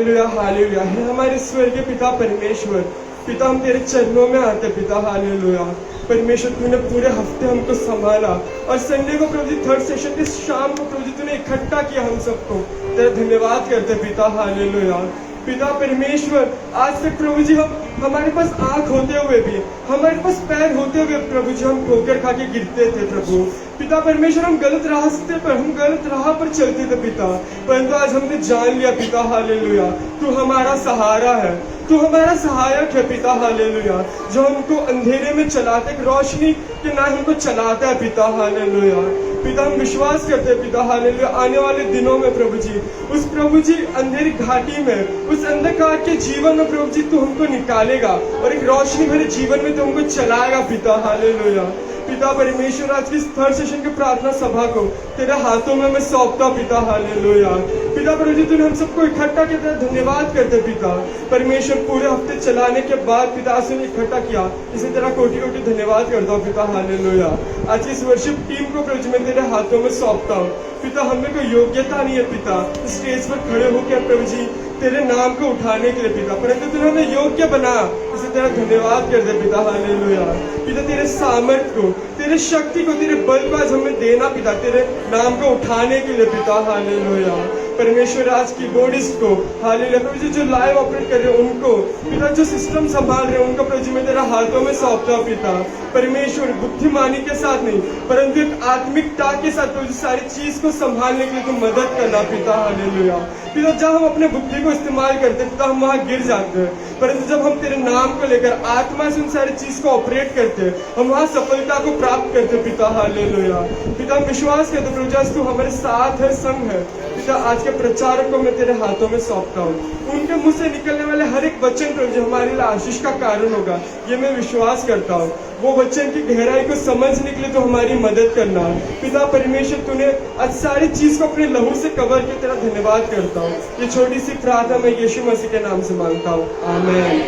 Hallelujah hallelujah. हे हमारे स्वर्गीय पिता परमेश्वर, पिता हम तेरे चरणों में आते हैं पिता। हालेलुया परमेश्वर, तूने पूरे हफ्ते हमको संभाला और संडे को प्रभु जी थर्ड सेशन के शाम को प्रभु जी तूने इकट्ठा किया हम सबको। तेरा धन्यवाद करते पिता। हालेलुया पिता परमेश्वर, आज तक प्रभु जी हमारे पास आंख होते हुए भी, हमारे पास पैर होते हुए प्रभु जी हम ठोकर खा के गिरते थे प्रभु। पिता परमेश्वर, हम गलत रास्ते पर, हम गलत राह पर चलते थे पिता, परंतु आज हमने जान लिया पिता। हालेलुया तू हमारा सहारा है, तू हमारा सहायक है पिता। हालेलुया जो हमको अंधेरे में चलाते, रोशनी के ना हमको चलाता है पिता। हालेलुया पिता हम विश्वास करते हैं पिता। हालेलुया आने वाले दिनों में प्रभु जी, उस प्रभु जी अंधेरी घाटी में, उस अंधकार के जीवन में प्रभु जी तू हमको निकालेगा और एक रोशनी भरे जीवन में तू हमको चलाएगा पिता। हालेलुया पिता परमेश्वर, आज की इस थर्ड सेशन की प्रार्थना सभा को तेरे हाथों में मैं सौंपता पिता। हालेलुया पिता प्रभु जी, तूने हम सबको इकट्ठा किया, तेरा धन्यवाद करते पिता परमेश्वर। पूरे हफ्ते चलाने के बाद पिता से इकट्ठा किया, इसे तेरा कोटि कोटि धन्यवाद करता हूँ पिता। हालेलुया आज की इस वर्शिप टीम को प्रभु जी मैं तेरे हाथों में सौंपता हूँ पिता। हमें कोई योग्यता नहीं है पिता स्टेज पर खड़े होकर प्रभु जी तेरे नाम को उठाने के लिए पिता, परंतु तूने हमें योग्य बना, इसे तेरा धन्यवाद कर दे पिता। हालेलुया पिता तेरे सामर्थ को, तेरे शक्ति को, तेरे बल को आज हमें देना पिता, तेरे नाम को उठाने के लिए पिता। हालेलुया परमेश्वर, आज की कीबोर्डिस्ट को हालेलुया प्रभु जी जो लाइव ऑपरेट कर रहे हैं उनको पिता, जो सिस्टम संभाल रहे हैं उनको प्रभु जी मैं तेरा हाथों में सौंपता हूं पिता परमेश्वर। बुद्धिमानी के साथ नहीं परंतु एक आत्मिकता के साथ प्रभु जी सारी चीज को संभालने के लिए तुम मदद करना पिता। हालेलुया पिता, जब हम अपने बुद्धि को इस्तेमाल करते हैं पिता हम वहां गिर जाते हैं, परंतु जब हम तेरे नाम को लेकर आत्मा से उन सारी चीज को ऑपरेट करते हैं हम वहां सफलता को प्राप्त करते हैं पिता। हालेलुया पिता हम विश्वास करते प्रभु जी तू हमारे साथ है, संग है पिता। आज के प्रचारक को मैं तेरे हाथों में सौंपता हूँ, उनके मुंह से निकलने वाले हर एक वचन प्रभु जी हमारे लिए आशीष का कारण होगा, ये मैं विश्वास करता हूँ। वो वचन की गहराई को समझने के लिए तो हमारी मदद करना पिता परमेश्वर। तूने आज सारी चीज को अपने लहू से कवर किया, तेरा धन्यवाद करता हूँ। ये छोटी सी प्रार्थना मैं यीशु मसीह के नाम से मांगता हूँ, आमीन।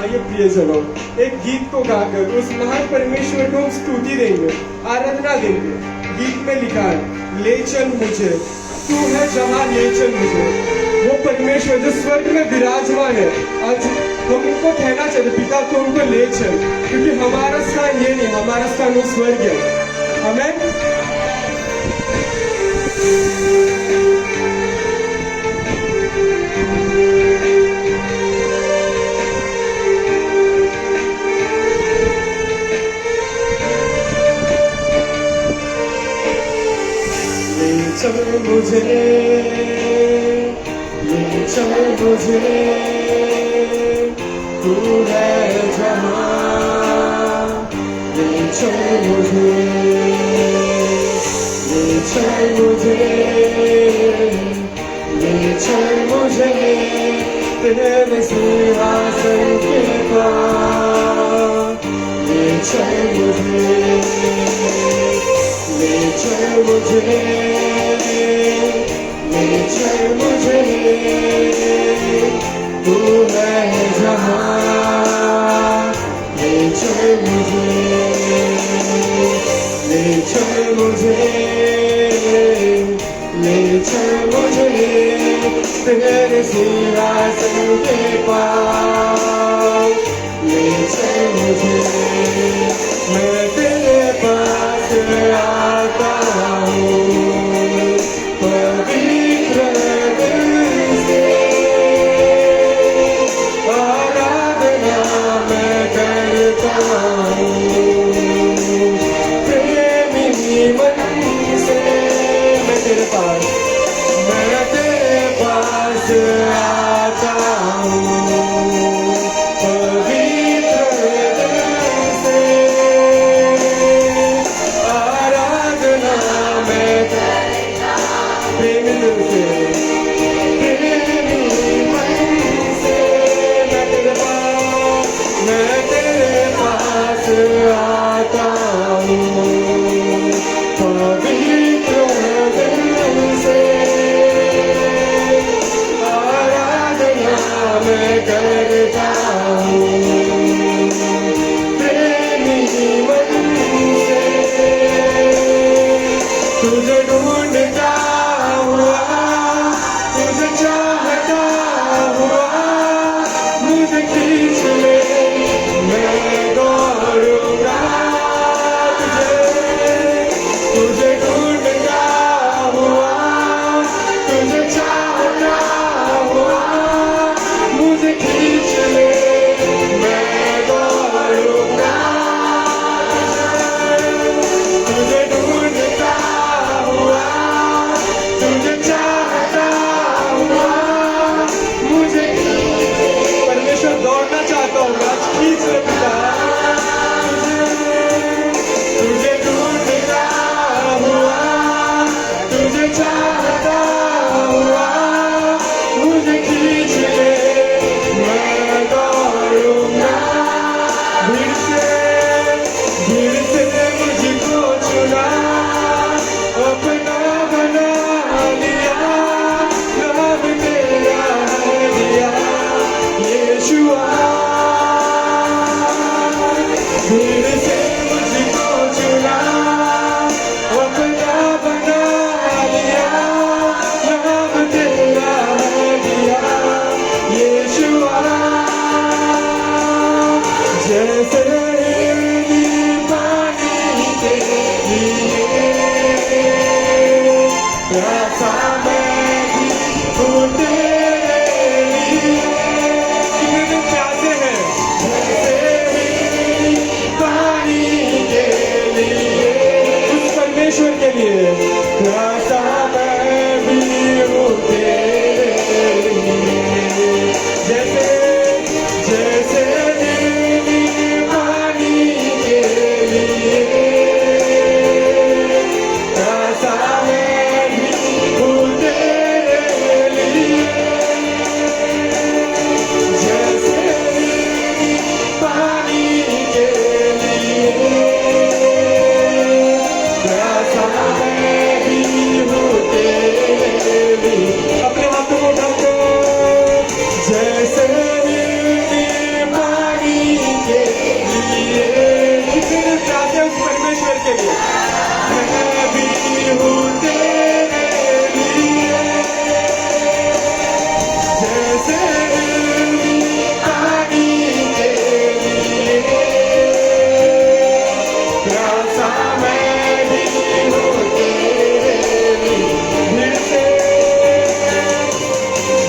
आइए प्रियजनों, एक गीत को गाकर उस महान परमेश्वर को हम स्तुति देंगे, आराधना देंगे। गीत में लिखा है, ले चल मुझे, तू है जहां ले चल मुझे। वो परमेश्वर जो स्वर्ग में विराजमान है, आज हम उनको कहना चाहते पिता तू हमको ले चल, क्योंकि हमारा स्थान ये नहीं, हमारा स्थान वो स्वर्ग है। आमीन। चल मुझे, ले चल मुझे, तू है जहां, ले चल मुझे, ले चल मुझे, ले चल मुझे, तेरे सिंहासन के पास, ले चल मुझे, ले चल मुझे, ले चल मुझे, तू है जहां, ले चल मुझे, ले चल मुझे, ले चल मुझे, तेरे सिंहासन के पास, ले चल मुझे, मैं तेरे पास आता हूँ।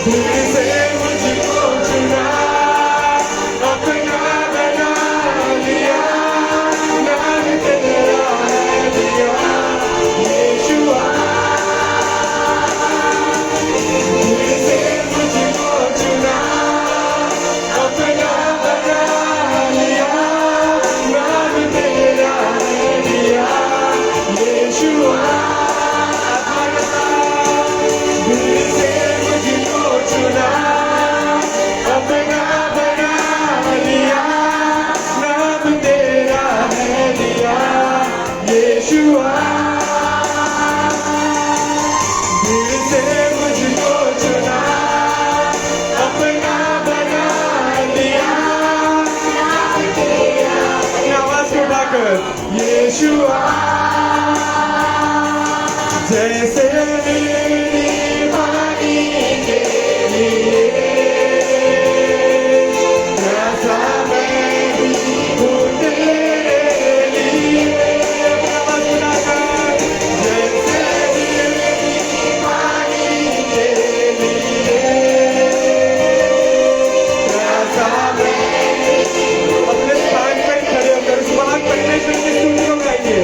भीड़ से मुझको चुना, अपना बना लिया, नाम तेरा है दिया यीशुआ। भीड़ से मुझको चुना, अपना बना लिया, नाम तेरा है दिया यीशुआ। भीड़ से मुझको चुना, अपना बना लिया, नाम तेरा है दिया यीशुआ। भीड़ से मुझको चुना, अपना बना लिया, नाम तेरा। अपनी आवाज को उठाकर यीशुआ। जैसे मेरी पानी के लिए, वैसा मैं भी हूँ तेरे लिए। अपनी आवाज उठाकर जैसे मेरी पानी के लिए, वैसा मैं भी हूँ। अपने स्थान पर खड़े होकर उस महान परमेश्वर की स्तुति को गाइए।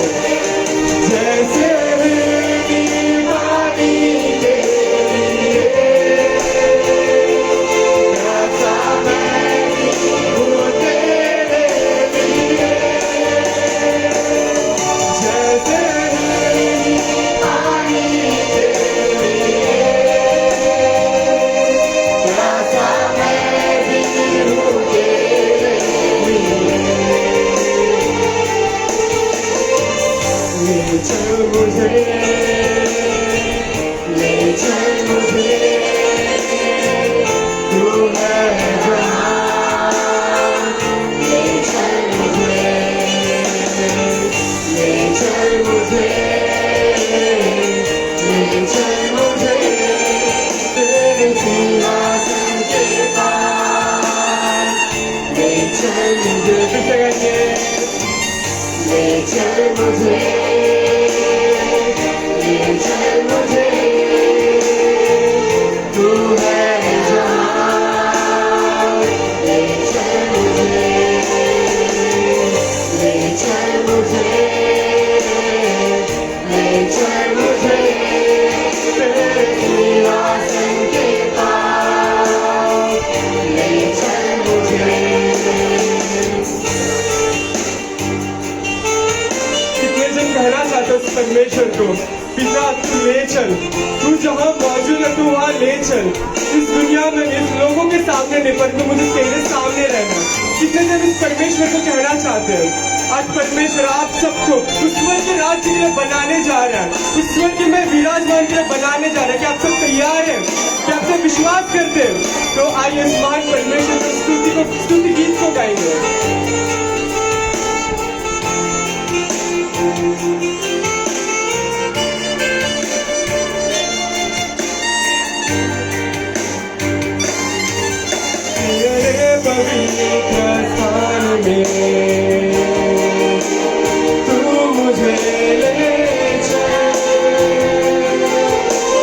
जैसे मेरी पानी के लिए, वैसा मैं भी हूँ तेरे लिए। जैसे मेरी पानी के लिए, वैसा मैं भी हूँ तेरे लिए। ले चल मुझे, ले चल मुझे, तू है जहाँ। ले चल मुझे, ले चल मुझे, ले चल मुझे, तेरे सिंहासन के पास। ले चल मुझे, फिर से गाइए। ले चल मुझे, ले चल मुझे, तू है जहाँ। ले चल मुझे, ले चल मुझे, ले चल मुझे, तेरे सिंहासन के पास। ले चल मुझे। कितने जन कहना चाहते हो उस परमेश्वर को, पिता तू ले चल, तू जहाँ मौजूद है तू वहाँ ले चल। इस दुनिया में इस लोगों के सामने नहीं, पर मुझे तेरे सामने रहना। कितने जन इस परमेश्वर को कहना चाहते हैं। आज परमेश्वर आप सबको उस स्वर्ग के राज्य के लिए बनाने जा रहा है, उस स्वर्ग में विराजमान के लिए बनाने जा रहा है। क्या आप सब तैयार हैं? क्या आप सब विश्वास करते हैं? तो आइए इस महान परमेश्वर की स्तुति गीत को गाएंगे। तेरे पवित्र स्थान में तू मुझे ले चल,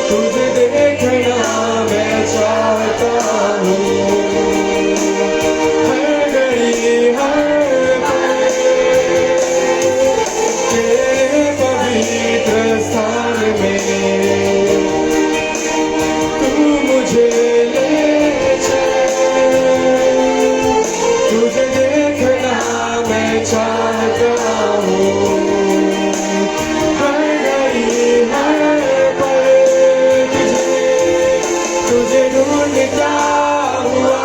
तुझे देखना मैं चाहता हूँ। हर घड़ी हर पल तेरे पवित्र स्थान में तू मुझे ले चल, तुझे देखना मैं चाहता हूँ। हर घड़ी हर पल तुझे ढूंढता हुआ,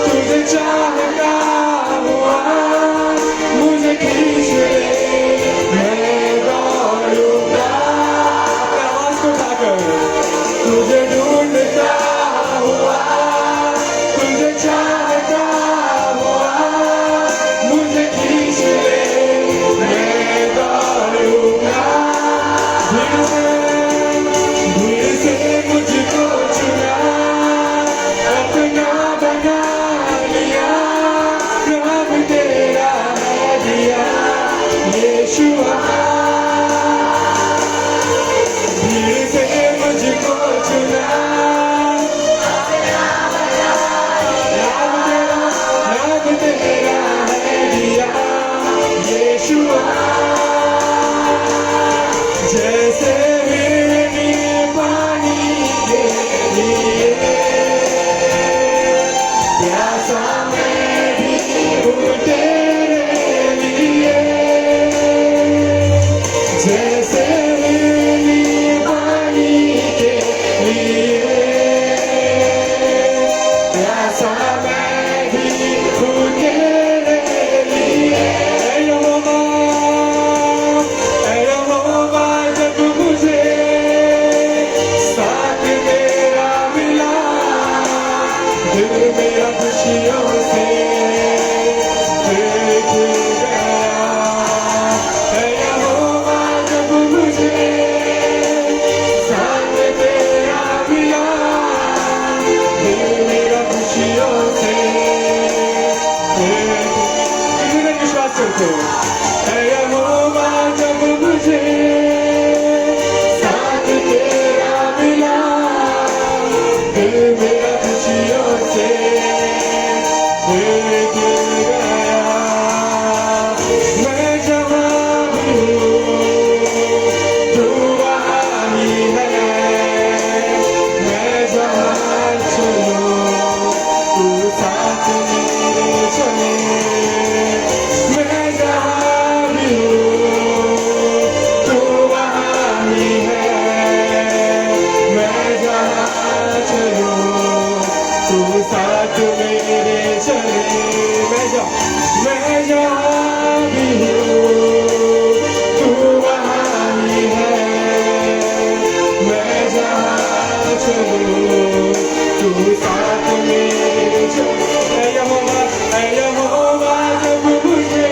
तुझे चाहता हुआ, मुझे खींच ले मैं दौड़ूंगा। आवाज को उठाकर तुझे ढूंढता हुआ, तुझे चाहता हुआ, मुझे खींच ले मैं दौड़ूंगा। भीड़ से मुझको चुना, को। ऐ यहोवा जब मुझे साथ तेरा मिला, दिल मेरा खुशियों से भर गया। मैं जहाँ भी हूँ तू वहाँ ही है, मैं जहाँ चलूं तू साथ मेरे चले। मैं जहाँ भी हूँ तू वहाँ ही है, मैं जहाँ चलूं तू साथ मेरे चले। मैं जहाँ भी हूँ तू वहाँ ही है, मैं जहाँ चलूं तू साथ मेरे चले। ऐ यहोवा जब मुझे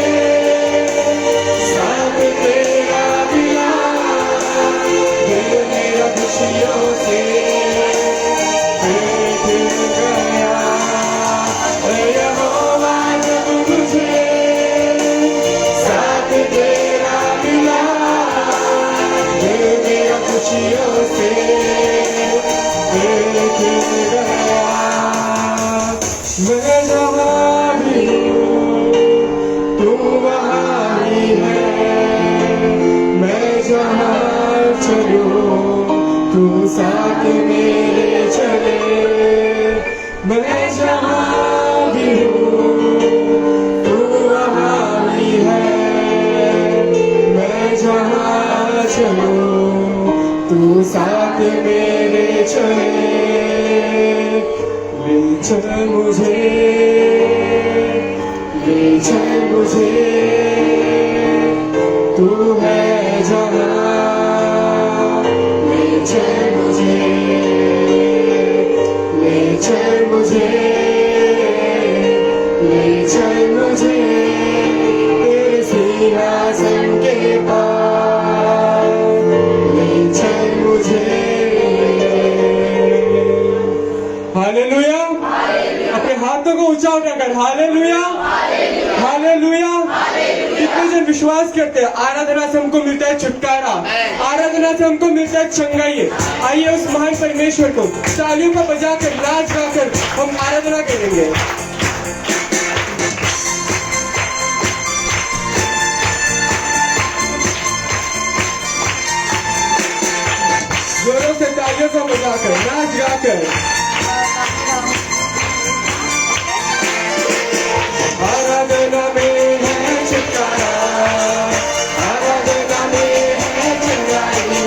साथ तेरा मिला, दिल मेरा खुशियों से भर गया। ऐ यहोवा जब मुझे साथ तेरा मिला, दिल मेरा खुशियों से भर गया। मैं जहाँ भी हूँ तू वहाँ ही है, मैं जहाँ चलूं तू साथ मेरे चले। मैं जहाँ भी हूँ तू वहाँ ही है, मैं जहाँ चलूं तू साथ मेरे चले। ले चल मुझे, ले चल मुझे, तू है जहाँ। ले चल मुझे, ले चल मुझे, ले चल मुझे तेरे सिंहासन के पास। ले चल मुझे। हालेलुया। अपने हाथों को ऊंचा उठाकर हालेलुया, हालेलुया। कितने जन विश्वास करते हैं आराधना से हमको मिलता है छुटकारा, आराधना से हमको मिलता है चंगाई। आइए उस महान परमेश्वर को तालियों को बजाकर नाच गाकर हम आराधना करेंगे। जोरों से तालियों को बजाकर नाच गाकर। आराधना में है छुटकारा, आराधना में है चंगाई,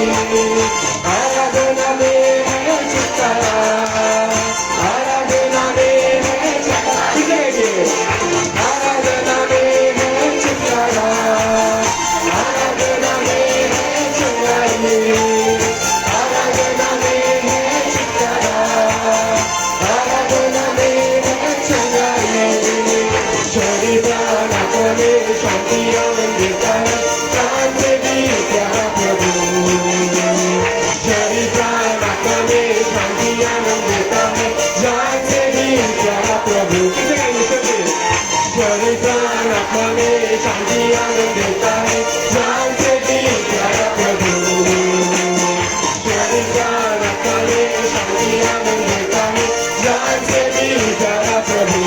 आराधना में है छुटकारा, आराधना में है चंगाई। आराधना में है छुटकारा, आराधना में है चंगाई, आराधना में है छुटकारा, आराधना में है चंगाई। शरीरान अपने शांति आनंद देता है, प्राण से भी प्यारा प्रभु। शरीरान अपने शांति आनंद देता है, जान से भी प्यारा प्रभु। शरीरान अपने शांति आनंद देता है, जान से भी प्यारा प्रभु। शरीरान अपने शांति आनंद देता है, जान से भी प्यारा प्रभु।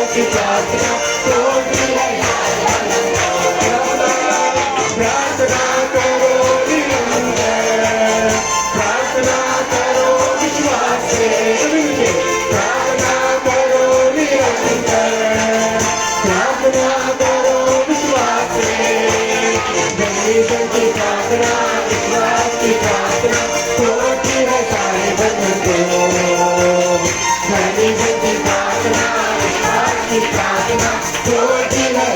की प्रार्थना होती है। प्रार्थना करो निरंतर, प्रार्थना करो विश्वास से, प्रार्थना करो निरंतर, प्रार्थना करो विश्वास से। परमेश्वर की प्रार्थना, विश्वास की प्रार्थना होती है सारे बंधन को। परमेश्वर की प्रार्थना, विश्वास की प्रार्थना होती है।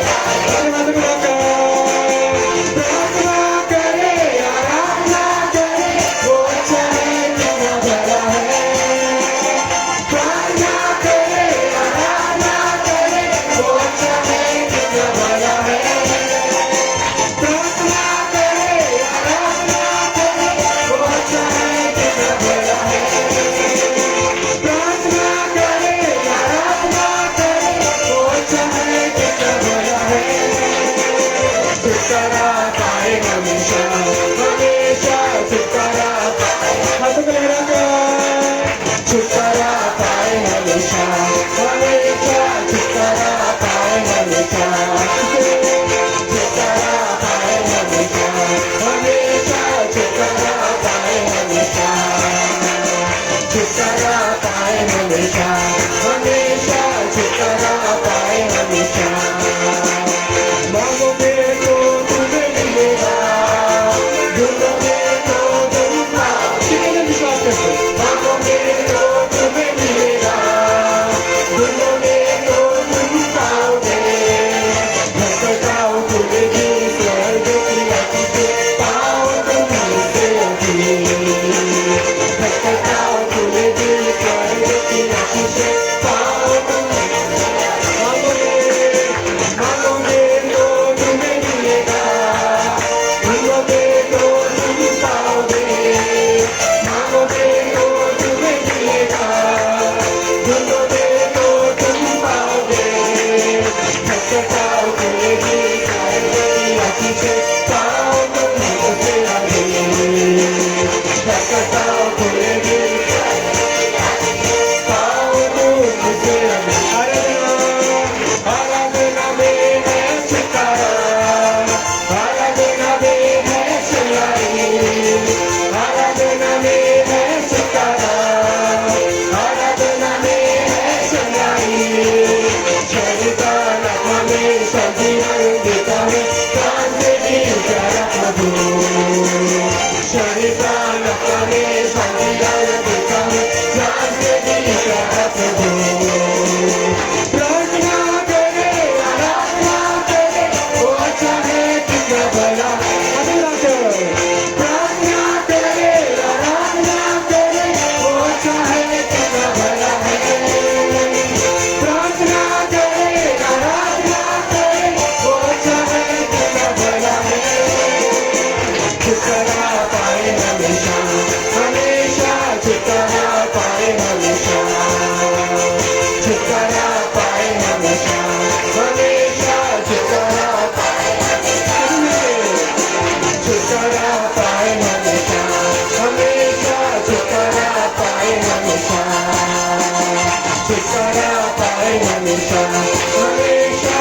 प्रार्थना करे, आराधना करे, वो अच्छा है कितना बड़ा है। प्रार्थना करे, आराधना करे, वो अच्छा है कितना बड़ा है। प्रार्थना करे, आराधना करे, वो अच्छा है कितना बड़ा है। प्रार्थना करे, आराधना करे, वो अच्छा है कितना बड़ा है। छुटकारा पाए हमेशा, हमेशा छुटकारा पाए। हाथों को लगा कर छुटकारा पाए हमेशा, हमेशा छुटकारा पाए हमेशा। छुटकारा पाए हमेशा, हमेशा छुटकारा पाए हमेशा। छुटकारा पाए हमेशा, हमेशा छुटकारा पाए हमेशा। मांगोगे तो तुम्हें मिलेगा, ढूंढोगे तो तुम पाओगे। कितने विश्वास करते हो? मांगोगे तो तुम्हें मिलेगा, ढूंढोगे तो तुम पाओगे। खटखटाओ खुलेगी स्वर्ग की आंखें, पाओ तुम उसे अभी। खटखटाओ खुलेगी स्वर्ग की आंखें, पाओ तुम। मांगोगे, मांगोगे तो तुम्हें मिलेगा, ढूंढोगे तो तुम पाओगे। मांगोगे तो तुम्हें मिलेगा, ढूंढोगे तो तुम पाओगे। खटखटाओ खुलेगी स्वर्ग की आंखें, पाओ तुम उसे अभी। खटखटाओ खुलेगी पाओ तुम उसे अभी। आराधना में है छुटकारा, आराधना में है सच्चाई, आराधना में है छुटकारा, आराधना में है सच्चाई। शरीर में सजीवन देता है, प्राण से भी प्यारा प्रभु। शरीर में सजीवन देता है, प्राण से भी प्यारा प्रभु। प्रार्थना करे, आराधना करे, वो अच्छा है कितना बड़ा है। प्रार्थना करे, आराधना करे, वो अच्छा है कितना बड़ा है। प्रार्थना करे, आराधना करे, वो अच्छा है कितना बड़ा है। छुटकारा पाए हमेशा, हमेशा छुटकारा पाए हमेशा। छुटकारा पाए हमेशा, हमेशा छुटकारा पाए हमेशा। छुटकारा पाए हमेशा, हमेशा छुटकारा पाए हमेशा। छुटकारा पाए हमेशा, हमेशा।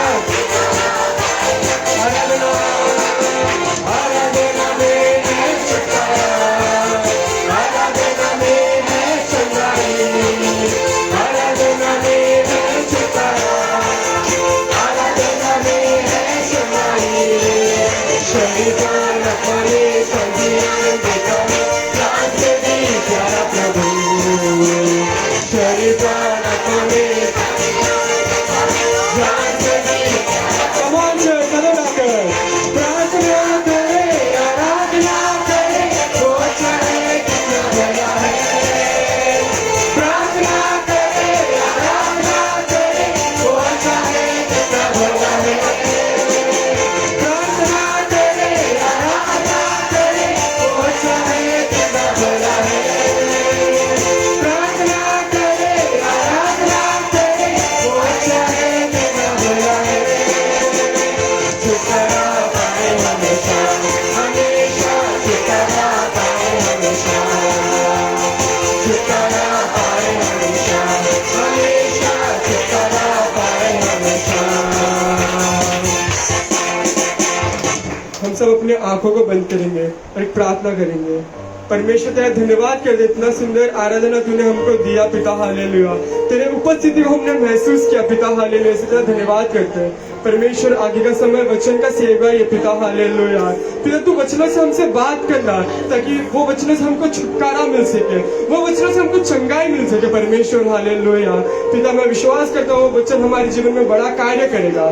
आराधना, आराधना में है छुटकारा, आराधना में है सच्चाई, आराधना में है छुटकारा, आराधना में है सच्चाई। शरीर अपने संजीवन देता है, प्राण से भी प्यारा प्रभु। शरीर अपने सब अपने आंखों को बंद करेंगे और एक प्रार्थना करेंगे। परमेश्वर तेरा धन्यवाद करते, इतना सुंदर आराधना तूने हमको दिया पिता, हालेलुया। तेरे उपस्थिति को हमने महसूस किया पिता, हालेलुया। इसलिए तेरा धन्यवाद करते हैं परमेश्वर। आगे का समय वचन का सेवा ये पिता, हालेलुया। पिता तू वचनों से हमसे बात करना, ताकि वो वचनों से हमको छुटकारा मिल सके, वो वचनों से हमको चंगाई मिल सके परमेश्वर, हालेलुया। पिता मैं विश्वास करता हूँ वो वचन हमारे जीवन में बड़ा कार्य करेगा।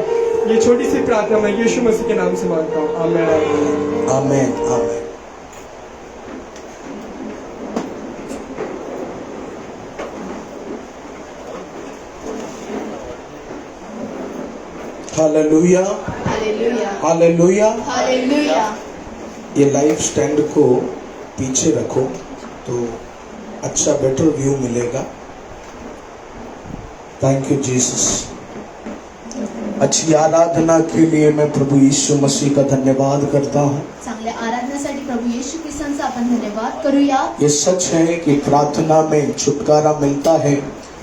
ये छोटी सी प्रार्थना मैं यीशु मसीह के नाम से मांगता हूँ, आमीन आमीन आमीन। Hallelujah hallelujah hallelujah. हालेलुया। ये लाइव स्टैंड को पीछे रखो तो अच्छा बेटर व्यू मिलेगा। Thank you Jesus. अच्छी आराधना के लिए मैं प्रभु यीशु मसीह का धन्यवाद करता हूँ। चांगल्या आराधनासाठी प्रभू येशू ख्रिस्तांचा आपण धन्यवाद करूया। ये सच है कि प्रार्थना में छुटकारा मिलता है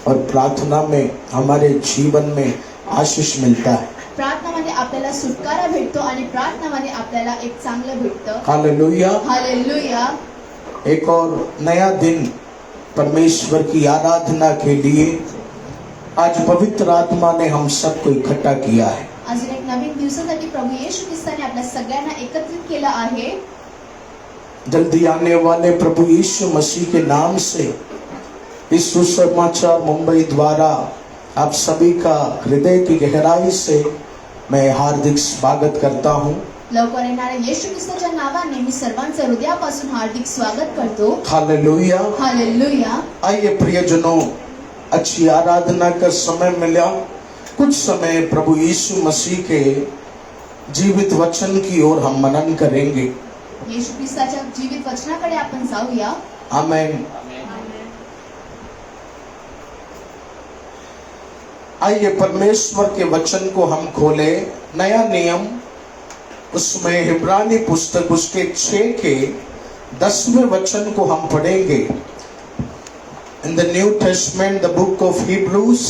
और प्रार्थना में हमारे जीवन में आशीष मिलता है। प्रार्थनामध्ये आपल्याला सुटकारा भेटतो आणि प्रार्थनामध्ये आपल्याला एक चांगलं भेटतं। Hallelujah hallelujah. एक और नया दिन परमेश्वर की आराधना के लिए आज पवित्र आत्मा ने हम सबको इकट्ठा किया है। अजून एक नवीन दिवसासाठी प्रभू येशू ख्रिस्ताने आपल्या सगळ्यांना एकत्रित केलं आहे। जल्दी आने वाले प्रभु यीशु मसीह के नाम से इस सुसमाचार मुंबई द्वारा आप सभी का हृदय की गहराई से मैं हार्दिक स्वागत करता हूँ। लवकर येणाऱ्या येशू ख्रिस्ताच्या नावाने मी सर्वांचं हृदयापासून हार्दिक स्वागत करतो। Hallelujah hallelujah. आइए प्रियजनों, अच्छी आराधना का समय मिला, कुछ समय प्रभु यीशु मसीह के जीवित वचन की ओर हम मनन करेंगे। येशू ख्रिस्ताच्या जीवित वचनाकडे आपण जाऊया। आमीन। आइए परमेश्वर के वचन को हम खोले। नया नियम उसमें हिब्रानी पुस्तक उसके 6 के 10वें वचन को हम पढ़ेंगे। In the new testament the book of Hebrews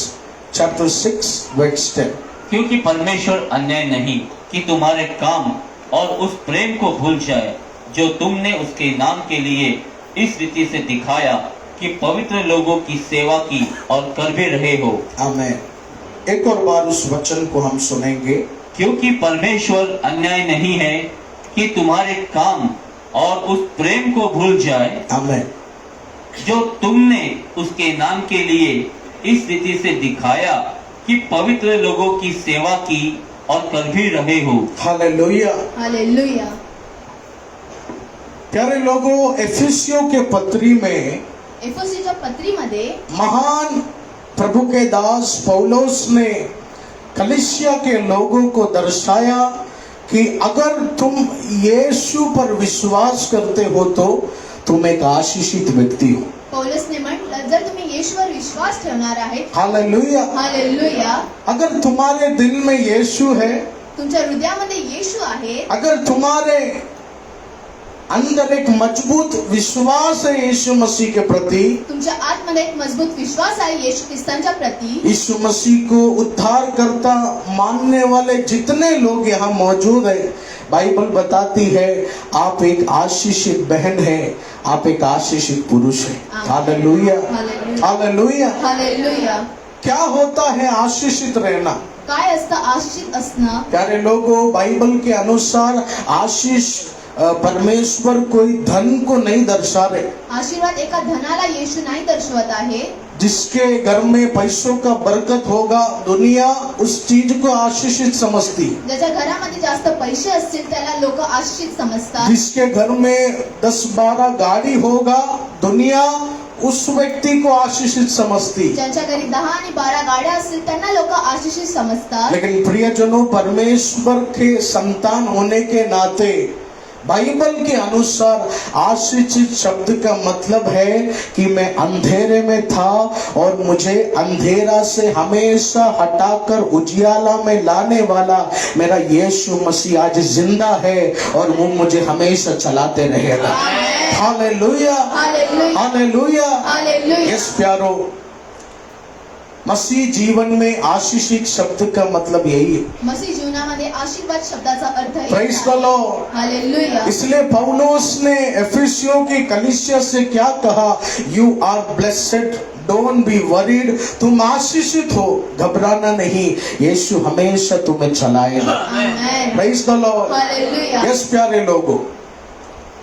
chapter 6 verse 10। क्योंकि परमेश्वर अन्याय नहीं कि तुम्हारे काम और उस प्रेम को भूल जाए जो तुमने उसके नाम के लिए इस रीति से दिखाया कि पवित्र लोगों की सेवा की और कर भी रहे हो। आमीन। एक और बार उस वचन को हम सुनेंगे। क्योंकि परमेश्वर अन्याय नहीं है कि तुम्हारे काम और उस प्रेम को भूल जाए आमीन। जो तुमने उसके नाम के लिए इस रीति से दिखाया कि पवित्र लोगों की सेवा की और कर भी रहे हो। Hallelujah hallelujah. प्यारे लोगों, एफिसियों के पत्री में एफेसीच्या पत्रीमध्ये महान प्रभु के दास पौलुस ने कलीसिया के लोगों को दर्शाया कि अगर तुम यीशु पर विश्वास करते हो तो तुम एक आशीषित व्यक्ति हो। पौलुसने म्हटलं, जर तुम्ही येशूवर विश्वास ठेवणार आहेत, हालेलुया। हालेलुया, अगर तुम्हारे दिल में यीशु है, तुमच्या हृदयामध्ये येशू आहे, अगर तुम्हारे अंदर एक मजबूत विश्वास है यीशु मसीह के प्रति, तुमच्या आतमध्ये एक मजबूत विश्वास आहे येशू ख्रिस्तांच्या प्रति, यीशु मसीह को उद्धार करता मानने वाले जितने लोग यहाँ मौजूद हैं, बाइबल बताती है आप एक आशीषित बहन है, आप एक आशीषित पुरुष है। Hallelujah hallelujah hallelujah. क्या होता है आशीषित रहना? काय असतं आशीषित असणं? प्यारे लोगों, बाइबल के अनुसार आशीष परमेश्वर कोई धन को नहीं दर्शा रहे। आशीर्वाद एका धनाला येशू नाही दर्शवत आहे। जिसके घर में पैसों का बरकत होगा, दुनिया उस चीज को आशीषित समझती। ज्याच्या घरामध्ये जास्त पैसे असतील त्याला लोक आशीषित समजतात। जिसके घर में 10-12 गाड़ी होगा, दुनिया उस व्यक्ति को आशीषित समझती। ज्यांच्या घरी 10 आणि 12 गाड्या असतील त्यांना लोक आशीषित समजतात। लेकिन प्रियजनों, परमेश्वर के संतान होने के नाते बाइबल के अनुसार आशीषित शब्द का मतलब है कि मैं अंधेरे में था और मुझे अंधेरा से हमेशा हटाकर उजियाला में लाने वाला मेरा यीशु मसीह आज जिंदा है और वो मुझे हमेशा चलाते रहेगा। Hallelujah hallelujah hallelujah. Hallelujah. Yes प्यारो, मसीह जीवन में आशीषित शब्द का मतलब यही है। मसीह जीवनामध्ये आशीर्वाद शब्दाचा अर्थ Praise the Lord. हालेलुया। इसलिए पौलुस ने एफिसियों की कलीसिया से क्या कहा? You are blessed, don't be worried. तुम आशीषित हो, घबराना नहीं, यीशु हमेशा तुम्हें चलाएगा। Amen. Praise the Lord. Hallelujah. Yes प्यारे लोगों,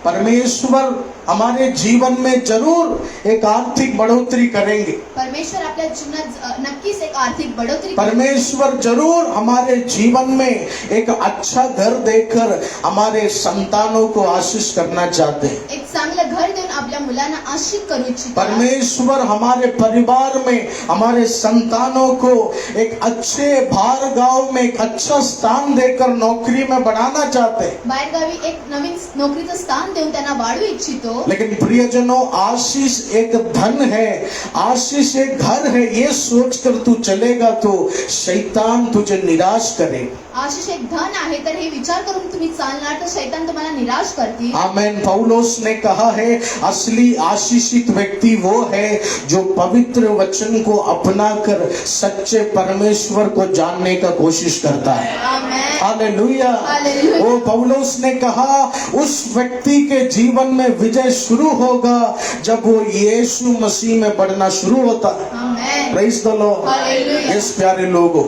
परमेश्वर हमारे जीवन में जरूर एक आर्थिक बढ़ोतरी करेंगे। परमेश्वर आपल्या जीवनात नक्कीच एक आर्थिक बढ़ोतरी परमेश्वर जरूर हमारे जीवन में एक अच्छा घर देकर हमारे संतानों को आशीष करना चाहते हैं। एक चांगलं घर देऊन आपल्या मुलांना आशीष करू इच्छितात। परमेश्वर हमारे परिवार में हमारे संतानों को एक अच्छे बाहर गांव में एक अच्छा स्थान देकर नौकरी में बढ़ाना चाहते हैं। बाहेरगावी एक नवीन नोकरीचं स्थान देऊन त्यांना वाढवू इच्छितो। लेकिन प्रियजनों, आशीष एक धन है, आशीष एक घर है, ये सोचकर तू चलेगा तो शैतान तुझे निराश करेगा। आशीष एक धन आहे, तर हे विचार करून तुम्ही चालणार तर शैतान तुम्हाला निराश करतील। आमेन। पौलुस ने कहा है, असली आशीषित व्यक्ति वो है जो पवित्र वचन को अपनाकर सच्चे परमेश्वर को जानने का कोशिश करता है। आमेन। हालेलुया। हालेलुया। वो पौलुस ने कहा उस व्यक्ति के जीवन में विजय शुरू होगा जब वो यीशु मसीह में बढ़ना शुरू होता है। Amen. Praise the Lord. Hallelujah. Yes प्यारे लोगों,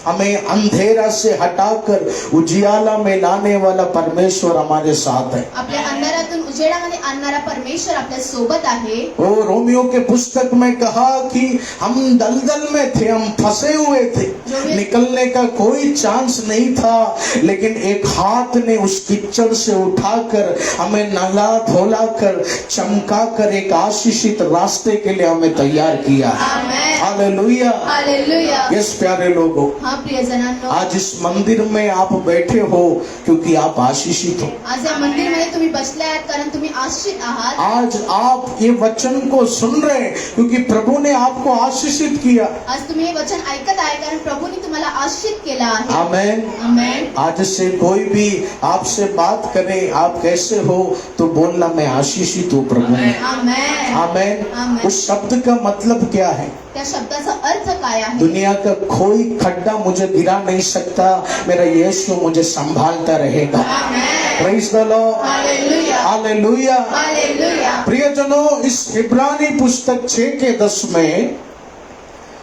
हमें अंधेरा से हटाकर उजियाला में लाने वाला परमेश्वर हमारे साथ है। आपल्या अंधारातून उजेडामध्ये आणणारा परमेश्वर आपल्या सोबत आहे। वो रोमियो के पुस्तक में कहा कि हम दलदल में थे, हम फंसे हुए थे, निकलने का कोई चांस नहीं था, लेकिन एक हाथ ने उस कीचड़ से उठाकर हमें नहला धोला कर चमका कर एक आशीषित रास्ते के लिए हमें तैयार किया। आमेन। हालेलुया। हालेलुया। यस प्यारे लोगों, हाँ प्रियजनांनो, आज इस मंदिर में आप बैठे हो क्योंकि आप आशीषित हो। आज या मंदिरमध्ये तुम्ही बसले आहात कारण तुम्ही आशीषित आहात। आज आप ये वचन को सुन रहे हैं क्योंकि प्रभु ने आपको आशीषित किया। आज तुम्ही हे वचन ऐकत आहे कारण प्रभूने तुम्हाला आशीषित केला आहे। आमेन। आमेन। आज से कोई भी आपसे बात करे, आप कैसे हो, तो बोलना मैं आशीषित हूँ प्रभु में। आमेन। आमेन। आमेन। उस शब्द का मतलब क्या है? त्या शब्दाचा अर्थ काय आहे? दुनिया का कोई खड्डा मुझे गिरा नहीं सकता, मेरा यीशु मुझे संभालता रहेगा। Amen. Praise the Lord. Hallelujah. Hallelujah. Hallelujah. प्रियजनों, इस इब्रानी पुस्तक 6:10 में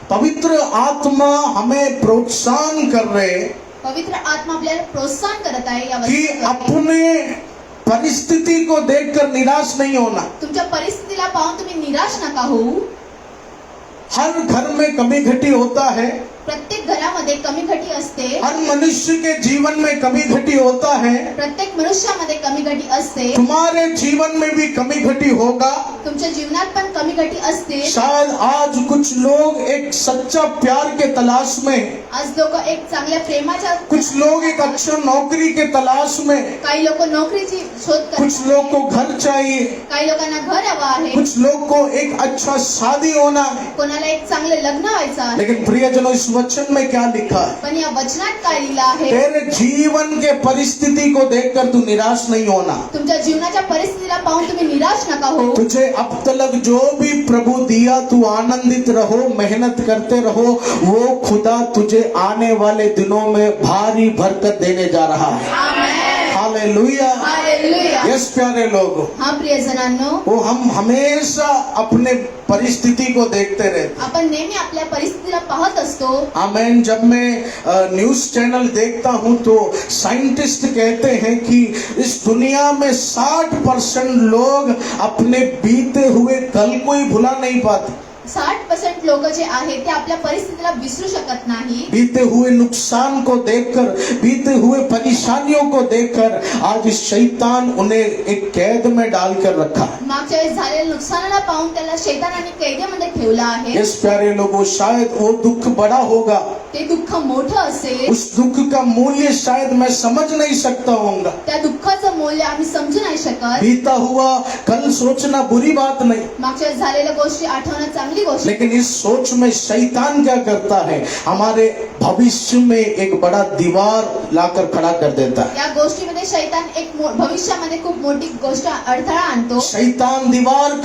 पवित्र आत्मा हमें प्रोत्साहन कर रहे पवित्र आत्मा आपल्याला प्रोत्साहन करत आहे या कि वचनामध्ये। अपने परिस्थिति को देखकर निराश नहीं होना। तुमच्या परिस्थितीला पाहून तुम्ही निराश नका होऊ। हर घर में कमी घटी होता है, प्रत्येक घरामध्ये कमी घटी असते। हर मनुष्य के जीवन में कमी घटी होता है। प्रत्येक मनुष्यामध्ये कमी घटी असते। तुम्हारे जीवन में भी कमी घटी होगा। तुमच्या जीवनात पण कमी घटी असते। शायद आज कुछ लोग एक सच्चा प्यार के तलाश में, आज लोक एक चांगल्या प्रेमाच्या, कुछ लोग एक अच्छा नौकरी के तलाश में, काही लोक नोकरीची शोध कुछ करतात, लोग को घर चाहिए, काही लोकांना घर हवं आहे, कुछ लोग को एक अच्छा शादी होना है। कोणाला एक चांगलं लग्न व्हायचं आहे। लेकिन प्रियजनों, इस वचन में क्या लिखा है? पण या वचनात काय लिहिलं आहे? तेरे जीवन के परिस्थिति को देखकर तू निराश नहीं होना। तुमच्या जीवनाच्या परिस्थितीला पाहून तुम्ही निराश नका हो। तुझे अब तक जो भी प्रभु दिया, तू आनंदित रहो, मेहनत करते रहो। वो खुदा तुझे आने वाले दिनों में भारी बरकत देने जा रहा है। आमेन। हालेलुया। हालेलुया। यस प्यारे लोगों, हाँ प्रियजनांनो, वो हम हमेशा अपने परिस्थिति को देखते रहते। आपण नेहमी आपल्या परिस्थितीला पाहत असतो। आमेन। जब मैं न्यूज चैनल देखता हूं तो साइंटिस्ट कहते हैं कि इस दुनिया में 60% लोग अपने बीते हुए कल को ही भुला नहीं पाते। 60% लोक जे आहेत ते आपल्या परिस्थितीला विसरू शकत नाही। बीते हुए नुकसान को देखकर, बीते हुए परेशानियों को देखकर आज शैतान उन्हें एक कैद में डालकर रखा है। मागच्या वेळेस झालेल्या नुकसानाला पाहून त्याला शैतानाने कैदेमध्ये ठेवला आहे। इस प्यारे लोगों, शायद वो दुख बड़ा होगा, ते दुःख मोठं असेल, उस दुख का मूल्य शायद मैं समझ नहीं सकता होऊंगा। त्या दुःखाचं मूल्य आम्ही समजू नाही शकत. बीता हुआ कल सोचना बुरी बात नहीं, मागच्या वेळेस झालेल्या गोष्टी आठवणं चांगली गोष्ट. लेकिन इस सोच में शैतान क्या करता है, हमारे भविष्य में एक बड़ा दीवार लाकर खड़ा कर देता है। या गोष्टीमध्ये शैतान एक भविष्यामध्ये खूप मोठी गोष्ट अडथळा आणतो. शैतान दीवार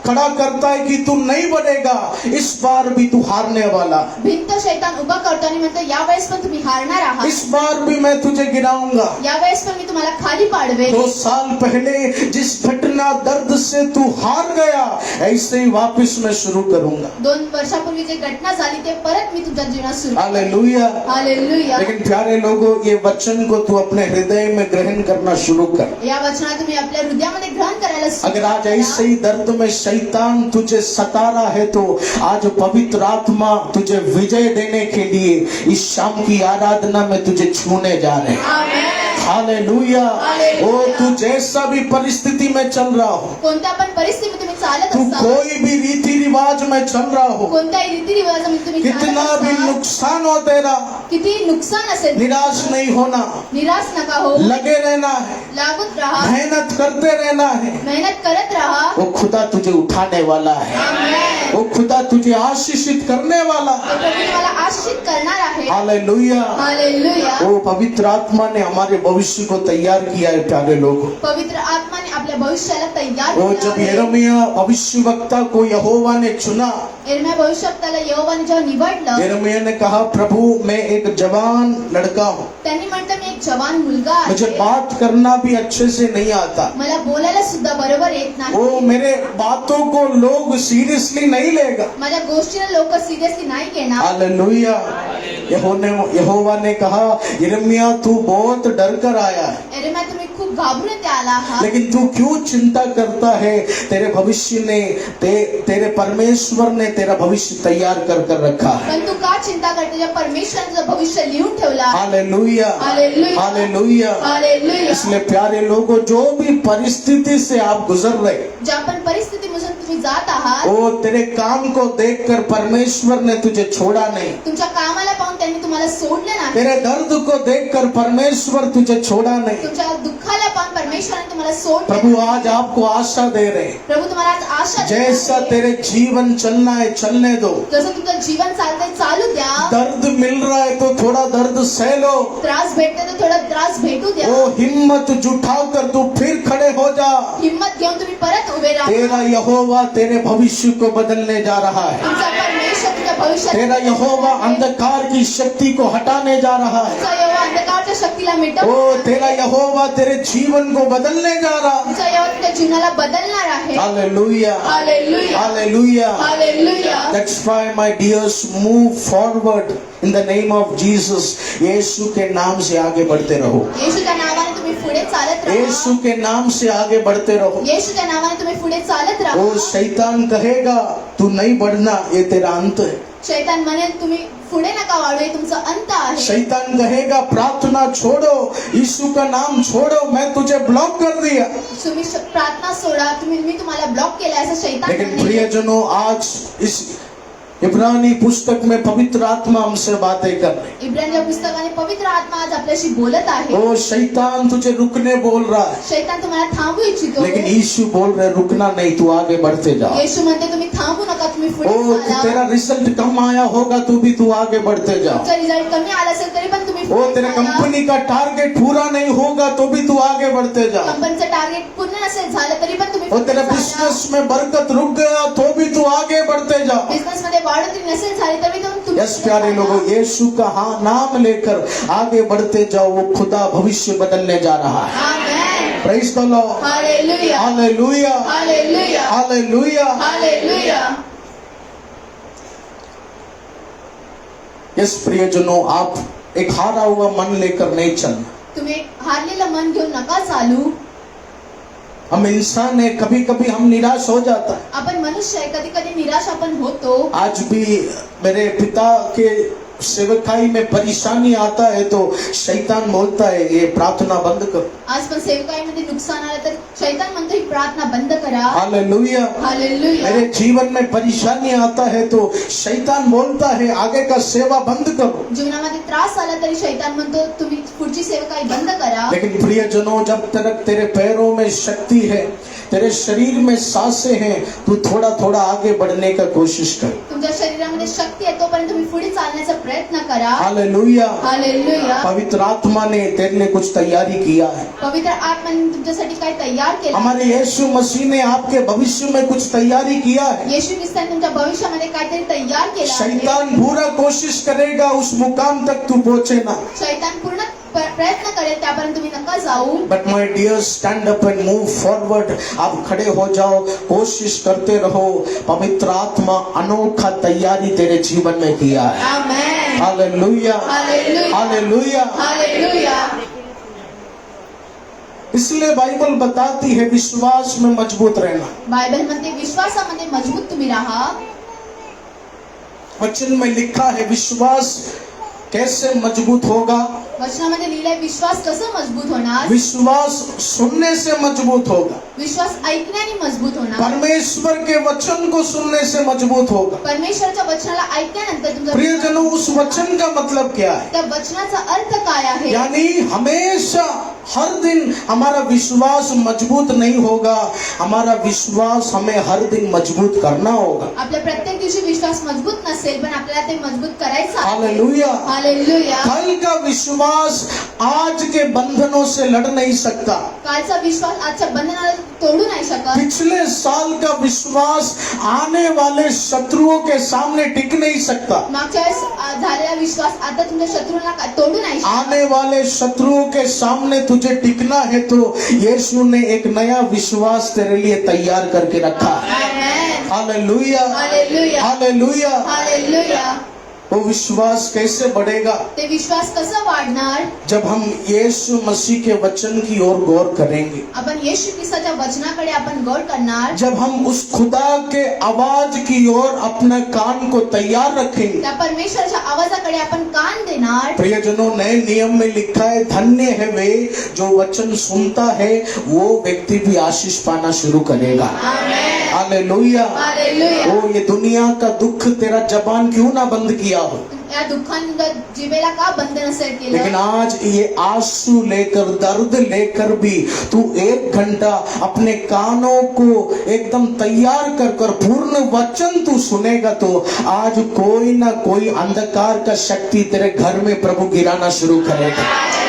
खड़ा करता है कि तू नहीं बढ़ेगा, इस बार भी तू हारने वाला, भिंत शैतान उभा करतो आणि म्हणतो यावेळेस पण तुम्ही हारणार आहात, इस बार भी मैं तुझे गिराऊंगा। यावेळेस पण मी तुम्हाला खाली पाडवे. 2 साल पहले जिस घटना दर्द से तू हार गया, ऐसे ही वापस मैं शुरू करूंगा। 2 वर्षापूर्वी जे घटना झाली ते परत मी तुझ्या जीवनात सुरू. हालेलुया। हालेलुया. लेकिन प्यारे लोगों, ये वचन को तू अपने हृदय में ग्रहण करना शुरू कर। या वचनात तुम्ही आपल्या हृदयामध्ये ग्रहण करायला सुरू अगर आज करा. ऐसे ही दर्द में शैतान तुझे सता रहा है तो आज पवित्र आत्मा तुझे विजय देने के लिए इस शाम की आराधना में तुझे छूने जा रहे हैं। आमेन. हालेलुया। ओ तू जैसा भी परिस्थिति में चल रहा हो, कोणत्या पण परिस्थितीमध्ये तुम्ही चालत तू असता, कोई भी रीति रिवाज में चल रहा हो, कोणत्याही रीतिरिवाजामध्ये तुम्ही चालत कितना भी असता, नुकसान हो तेरा, किती नुकसान असेल, निराश नहीं होना, निराश नका हो, लगे रहना है, लागूत राहा, मेहनत करते रहना है। मेहनत करत राहा. वो खुदा तुझे उठाने वाला है, आमेन. वो खुदा तुझे आशीषित करने वाला है। तो प्रभू तुम्हाला आशीषित करणार आहे. हालेलुया। हालेलुया. वो पवित्र आत्मा ने हमारे भविष्य को तैयार किया है प्यारे लोगों। पवित्र आत्माने आपल्या भविष्याला तैयार वो केलं जब आहे. यिर्मयाह भविष्यवक्ता को यहोवा ने चुना, यिर्मयाह भविष्यवक्त्याला यहोवाने जेव्हा निवडलं, यिर्मयाह ने कहा, प्रभु मैं एक जवान लड़का हूँ, त्यांनी म्हटलं मी एक जवान मुलगा मुझे आहे, बात करना भी अच्छे से नहीं आता, मला बोलायला सुद्धा बरोबर येत नाही, वो मेरे बातों को लोग सीरियसली नहीं लेगा। माझ्या गोष्टीला लोक सिरियसली नाही घेणार. हालेलुया। यहोवा ने कहा, यिर्मयाह तू बहुत डर कर आया है, यिर्मयाह तुम्ही खूप घाबरून इथे आला आहात, लेकिन तू क्यों चिंता करता है? तेरे भविष्य ने तेरे परमेश्वर ने तेरा भविष्य तैयार कर रखा है। पण तू का चिंता करते? ज्या परमेश्वराने तुझं भविष्य लिहून ठेवला. हालेलुया। हालेलुया. हालेलुया। हालेलुया. इसलिए प्यारे लोगों, जो भी परिस्थिति से आप गुजर रहे, ज्या पण परिस्थितीमधून तुम्ही जात आहात, वो तेरे काम को देखकर परमेश्वर ने तुझे छोड़ा नहीं, तुमच्या कामाला पाहून त्यांनी तुम्हाला सोडलं नाही, तेरे दर्द को देखकर परमेश्वर तुझे छोड़ा नहीं। तुमच्या दुःखाला पाहून परमेश्वराने तुम्हाला सोडलं प्रभु नाही. आज आपको आशा दे रहे हैं, प्रभू तुम्हाला आज आशा देत जैसा आहे. तेरे जीवन चलना है चलने दो। जसं तुमचं जीवन चालतंय चालू द्या. दर्द मिल रहा है तो थोड़ा दर्द सह लो, त्रास भेटते तर थोडा त्रास भेटू द्या. वो हिम्मत जुटा कर तू फिर खड़े हो जा। हिम्मत घेऊन तुम्ही परत उभे राहा. तेरा यहोवा तेरे भविष्य को बदलने जा रहा है, तुमचा परमेश्वर तुमच्या भविष्यात, तेरा यहोवा अंधकार की शक्ति को हटाने जा रहा है। तुमचा यहोवा अंधकारच्या शक्तीला ओ मिटवणार. तेरा यहोवा तेरे जीवन को बदलने जा रहा है। तुमचा यहोवा तुमच्या जीवनाला बदलणार आहे. Hallelujah. Hallelujah. Hallelujah. Hallelujah. That's why my dears, move forward in the name of Jesus। यीशु के नाम से आगे बढ़ते रहो, येशूच्या नावाने तुम्ही पुढे चालत यीशु राहा. के नाम से आगे बढ़ते रहो। येशूच्या नावाने तुम्ही पुढे चालत राहा. वो शैतान कहेगा तू नहीं बढ़ना, ये तेरा अंत है। शैतान म्हणेल तुम्ही पुढे नका वाढू, हे तुमचं अंत आहे. शैतान कहेगा प्रार्थना छोड़ो, यीशु का नाम छोड़ो, मैं तुझे ब्लॉक कर दिया। तुम्ही प्रार्थना सोडा, मी तुम्हाला ब्लॉक केला असं शैतान लेकिन म्हणेल. प्रियजनों, आज इस इब्रानी पुस्तक में पवित्र आत्मा हमसे बातें कर रही। इब्रानीच्या पुस्तकाने पवित्र आत्मा आज आपल्याशी बोलत आहे. ओ शैतान तुझे रुकने बोल रहा है, शैतान तुम्हाला थांबू इच्छितो. लेकिन यीशु बोल रहे रुकना नहीं, तू आगे बढ़ते जा। येशू म्हणते तुम्ही थांबू नका, तुम्ही पुढे ओ चाला. तेरा रिजल्ट कम आया होगा तो भी तू आगे बढ़ते जा। तुमचा रिझल्ट कमी आला असेल तरी पण तुम्ही ओ पुढे तेरे चाला. कंपनी का टारगेट पूरा नहीं होगा तो भी तू आगे बढ़ते जा। कंपनीचं टार्गेट पूर्ण नसेल झालं तरी पण तुम्ही और तेरे पुढे चाला. बिजनेस में बरकत रुक गया तो भी तू आगे बढ़ते जा। बिझनेस मध्ये वाढत नसेल झाली तरी तुम्ही यस प्यारे लोगों, यीशु का हाँ नाम लेकर आगे बढ़ते जाओ, वो खुदा भविष्य बदलने जा रहा है। Amen. Praise the Lord. Hallelujah. Hallelujah. Hallelujah. Hallelujah. Hallelujah. Yes प्रियजनों, आप एक हारा हुआ मन लेकर नहीं चलना। तुम्ही एक हारलेलं मन घेऊन नका चालू. हम इंसान है, कभी कभी हम निराश हो जाता है। आपण मनुष्य आहे, कधी कधी निराश आपण होतो. आज भी मेरे पिता के सेवकाई में परेशानी आता है तो शैतान बोलता है ये प्रार्थना बंद करो। आज पण सेवकाईमध्ये नुकसान आलं तर शैतान म्हणतो ही प्रार्थना बंद करा. हालेलुया। हालेलुया. मेरे जीवन में परेशानी आता है तो शैतान बोलता है आगे का सेवा बंद करो। जीवनामध्ये त्रास आला तरी शैतान म्हणतो तुम्ही पुढची सेवकाई बंद करा. लेकिन प्रियजनों, जब तक तेरे पैरों में शक्ति है, तेरे शरीर में सांसें हैं, तू थोड़ा थोड़ा आगे बढ़ने का कोशिश कर। तुमच्या शरीरामध्ये शक्ती आहे तोपर्यंत तुम्ही पुढे चालण्याचा प्रयत्न करा. हालेलुया। हालेलुया. पवित्र आत्मा ने तेरे लिए कुछ तैयारी किया है। पवित्र आत्म्याने तुमच्यासाठी काय तयार केलं. हमारे यीशु मसीह ने आपके भविष्य में कुछ तैयारी किया है। येशू ख्रिस्ताने तुमच्या भविष्यामध्ये काहीतरी तयार केलं आहे. शैतान पूरा कोशिश करेगा उस मुकाम तक तू पहुंचे ना। शैतान पूर्ण प्रयत्न करेल त्यापर्यंत तुम्ही नका जाऊ. But my dear, stand up and move forward. आप खड़े हो जाओ, कोशिश करते रहो। पवित्र आत्मा अनोखा तैयारी तेरे जीवन में किया है। आमेन. हालेलुया। हालेलुया. हालेलुया। हालेलुया. इसलिए बाइबल बताती है विश्वास में मजबूत रहना। बायबल म्हणते विश्वासामध्ये मजबूत तुम्ही राहा. वचन में लिखा है विश्वास कैसे मजबूत होगा। वचनामध्ये लिहिलंय विश्वास कसं मजबूत होणार. विश्वास सुनने से मजबूत होगा। विश्वास ऐकण्याने मजबूत होणार. परमेश्वर के वचन को सुनने से मजबूत होगा। परमेश्वराच्या वचनाला ऐकल्यानंतर तुमचा प्रियजनों, उस वचन का मतलब क्या है? त्या वचनाचा अर्थ काय आहे. यानी हमेशा हर दिन हमारा विश्वास मजबूत नहीं होगा। हमारा विश्वास हमें हर दिन मजबूत करना होगा। आपल्या प्रत्येक दिवशी विश्वास मजबूत नसेल पण आपल्याला ते मजबूत करायचं आहे. हालेलुया। हालेलुया. कल का विश्वास आज के बंधनों से लड़ नहीं सकता। कालचा विश्वास आजच्या बंधनाला तोडू नाही शकत. पिछले साल का विश्वास आने वाले शत्रुओं के सामने टिक नहीं सकता। मागच्या वेळेस झालेला विश्वास आता तुमच्या शत्रूंना तोडू नाही शकत. आने वाले शत्रुओं के सामने तुझे टिकना है तो यीशु ने एक नया विश्वास तेरे लिए तैयार करके रखा। आमेन. हालेलुया। हालेलुया. हालेलुया। हालेलुया. वो विश्वास कैसे बढ़ेगा? ते विश्वास कसं वाढणार. जब हम यीशु मसीह के वचन की ओर गौर करेंगे, आपण येशू ख्रिस्ताच्या वचनाकडे आपण गौर करणार. जब हम उस खुदा के आवाज की ओर अपने कान को तैयार रखेंगे। त्या परमेश्वराच्या आवाजाकडे आपण कान देणार. प्रियजनों, नए नियम में लिखा है धन्य है वे जो वचन सुनता है, वो व्यक्ति भी आशीष पाना शुरू करेगा। आमेन. हालेलुया। हालेलुया. ओ ये दुनिया का दुख तेरा जबान क्यों ना बंद किया हो, या दुःखानं जीवेला का बंद नसेल लेकिन केलं. आज ये आंसू लेकर, दर्द लेकर भी तू 1 घंटा अपने कानों को एकदम तैयार कर पूर्ण वचन तू सुनेगा तो आज कोई ना कोई अंधकार का शक्ति तेरे घर में प्रभु गिराना शुरू करेगा।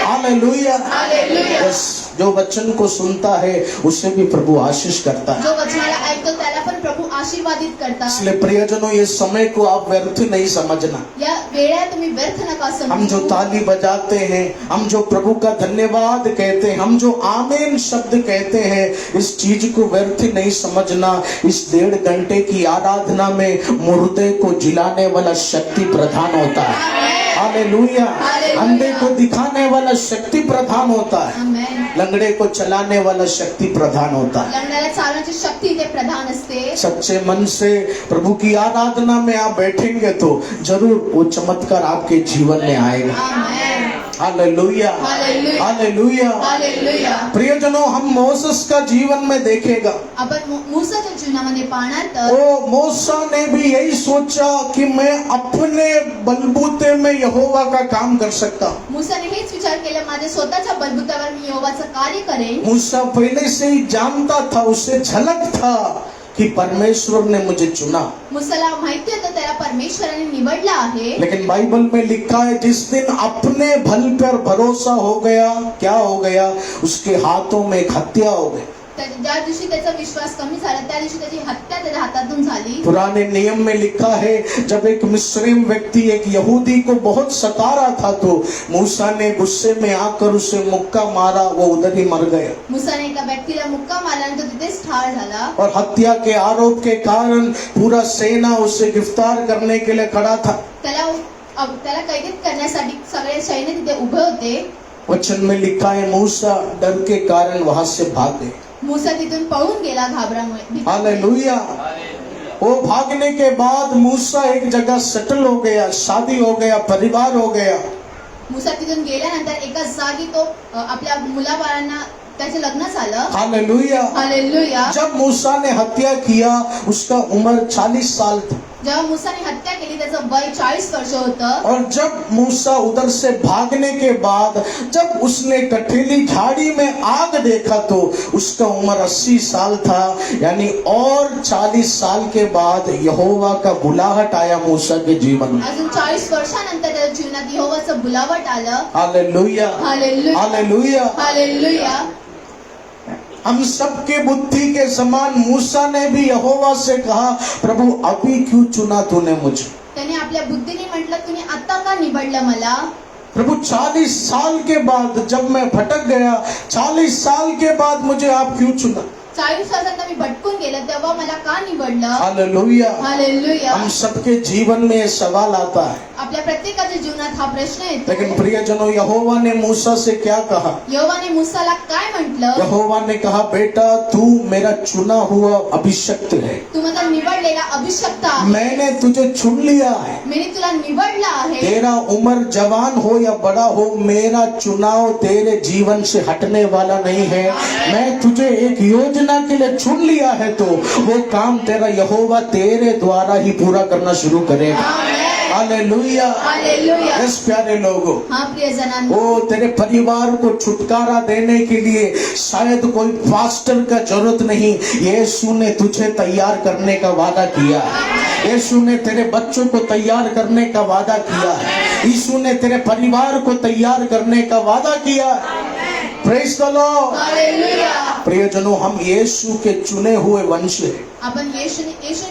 हालेलुया। हालेलुया. बस जो वचन को सुनता है उसे भी प्रभु आशीष करता है। जो वचनाला ऐकतो त्याला पण प्रभू आशीर्वादित करतात. इसलिए प्रियजनों, ये समय को आप व्यर्थ नहीं समझना। या वेळा तुम्ही व्यर्थ नका हम जो समजू. ताली बजाते हैं, हम जो प्रभु का धन्यवाद कहते हैं, हम जो आमीन शब्द कहते हैं, इस चीज को व्यर्थ नहीं समझना। इस 1.5 घंटे की आराधना में मुर्दे को जिलाने वाला शक्ति प्रधान होता है। हालेलुया। हालेलुया। अंधे को दिखाने वाला शक्ति प्रधान होता है। आमेन. लंगड़े को चलाने वाला शक्ति प्रधान होता है। लग्नाला चालण्याची शक्ती ते प्रधान असते. सच्चे मन से प्रभु की आराधना में आप बैठेंगे तो जरूर वो चमत्कार आपके जीवन में आएगा। आमेन. हालेलुया। हालेलुया. हालेलुया। हालेलुया. प्रियजनों, हम मोसेस का जीवन में देखेगा, आपण मूसाच्या जीवनामध्ये पाहणार तर ओ मूसा ने भी यही सोचा कि मैं अपने बलबूते में यहोवा का काम कर सकता हूँ। मूसाने हेच विचार केला माझ्या स्वतःच्या बलबुतावर मी यहोवाचं कार्य करेन. मूसा पहले से ही जानता था, उसे झलक था कि परमेश्वर ने मुझे चुना। मूसाला माहिती होतं त्याला परमेश्वराने निवडला आहे. लेकिन बाइबल में लिखा है जिस दिन अपने बल पर भरोसा हो गया, क्या हो गया? उसके हाथों में एक हत्या हो गई। ज्या दिवशी त्याचा विश्वास कमी झाला त्या दिवशी त्याची हत्या त्याच्या हातातून झाली. पुराने नियम में लिखा है जब एक मिस्रीम व्यक्ति एक यहूदी को बहुत सता रहा था तो मूसा ने गुस्से में आकर उसे मुक्का मारा, वो उधर ही मर गया। मूसाने एका व्यक्तीला मुक्का मारला आणि तो तिथेच ठार झाला. और हत्या के आरोप के कारण पूरा सेना उसे गिरफ्तार करने के लिए खड़ा था। त्याला कैदेत करण्यासाठी सगळे सैन्य तिथे उभे होते. वचन में लिखा है मूसा डर के कारण वहां से भाग गए। मूसा तिथून पळून गेला घाबरामुळे. हालेलुया। वो भागने के बाद मूसा एक जगह सेटल हो गया, शादी हो गया, परिवार हो गया। मुसा तिथून गेल्यानंतर एकाच जागी तो आपल्या मुलाबाळांना त्याचे लग्न झालं. हालेलुया। हालेलुया. जब मूसा ने हत्या किया उसका उम्र 40 साल था। जेव्हा मुसाने हत्या केली त्याचं वय 40 वर्ष होतं. और जब मूसा उधर से भागने के बाद जब उसने कठेली झाड़ी में आग देखा तो उसका उम्र 80 साल था। यानी और 40 साल के बाद यहोवा का बुलाहट आया मूसा के जीवन में। अजून 40 वर्षानंतर त्याच्या जीवनात यहोवाचं बुलावट आलं. Hallelujah, hallelujah. हालेलुया। हालेलुया. हम सबके बुद्धि के समान मूसा ने भी यहोवा से कहा, प्रभु अभी क्यों चुना तूने मुझे? त्याने आपल्या बुद्धीने म्हटलं, तुम्ही आता का निवडलं मला? प्रभु 40 साल के बाद जब मैं भटक गया, 40 साल के बाद मुझे आप क्यों चुना? 40 वर्षांत मी भटकून गेलं तेव्हा मला का निवडलं? हालेलुया। हालेलुया. हम सबके जीवन में ये सवाल आता है। आपल्या प्रत्येकाच्या जीवनात हा प्रश्न येतो. लेकिन प्रियजनों, यहोवा ने मूसा से क्या कहा? यहोवाने मूसाला काय म्हटलं? यहोवा ने कहा, बेटा तू मेरा चुना हुआ अभिषिक्त है, तू माझा निवडलेला अभिषिक्त आहे. मैंने तुझे चुन लिया है। मी तुला निवडलं आहे. तेरा उम्र जवान हो या बड़ा हो, मेरा चुनाव तेरे जीवन से हटने वाला नहीं है। मैं तुझे एक योजना के लिए चुन लिया है तो वो काम तेरा यहोवा तेरे द्वारा ही पूरा करना शुरू करेगा। हालेलुया। हालेलुया. यस प्यारे लोगों, हाँ प्रियजनांनो, वो तेरे परिवार को छुटकारा देने के लिए शायद कोई पास्टर का जरूरत नहीं, यीशु ने तुझे तैयार करने का वादा किया है। यीशु ने तेरे बच्चों को तैयार करने का वादा किया है। यीशु ने तेरे परिवार को तैयार करने का वादा किया है। Praise the Lord. हालेलुया. प्रियजनों, हम यीशु के चुने हुए वंश हैं। आपण येशू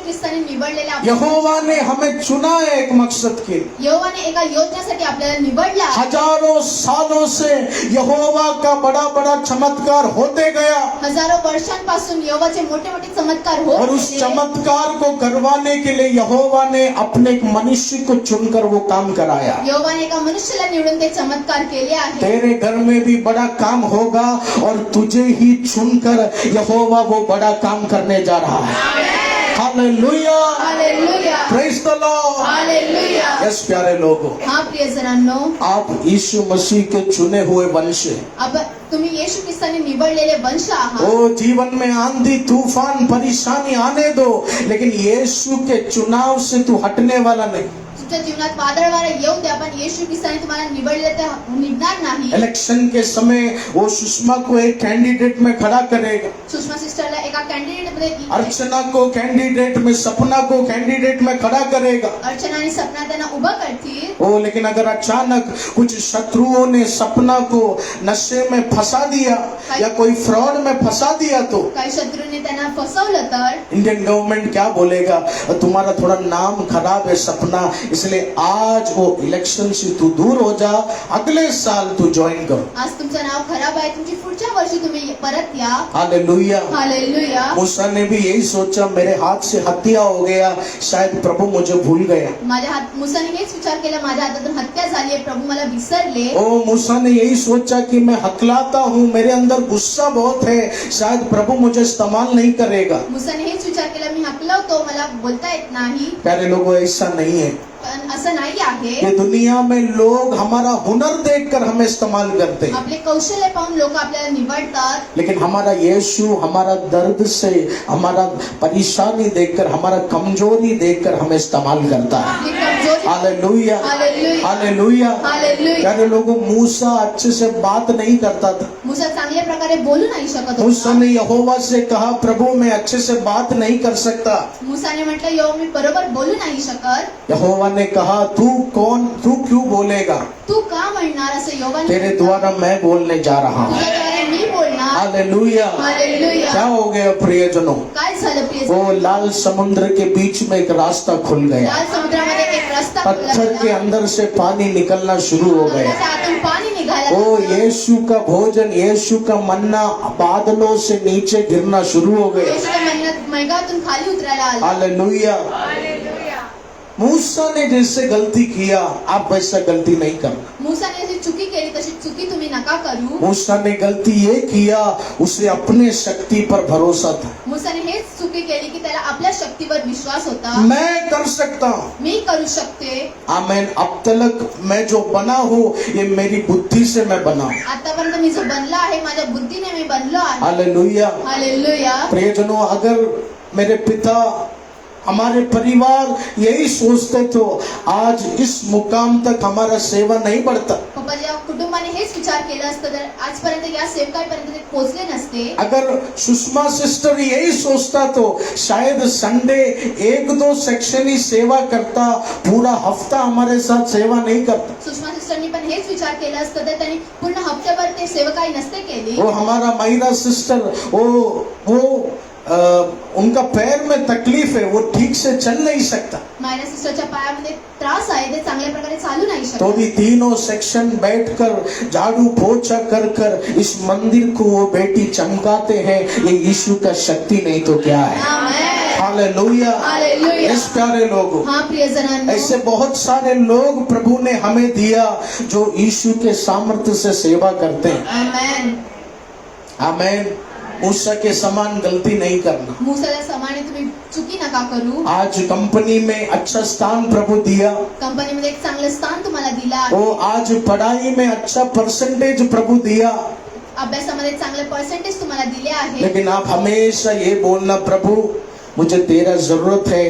ख्रिस्ताने निवडलेल्या यहोवा ने हमें चुना है एक मकसद के लिए। यहोवाने एका योजनेसाठी आपल्याला निवडला. हजारों सालों से यहोवा का बड़ा बड़ा चमत्कार होते गया हजारो वर्षांपासून यहोवाचे मोठे मोठे चमत्कार होत और उस होते. चमत्कार को करवाने के लिए यहोवा ने अपने एक मनुष्य को चुनकर वो काम कराया। यहोवाने एका मनुष्याला निवडून ते चमत्कार केले आहे. तेरे घर में भी बड़ा काम होगा और तुझे ही चुनकर यहोवा वो बड़ा काम करने जा रहा है। Hallelujah. Hallelujah. Praise the Lord. Hallelujah. Yes प्यारे लोगों, हाँ प्रियजनांनो, आप यीशु मसीह के चुने हुए वंश हैं। अब तुम्ही येशू ख्रिस्ताने निवडलेले वंश आहात. ओ जीवन में आंधी तूफान परेशानी आने दो, लेकिन यीशु के चुनाव से तू हटने वाला नहीं। तुमच्या जीवनात वादळ वारे येऊ द्या, पण येशू ख्रिस्ताने तुम्हाला निवडले तर निघणार नाही. इलेक्शन के समय वो सुषमा को एक कैंडिडेट में खड़ा करेगा, सुषमा सिस्टरला एका कॅन्डिडेट मध्ये, अर्चना को कैंडिडेट में, सपना को कैंडिडेट में खड़ा करेगा। अर्चना आणि सपना त्यांना उभं करतील. ओ लेकिन अगर अचानक कुछ शत्रुओं ने सपना को नशे में फंसा दिया या कोई फ्रॉड में फंसा दिया तो काही शत्रूने त्यांना फसवलं तर इंडियन गवर्नमेंट क्या बोलेगा? तुम्हारा थोड़ा नाम खराब है सपना, इसलिए आज वो इलेक्शन से तू दूर हो जा, अगले साल तू ज्वाइन करो। आज तुमचं नाव खराब आहे, तुमची पुढच्या वर्षी तुम्ही परत या. हालेलुया। हालेलुया. मूसा ने भी यही सोचा, मेरे हाथ से हत्या हो गया, शायद प्रभु मुझे भूल गया। माझ्या हात मुसाने हेच विचार केला, माझ्या हातातून हत्या झाली आहे, प्रभू मला विसरले. ओ मूसा ने यही सोचा कि मैं हकलाता हूँ, मेरे अंदर गुस्सा बहुत है, शायद प्रभु मुझे इस्तेमाल नहीं करेगा। मुसाने हेच विचार केला, मी हकलवतो, मला बोलता येत नाही. प्यारे लोगों, ऐसा नहीं है। पण असं नाही आहे. ये दुनिया में लोग हमारा हुनर देखकर हमें इस्तेमाल करते हैं, आपले कौशल्य पाहून लोक आपल्याला निवडतात. लेकिन हमारा यीशु हमारा दर्द से, हमारा परेशानी देखकर, हमारा कमजोरी देखकर हमें इस्तेमाल करता है। आपली कमजोरी. हालेलुया। हालेलुया. हालेलुया। हालेलुया. प्यारे लोगों, मूसा अच्छे से बात नहीं करता था। मुसा चांगल्या प्रकारे बोलू नाही शकत मूसा होता. ने यहोवा से कहा, प्रभु मैं अच्छे से बात नहीं कर सकता। मुसाने म्हटलं, यो मी बरोबर बोलू नाही शकत. यहोवा ने कहा, तू कौन, तू क्यों बोलेगा? तू का म्हणणार असं योगाने तेरे म्हटलं. द्वारा मैं बोलने जा रहा हूँ। तुझ्याद्वारे मी बोलणार. हालेलुया। हालेलुया. क्या हो गया प्रियजनों? काय झालं प्रिय? वो लाल समुद्र के बीच में एक रास्ता खुल गया, लाल समुद्रामध्ये एक रस्ता खुला पत्थर के गेला. अंदर से पानी निकलना शुरू हो गया। त्याच्या आतून पाणी निघायला ओ लागलं. यीशु का भोजन, यीशु का मन्ना बादलों से नीचे गिरना शुरू हो गया। येशूच्या महिन्यात मैगातून खाली उतरायला आला. हालेलुया। मूसा ने जैसे गलती किया, आप वैसा गलती नहीं करना। मूसाने जशी चुकी केली तशी चुकी तुम्ही नका करू. मूसा ने गलती ये किया, उसे अपने शक्ति पर भरोसा था। मूसाने हेच चुकी केली की त्याला आपल्या शक्ती व्यक्तीवर विश्वास होता. मैं कर सकता हूँ. मी करू शकते. आमेन. अब तक मैं जो बना हूँ ये मेरी बुद्धि से मैं बना हूँ. आतापर्यंत मी जो बनलो आहे माझ्या बुद्धीने मी बनलो आहे. हालेलुया. हालेलुया. प्रियजनों, अगर मेरे पिता, हमारे परिवार यही सोचते तो आज इस मुकाम तक हमारा सेवा नहीं बढ़ता. पप्पाच्या कुटुंबाने हेच विचार केला असतं तर आजपर्यंत या सेवकाईपर्यंत ते पोहोचले नसते. अगर सुषमा सिस्टर यही सोचता तो शायद संडे 1-2 सेक्शन ही सेवा करता, पूरा हफ्ता हमारे साथ सेवा नहीं करता. सुषमा सिस्टरनी पण हेच विचार केला असतं तर त्यांनी पूर्ण हप्त्याभर ते सेवकाई नसते केली. वो हमारा मायरा सिस्टर, वो उनका पैर में तकलीफ है, वो ठीक से चल नहीं सकता. मायरा सिस्टरच्या पायामध्ये त्रास आहे, ते चांगल्या प्रकारे चालू नाही तो शकत. भी तीनों सेक्शन बैठकर झाड़ू पोछा कर कर इस मंदिर को वो बेटी चमकाते हैं. ये यीशु का शक्ति नहीं तो क्या है. आमेन. हालेलुया. हालेलुया. इस प्यारे लोगों, हाँ प्रियजनांनो, ऐसे बहुत सारे लोग प्रभु ने हमें दिया जो यीशु के सामर्थ्य से सेवा करते हैं. आमेन. आमेन. मूसा के समान गलती नहीं करना. मूसाच्या समान तुम्ही चुकी नका करू. आज कंपनी में अच्छा स्थान प्रभु दिया. कंपनीमध्ये एक चांगलं स्थान तुम्हाला दिलं आहे. वो आज पढ़ाई में अच्छा परसेंटेज प्रभु दिया. अभ्यासामध्ये चांगले पर्सेंटेज तुम्हाला दिले आहे. लेकिन आप हमेशा ये बोलना, प्रभु मुझे तेरा जरूरत है,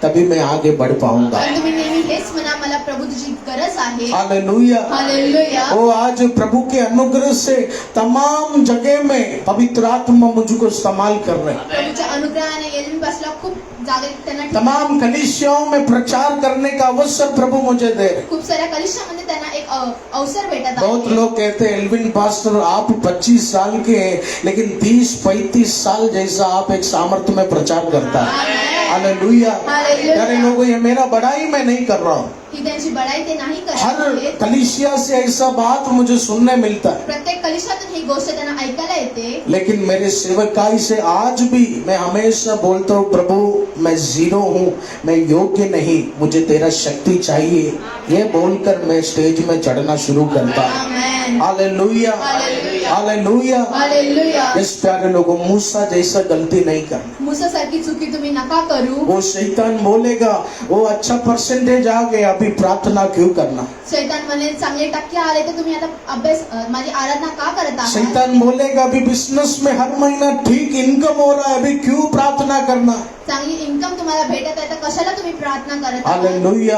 तभी मैं आगे बढ़ पाऊंगा. पण तुम्ही नेहमी हेच म्हणा, मला प्रभू तुझी गरज आहे. हालेलुया. हालेलुया. वो आज प्रभु के अनुग्रह से तमाम जगह में पवित्र आत्मा मुझको इस्तेमाल कर रहे हैं. प्रभूच्या अनुग्रहाने येल्मी पासला खूप जागे त्यांना तमाम कलीसियाओं में प्रचार करने का अवसर प्रभु मुझे दे रहे. खूप साऱ्या कलिशामध्ये त्यांना एक अवसर भेटत बहुत आहे. लोग कहते हैं, एल्विन पास्टर आप 25 साल के हैं लेकिन 30-35 साल जैसा आप एक सामर्थ्य में प्रचार करता है. हालेलुया. प्यारे लोगों, ये मेरा बड़ाई मैं नहीं कर रहा हूँ. ही त्यांची बढाई ते नाही हर करत. कलीसिया से ऐसा बात मुझे सुनने मिलता है. प्रत्येक कलिशातून ही गोष्ट त्यांना ऐकायला येते. लेकिन मेरे सेवकाई से आज भी मैं हमेशा बोलता हूँ, प्रभु मैं जीरो हूँ, मैं योग्य नहीं, मुझे तेरा शक्ति चाहिए. ये बोलकर मैं स्टेज में चढ़ना शुरू करता हूँ. आमेन. हालेलुया. हालेलुया. हालेलुया. हालेलुया. इस प्यारे लोगों, मूसा जैसा गलती नहीं करना. मूसा सारखी चुकी तुम्ही नका करू. वो शैतान बोलेगा, वो अच्छा परसेंटेज आ गया, अभी प्रार्थना क्यों करना. शैतान म्हणे चांगले टक्के आले तर तुम्ही आता अभ्यास माझी आराधना का करत आहात. शैतान बोलेगा, अभी बिजनेस में हर महीना ठीक इनकम हो रहा है, अभी क्यों प्रार्थना करना. चांगली इन्कम तुम्हाला भेटत आहे तर कशाला तुम्ही प्रार्थना करत आहात. हालेलुया.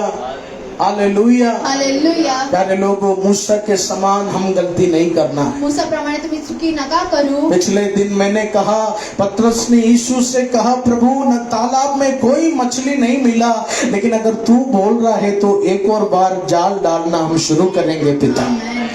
हालेलुया. हालेलुया. प्यारे लोगों, मूसा के समान हम गलती नहीं करना. मूसा प्रमाणे तुम्ही चुकी नका करू. पिछले दिन मैंने कहा, पतरस ने यीशु से कहा, प्रभु न तालाब में कोई मछली नहीं मिला, लेकिन अगर तू बोल रहा है तो एक और बार जाल डालना हम शुरू करेंगे पिता.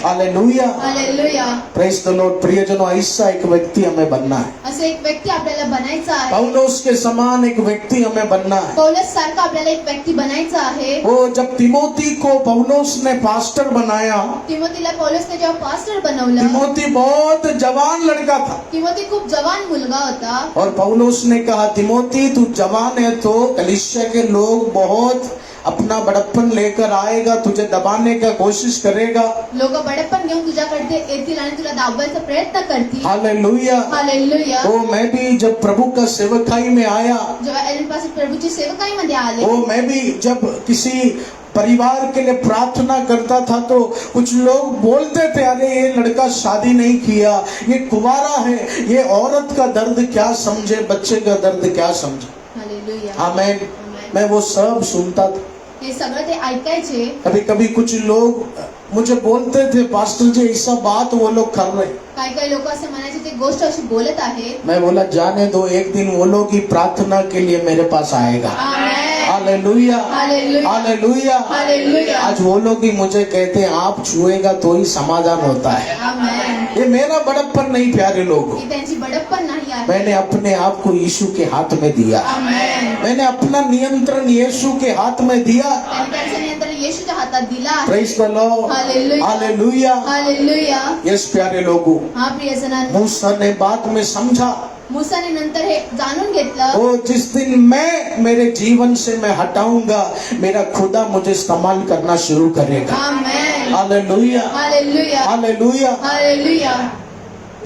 Hallelujah. Hallelujah. Praise the Lord. प्रियजनों, ऐसा एक व्यक्ति हमें बनना है. असे एक व्यक्ती आपल्याला बनायचा आहे. पौलुस के समान एक व्यक्ति हमें बनना है. पौलुस सारखा आपल्याला एक व्यक्ती बनायचा आहे. वो जब तिमोथी को पौलुस ने पास्टर बनाया, तिमोथीला पौलुसने जेव्हा पास्टर बनवलं, तिमोथी बहुत जवान लड़का था. तिमोथी खूप जवान मुलगा होता. और पौलुस ने कहा, तिमोथी तू जवान है तो कलीसिया के लोग बहुत अपना बड़प्पन लेकर आएगा, तुझे दबाने का कोशिश करेगा. लोक बडप्पन घेऊन तुझ्याकडे येतील आणि तुला दाबवायचा प्रयत्न करतील. हालेलुया. हालेलुया. वो मैं भी जब प्रभु का सेवकाई में आया, जेव्हा एलिन पास प्रभूची सेवकाईमध्ये आले, वो मैं भी जब किसी परिवार के लिए प्रार्थना करता था तो कुछ लोग बोलते थे, अरे ये लड़का शादी नहीं किया, ये कुंवारा है, ये औरत का दर्द क्या समझे, बच्चे का दर्द क्या समझे. हालेलुया. आमेन. मैं वो सब सुनता था. हे सगळं ते ऐकायचे. कभी कभी कुछ लोग मुझे बोलते थे, पास्टर जी ऐसा बात वो लोग कर रहे. काही काही लोक असे म्हणायचे ते गोष्ट अशी बोलत आहे. मैं बोला, जाने दो, एक दिन वो लोग ही प्रार्थना के लिए मेरे पास आएगा. आमेन. हालेलुया. हालेलुया. हालेलुया. हालेलुया. आज वो लोग ही मुझे कहते हैं, आप छुएगा तो ही समाधान होता है. आमेन. ये मेरा बड़प्पन नहीं प्यारे लोगों. ही त्यांची बडप्पन नाही आहे. मैंने अपने आप को यीशु के हाथ में दिया. आमेन. मैंने अपना नियंत्रण यीशु के हाथ में दिया. त्यांनी त्यांचं नियंत्रण येशूच्या हातात दिला आहे. Praise the Lord. Hallelujah. Hallelujah. Hallelujah. Yes प्यारे लोगों, हा प्रियजनांनो, मूसा ने बाद में समझा, मूसाने नंतर हे जाणून घेतलं, वो जिस दिन मैं मेरे जीवन से मैं हटाऊंगा, मेरा खुदा मुझे इस्तेमाल करना शुरू करेगा. Amen. Hallelujah. Hallelujah. Hallelujah. Hallelujah.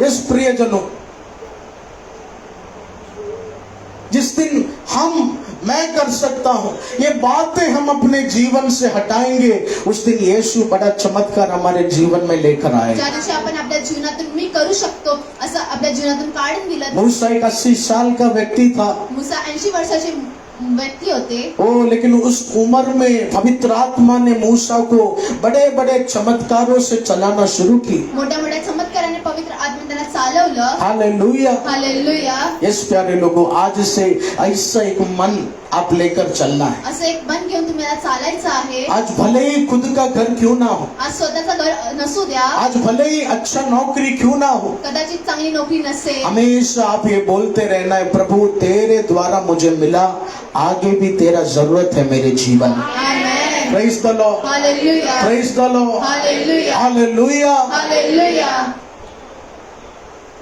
Yes प्रियजनों, जिस दिन हम मैं कर सकता हूँ, ये बातें हम अपने जीवन से हटाएंगे, उस दिन यीशु बड़ा चमत्कार हमारे जीवन में लेकर आए। ज्या दिवशी आपण आपल्या जीवनातून मी करू शकतो असं आपल्या जीवनातून काढून दिलं. मूसा एक 80 साल का व्यक्ति था, मूसा 80 वर्षाचे व्यक्ती होते. ओ लेकिन उस उम्र में पवित्र आत्मा ने मूसा को बड़े बड़े चमत्कारों से चलाना शुरू की। मोठ्या मोठ्या चमत्काराने पवित्र आत्मा त्यांना चालवलं. हालेलुया। हालेलुया. यस प्यारे लोगों, आज से ऐसा एक मन आप लेकर चलना है। असं एक मन घेऊन तुम्हाला चालायचं आहे. आज भले ही खुद का घर क्यों ना हो, आज स्वतःचं घर नसू द्या, आज भले ही अच्छा नौकरी क्यों ना हो, कदाचित चांगली नोकरी नसेल, हमेशा आप ये बोलते रहना है, प्रभु तेरे द्वारा मुझे मिला, आगे भी तेरा जरूरत है मेरे जीवन में। Amen. Praise the Lord, hallelujah. Praise the Lord, hallelujah. Hallelujah. Hallelujah.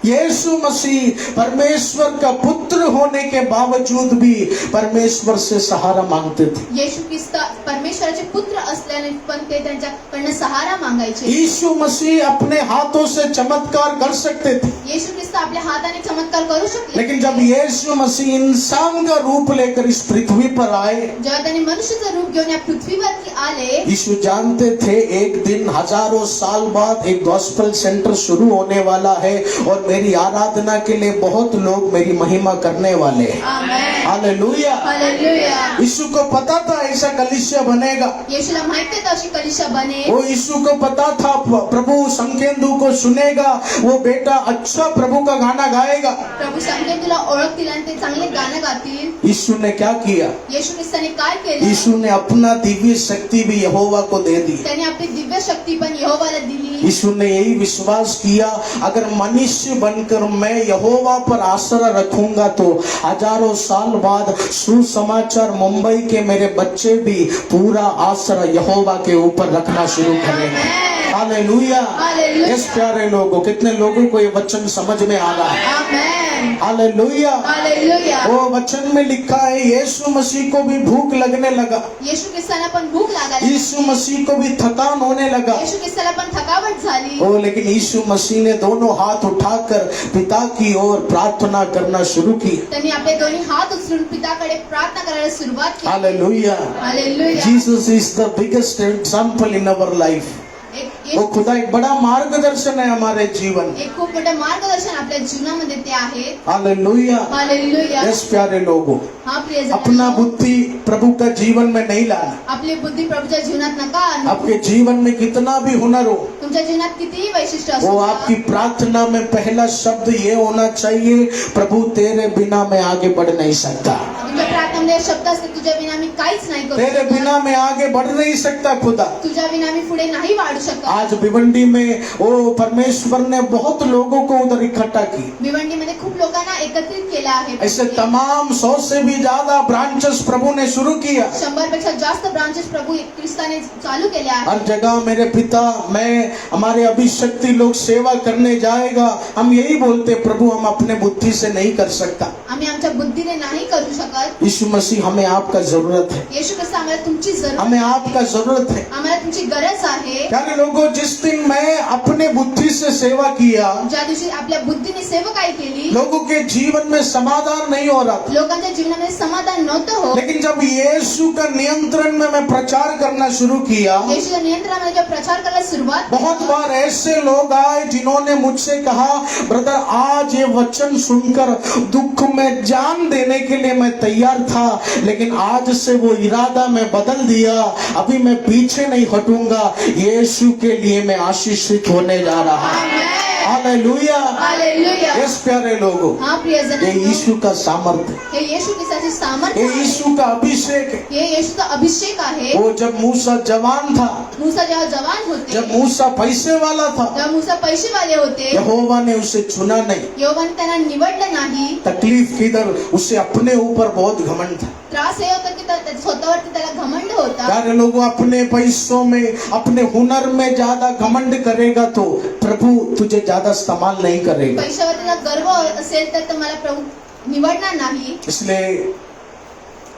यीशु मसीह परमेश्वर का पुत्र होने के बावजूद भी परमेश्वर से सहारा मांगते थे। येशू ख्रिस्त परमेश्वराचे पुत्र असल्याने पण ते त्यांच्याकडनं सहारा मागायचे. यीशु मसीह अपने हाथों से चमत्कार कर सकते थे, येशू ख्रिस्त आपल्या हाताने चमत्कार करू शकले. लेकिन जब यीशु मसीह इंसान का रूप लेकर इस पृथ्वी पर आए, जेव्हा त्यांनी मनुष्याचं रूप घेऊन या पृथ्वीवरती आले, यीशु जानते थे एक दिन हजारों साल बाद एक गॉस्पेल सेंटर शुरू होने वाला है और मेरी आराधना के लिए बहुत लोग मेरी महिमा करने वाले हैं। आमेन. हालेलुया। हालेलुया. यीशु को पता था ऐसा कलीसिया बनेगा, येशूला माहिती आहे अशी कलीसिया बनेल. वो यीशु को पता था प्रभु संकेंदू को सुनेगा, वो बेटा अच्छा प्रभु का गाना गाएगा। प्रभू संकेतूला ओळखतील आणि ते चांगले गाणं गातील. यीशु ने क्या किया? येशू ख्रिस्ताने काय केलं? यीशु ने अपना दिव्य शक्ति भी यहोवा को दे दी। त्याने आपली दिव्य शक्ती पण यहोवाला दिली. यीशु ने यही विश्वास किया, अगर मनुष्य बनकर मैं यहोवा पर आसरा रखूंगा तो हजारों साल बाद सुसमाचार मुंबई के मेरे बच्चे भी पूरा आसरा यहोवा के ऊपर रखना शुरू करेंगे। हालेलुया। हालेलुया. इस प्यारे लोगों, कितने लोगों को ये वचन समझ में आ रहा है? आमेन. हालेलुया। हालेलुया. वो वचन में लिखा है यीशु मसीह को भी भूख लगने लगा, येशू ख्रिस्ताला पण भूक लागायला. यीशु मसीह को भी थकान होने लगा। येशू ख्रिस्ताला पण थकावट झाली. ओ लेकिन यीशु मसीह ने दोनों हाथ उठाकर पिता की ओर प्रार्थना करना शुरू की। त्यांनी आपले दोन्ही हात उचलून पिताकडे प्रार्थना करायला सुरुवात केली. Hallelujah. Hallelujah. Jesus is the biggest example in our life. एक वो खुदा एक बड़ा मार्गदर्शन है हमारे जीवन। एक खूप मोठं मार्गदर्शन आपल्या जीवनामध्ये ते आहे. हालेलुया। हालेलुया. यस प्यारे लोगों, हा प्रिय अपना बुद्धि प्रभु का जीवन में नहीं लाना। आपली बुद्धी प्रभूच्या जीवनात नका आणू. आपके जीवन में कितना भी हुनर हो, तुमच्या जीवनात कितीही वैशिष्ट्य वो असो, आपकी प्रार्थना में पहला शब्द ये होना चाहिए, प्रभु तेरे बिना मैं आगे बढ़ नहीं सकता, तुमच्या प्रार्थनेमध्ये शब्द असते, तुझ्या विना मी काहीच नाही करू तेरे शकत. बिना मैं आगे बढ़ नहीं सकता खुदा। तुझ्या विना मी पुढे नाही वाढू शकत. आज भिवंडी में ओ परमेश्वर ने बहुत लोगों को उधर इकट्ठा की। भिवंडीमध्ये खूप लोकांना एकत्रित केलं आहे. ऐसे तमाम 100 से भी ज्यादा ब्रांचेस प्रभु ने शुरू किया। 100 पेक्षा जास्त ब्रांचेस प्रभू ख्रिस्ताने चालू केले आहेत. हर जगह मेरे पिता, मैं, हमारे अभिषक्ति लोग सेवा करने जाएगा, हम यही बोलते प्रभु हम अपने बुद्धि से नहीं कर सकता। आम्ही आमच्या बुद्धीने नाही करू शकत. यीशु मसीह हमें आपका जरूरत है, येशू ख्रिस्त आम्हाला तुमची जरूरत, हमें आपका जरूरत है। आम्हाला तुमची गरज आहे. प्यारे लोगों, जिस दिन मैं अपने बुद्धि से सेवा किया, ज्या दिवशी आपल्या बुद्धीने सेवकाई केली, लोगों के जीवन में समाधान नहीं हो रहा था, लोकांच्या जीवनामध्ये समाधान नव्हतं हो. लेकिन जब यीशु का नियंत्रण में मैं प्रचार करना शुरू किया, येशूच्या नियंत्रणामध्ये जेव्हा प्रचार करायला सुरुवात बहुत बार ऐसे लोग आए जिन्होंने मुझसे कहा, ब्रदर आज ये वचन सुनकर दुख में जान देने के लिए मैं तैयार था, लेकिन आज से वो इरादा मैं बदल दिया, अभी मैं पीछे नहीं हटूंगा, यीशु के लिए मैं आशीषित होने जा रहा हूं। हालेलुया। हालेलुया. इस प्यारे लोगों, हा ये प्रियजन, यीशु का सामर्थ्य, हे येशू ख्रिस्ताचे सामर्थ्य ये आहे. यीशु का अभिषेक है। हे येशूचा अभिषेक आहे. वो जब मूसा जवान था, मूसा जेव्हा जवान होते, जब मूसा पैसे वाला था, जेव्हा मूसा पैसेवाले होते, यहोवा ने उसे चुना नहीं। यहोवाने त्यांना निवडलं नाही. तकलीफ किधर, उसे अपने ऊपर बहुत घमंड था। त्रास हे होता की स्वतःवरती त्याला घमंड होता. प्यारे लोगों, अपने पैसों में, अपने हुनर में ज्यादा घमंड करेगा तो प्रभु तुझे ज्यादा इस्तेमाल नहीं करेगा। पैशावर त्याला गर्व असेल तर मला प्रभू निवडणार नाही. इसलिए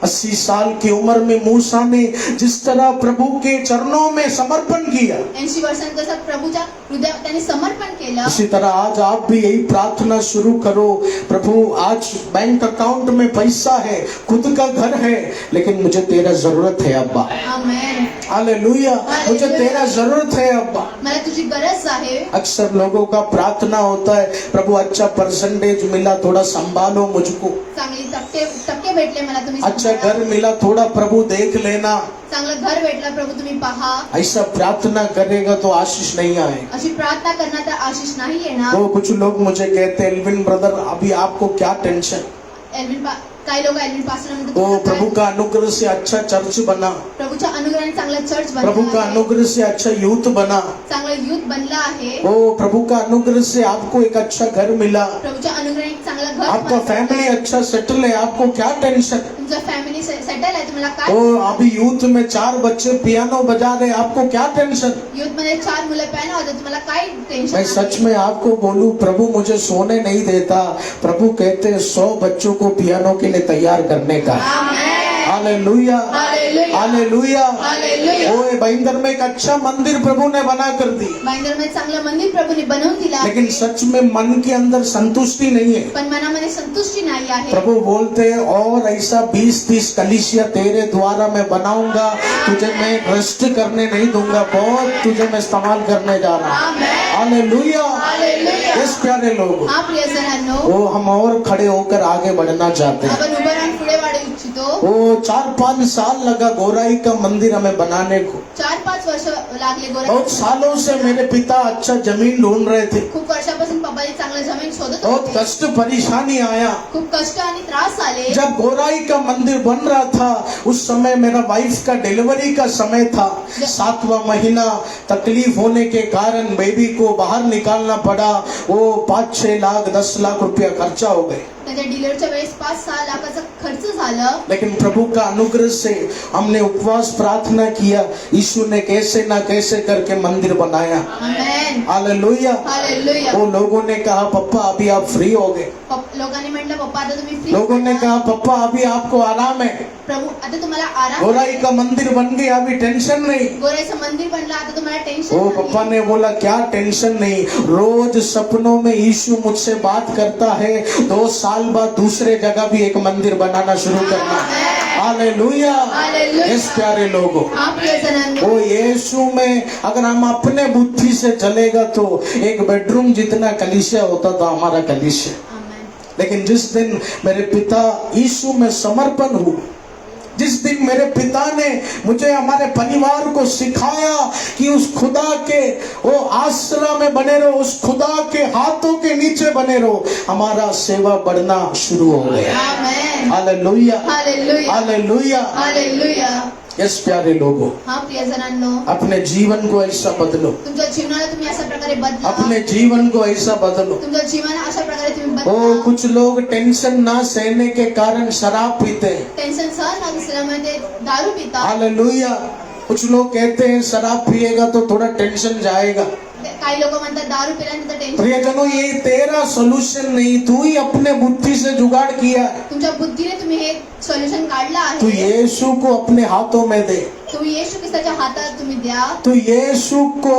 80 साल की उम्र में मूसा ने जिस तरह प्रभु के चरणों में समर्पण किया, 80 वर्षांनी जसं प्रभूच्या हृदयात त्यांनी समर्पण केलं, इसी तरह आज आप भी यही प्रार्थना शुरू करो। प्रभु, आज बैंक अकाउंट में पैसा है, खुद का घर है, लेकिन मुझे तेरा जरूरत है अब्बा। आमेन। हालेलुया, मुझे तेरा जरूरत है अब्बा। मला तुझी गरज आहे। अक्सर लोगों का प्रार्थना होता है, प्रभु अच्छा परसेंटेज मिला, थोड़ा संभालो मुझको। चांगली टक्के भेटले मला, तुम्ही अच्छा सांभाळा। घर मिला, थोड़ा प्रभु देख लेना। चांगलं घर भेटलं, प्रभु तुम्ही पहा। ऐसा प्रार्थना करेगा तो आशीष नहीं आएगा। अशी प्रार्थना करणार तर आशीष नाही येणार। तो कुछ लोग मुझे कहते हैं, एल्विन ब्रदर अभी आपको क्या टेंशन? काही लोक एल्विन पास्टर म्हणतात, तो तुम्हाला प्रभु काय? का अनुग्रह से अच्छा चर्च बना, प्रभूच्या अनुग्रहाने चांगला चर्च प्रभु बनला का आहे, अनुग्रह से अच्छा यूथ बना, चांगलं युथ बनला आहे, ओ प्रभु का अनुग्रह से आपको एक अच्छा घर मिला, प्रभूच्या अनुग्रहाने एक चांगलं घर आपका बनलं आहे, फैमिली अच्छा सेटल है, आपको क्या टेंशन? तुमचं फॅमिली सेटल आहे, तुम्हाला काय? ओ अभी यूथ में 4 बच्चे पियानो बजा रहे, आपको क्या टेंशन? युथ मध्ये 4 मुलं पियानो वाजवतात, तुम्हाला काय टेन्शन? मैं सच में आपको बोलूं, प्रभु मुझे सोने नहीं देता। प्रभु कहते हैं 100 बच्चों को पियानो के लिए तैयार करने का। Hallelujah, hallelujah, hallelujah. हालेलुया। ओए भाईंदर में एक अच्छा मंदिर प्रभु ने बना कर दी, बांधरमध्ये चांगलं मंदिर प्रभूने बनवून दिलं आहे, लेकिन सच में मन के अंदर संतुष्टि नहीं है। पण मनामध्ये संतुष्टी नाही आहे। प्रभु बोलते हैं और ऐसा 20-30 कलीसिया तेरे द्वारा मैं बनाऊंगा, तुझे मैं भ्रष्ट करने नहीं दूंगा, बहुत तुझे मैं इस्तेमाल करने जा रहा हूँ। आमेन। हालेलुया। हालेलुया। यस प्यारे लोग, हा प्रियजनांनो, वो हम और खड़े होकर आगे बढ़ना चाहते हैं। आपण उभं राहून पुढे वाढू इच्छितो। वो 4-5 साल लगा गोराई का मंदिर हमें बनाने को। 4-5 वर्ष लागले गोरा। बहुत सालों से मेरे पिता अच्छा जमीन ढूंढ रहे थे, खूप वर्षापासून पप्पाने चांगलं जमीन शोधत बहुत होते, कष्ट परेशानी आया। खूप कष्ट आणि त्रास आले। जब गोराई का मंदिर बन रहा था, उस समय मेरा वाइफ का डिलीवरी का समय था, 7वां महीना। तकलीफ होने के कारण बेबी को बाहर निकालना पड़ा। वो 5-6 लाख 10 लाख रुपया खर्चा हो गए, त्याच्या डिलिव्हरीच्या वेळेस 5-6 लाखाचा खर्च झालं। लेकिन प्रभु का अनुग्रह से हमने उपवास प्रार्थना किया, यीशु ने कैसे ना कैसे करके मंदिर बनाया। आमेन। हालेलुया। हालेलुया। वो लोगों ने कहा पप्पा अभी आप फ्री हो गए, लोकांनी म्हटलं पप्पा आता तुम्ही फ्री लोगों ने कहा पप्पा अभी आपको आराम है, प्रभू आता तुम्हाला आराम, गोराई का मंदिर बन गया, अभी टेंशन नहीं। गोराईचं मंदिर बनलं, आता तुम्हाला टेन्शन ओ नाही। पप्पा ने बोला क्या टेंशन नहीं, रोज सपनों में यीशु मुझसे बात करता है, 2 साल बाद दूसरे जगह भी एक मंदिर बनाना शुरू करना। हालेलुया। हालेलुया। इस प्यारे लोगों, हा प्रियजनांनो, वो यीशु में अगर हम अपने बुद्धि से चलेगा तो एक बेडरूम जितना कलीसिया होता था हमारा कलीसिया, आमेन। लेकिन जिस दिन मेरे पिता यीशु में समर्पण हुए, जिस दिन मेरे पिता ने मुझे हमारे परिवार को सिखाया कि उस खुदा के वो आश्रय में बने रहो, उस खुदा के हाथों के नीचे बने रहो, हमारा सेवा बढ़ना शुरू हो गया। Amen. Hallelujah, hallelujah. Hallelujah. Hallelujah. Yes प्यारे लोगों, हा प्रियजनांनो, अपने जीवन को ऐसा बदलो, तुमच्या जीवनाला तुम्ही अशा प्रकारे बदला, अपने जीवन को ऐसा बदलो। तुमचं जीवन अशा प्रकारे तुम्ही ओ बदला। कुछ लोग टेंशन ना सहने के कारण शराब पीते हैं। टेन्शन सहन न असल्यामुळे ते दारू पितात। हालेलुया। कुछ लोग कहते हैं शराब पिएगा तो थोड़ा टेंशन जाएगा। काही लोक म्हणतात दारू पिल्यानंतर टेन्शन। प्रियजनों, ये तेरा सोल्यूशन नहीं, तू ही अपने बुद्धि से जुगाड़ किया है। तुमच्या बुद्धीने तुम्ही हे सोल्युशन काढलं तू आहे। यीशु को अपने हाथों में दे, तुम्ही येशू ख्रिस्ताच्या हातात तुम्ही द्या। तू यीशु को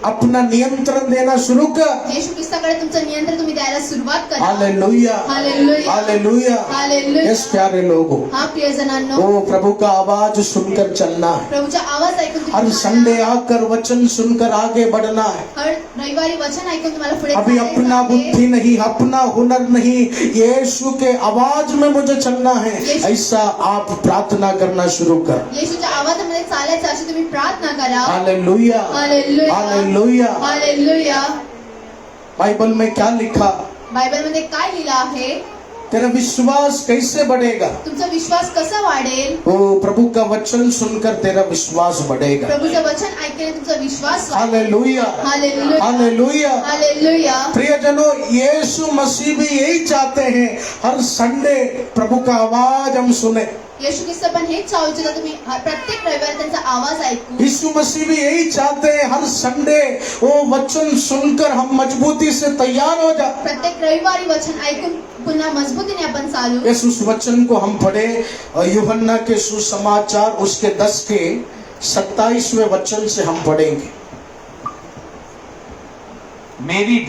अपना नियंत्रण देना शुरू कर। येशू ख्रिस्ताकडे तुमचं नियंत्रण तुम्ही द्यायला सुरुवात करा। Hallelujah, hallelujah. Hallelujah. Hallelujah. Yes प्यारे लोगों, हा प्रियजनांनो, ओ प्रभु का आवाज सुनकर चलना है। प्रभूचा आवाज ऐकून हर तुम्ही संडे आकर वचन सुनकर आगे बढ़ना है। हर रविवारी वचन ऐकून तुम्हाला पुढे अभी चालायचं अपना आहे। बुद्धि नहीं, अपना हुनर नहीं, यीशु के आवाज में मुझे चलना है, ऐसा आप प्रार्थना करना शुरू कर। येशूच्या आवाजामध्ये चालायचं अशी तुम्ही प्रार्थना करा। Hallelujah, hallelujah. Hallelujah. Hallelujah. Bible में क्या लिखा? बायबलमध्ये काय लिहिलं आहे? तेरा विश्वास कैसे बढ़ेगा? तुमचा विश्वास कसा वाढेल? ओ प्रभु का वचन सुनकर तेरा विश्वास बढ़ेगा। प्रभूचं वचन ऐकल्याने तुमचा विश्वास वाढेल। Hallelujah, hallelujah. हालेलुया। हालेलुया। प्रियजनों, यीशु मसीह भी यही चाहते हैं, हर संडे प्रभु का आवाज हम सुने। येशू ख्रिस्त पण हेच चाहू इच्छिता तुम्ही प्रत्येक रविवारी त्यांचा आवाज ऐकू। यीशु मसीह भी यही चाहते हैं, हर संडे वो वचन सुनकर हम मजबूती से तैयार हो जाए। प्रत्येक रविवारी वचन ऐकून पुन्हा मजबूतीने आपण चालू. इस उस वचन को हम पढ़े यूहन्ना के सुसमाचार उसके 10 के 27वें वचन से हम पढ़ेंगे. मेरी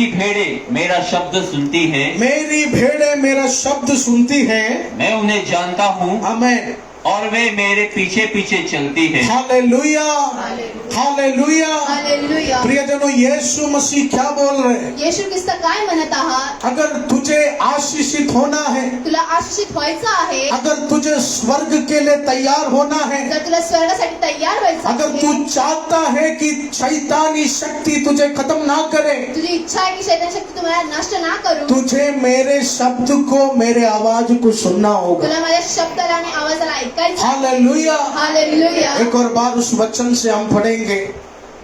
भेड़ें मेरा शब्द सुनती है, मेरी भेड़ें मेरा शब्द सुनती हैं. मैं उन्हें जानता हूँ आमेन. और वे मेरे पीछे पीछे चलती है. Hallelujah, hallelujah. हालेलुया. प्रियजनों, यीशु मसीह क्या बोल रहे हैं? येशू ख्रिस्त काय म्हणत आहात? अगर तुझे आशीषित होना है, तुला आशिषित व्हायचं आहे, अगर तुझे स्वर्ग के लिए तैयार होना है, जर तुला स्वर्गासाठी तयार व्हायचं अगर आहे, तू चाहता है कि शैतानी शक्ति तुझे खत्म ना करे, तुझी इच्छा आहे की शैतान शक्ती तुम्हाला नष्ट ना करू, तुझे मेरे शब्द को, मेरे आवाज को सुनना होगा. तुला माझ्या शब्दाला आणि आवाजाला ऐकायचं. हालेलुया. हालेलुया. एक और बार उस वचन से हम पढ़ेंगे.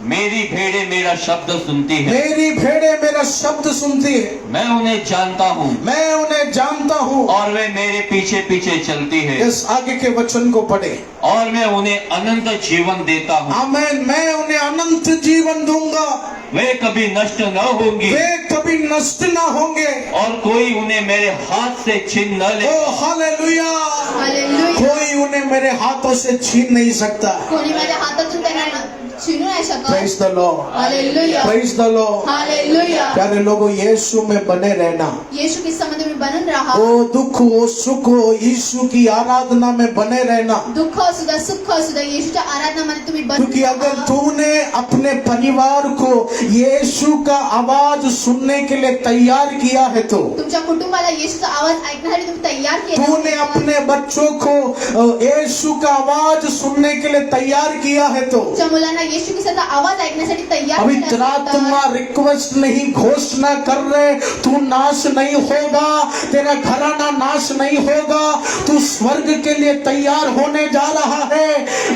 मेरी भेड़ें मेरा शब्द सुनती है, मेरी भेड़ें मेरा शब्द सुनती है, मैं उन्हें जानता हूँ मैं उन्हें जानता हूँ. और वे मेरे पीछे पीछे चलती है, इस आगे के वचन को पढ़े. और मैं उन्हें अनंत जीवन देता हूँ. आमेन. मैं उन्हें अनंत जीवन दूंगा, वे कभी नष्ट न होंगी वे कभी नष्ट ना होंगे. और कोई उन्हें मेरे हाथ से छीन न ले. ओ हालेलुया. हालेलुया. कोई उन्हें मेरे हाथों से छीन नहीं सकता. कोणी माझ्या हातातून त्यांना छीनू नाही शकत. Praise the Lord, hallelujah. Praise the Lord. Hallelujah. प्यारे लोगों, यीशु में बने रहना. येशू ख्रिस्तामध्ये तुम्ही बनून राहा. ओ दुख हो, सुख हो, यीशु की आराधना में बने रहना. दुःख असू द्या, सुख असू द्या, येशूच्या आराधनामध्ये तुम्ही क्योंकि बनून अगर राहा. तूने अपने परिवार को यीशु का आवाज सुनने के लिए तैयार किया है तो, तुमच्या कुटुंबाला येशूचा आवाज ऐकण्यासाठी तुम्ही तयार केलं. तूने अपने बच्चों को यीशु का आवाज सुनने के लिए तैयार किया है तो, तुमच्या मुलांना येशू ख्रिस्ताचा आवाज ऐकण्यासाठी तयार पवित्र केलं आत्मा असेल तर रिक्वेस्ट नहीं, घोषणा कर रहे, तू नाश नहीं होगा, तेरा घराना नाश नहीं होगा, तू स्वर्ग के लिए तैयार होने जा रहा है.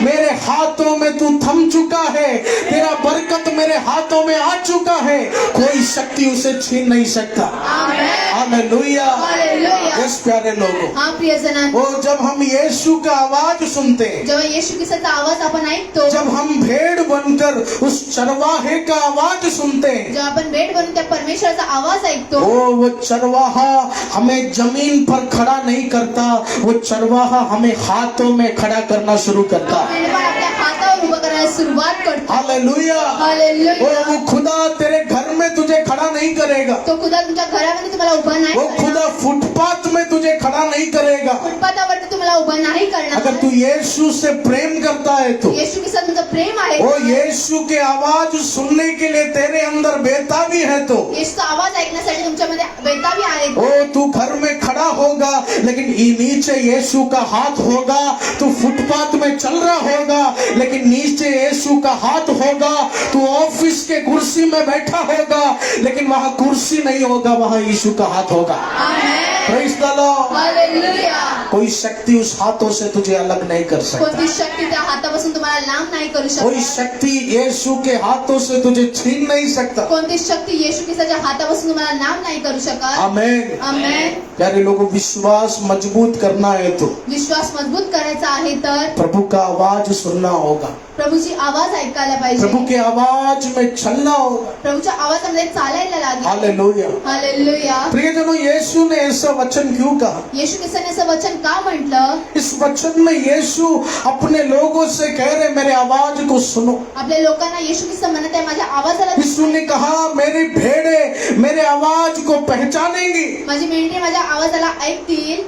मेरे हाथों में तू थम चुका है, तेरा बरकत मेरे हाथों में आ चुका है, कोई शक्ति उसे छीन नहीं सकता. आमेन. हालेलुया. हालेलुया. इस प्यारे लोगों, हा प्रियजनांनो, वो जब हम यीशु का आवाज सुनते हैं, जेव्हा येशू ख्रिस्ताचा आवाज आपण ऐकतो, जब हम भेड़ बनकर उस चरवाहे का आवाज सुनते हैं, जेव्हा आपण भेट बनून त्या परमेश्वराचा आवाज ऐकतो, वो चरवाहा हमें जमीन पर खड़ा नहीं करता, वो चरवाहा हमें हाथों में खड़ा करना शुरू करता. मेंढपाळ आपल्या हातावर उभं करायला सुरुवात करतो. हालेलुया. हालेलुया. वो खुदा तेरे घर में तुझे खड़ा नहीं करेगा, तो खुदा तुमच्या घरामध्ये तुम्हाला उभा नाही वो करणार. खुदा फुटपाथ में तुझे खड़ा नहीं करेगा. फुटपाथावरती तुम्हाला उभा नाही करणार. अगर तू यीशु से प्रेम करता है तो, येशू ख्रिस्त तुमचं प्रेम आहे, वो यीशु के आवाज सुनने के लिए तेरे अंदर बेताबी है तो, येशूचा आवाज ऐकण्यासाठी तुमच्यामध्ये बेताबी आहे. ओ तू घर में खड़ा होगा लेकिन नीचे यीशु का हाथ होगा. तू फुटपाथ में चल रहा होगा लेकिन नीचे यीशु का हाथ होगा. तू ऑफिस के कुर्सी में बैठा होगा लेकिन वहां कुर्सी नहीं होगा, वहां यीशु का हाथ होगा. Amen. Praise the Lord. Hallelujah. कोई शक्ति उस हाथों से तुझे अलग नहीं कर सकता. कोणती शक्ती त्या हातापासून तुम्हाला लांब नाही करू कोई शकत. शक्ति यीशु के हाथों से तुझे छीन नहीं सकता. कोणती शक्ती येशू ख्रिस्ताच्या हातापासून तुम्हाला लांब नाही करू शकत. आमेन. आमेन. प्यारे लोगों, विश्वास मजबूत करना है तो विश्वास मजबूत करायचा आहे तर प्रभु का आवाज सुनना होगा, प्रभूची आवाज ऐकायला पाहिजे. प्रभु के आवाज में चलना होगा. प्रभूच्या आवाजामध्ये चालायला लागेल. हालेलुया. हालेलुया. प्रियजनों, यीशु ने ऐसा वचन क्यों कहा? येशू ख्रिस्ताने असं वचन का म्हटलं? इस वचन में यीशु अपने लोगों से कह रहे, मेरे आवाज को सुनो. आपल्या लोकांना येशू ख्रिस्त म्हणत आहे, माझ्या आवाजाला यीशु ने कहा, मेरी भेड़ें मेरे आवाज को पहचानेंगी. माझी मेंढरे माझ्या आवाजाला ऐकतील.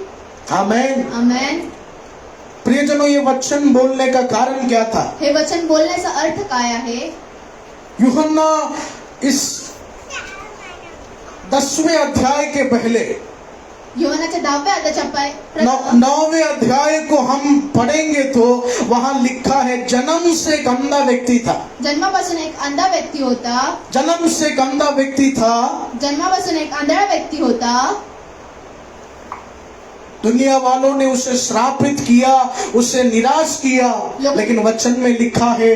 आमेन. आमेन. प्रियजनों, ये वचन बोलने का कारण क्या था? हे वचन बोलण्याचा अर्थ काय आहे? यूहन्ना इस 10वें अध्याय के पहले योहानाच्या 10व्या अध्यायाच्या 9वें अध्याय को हम पढ़ेंगे तो वहां लिखा है, जन्म से एक अंधा व्यक्ति था. जन्मापासून एक अंधा व्यक्ती होता. जन्म से एक अंधा व्यक्ति था. जन्मापासून एक आंधळा व्यक्ती होता. दुनिया वालों ने उसे श्रापित किया, उसे निराश किया, लेकिन वचन में लिखा है,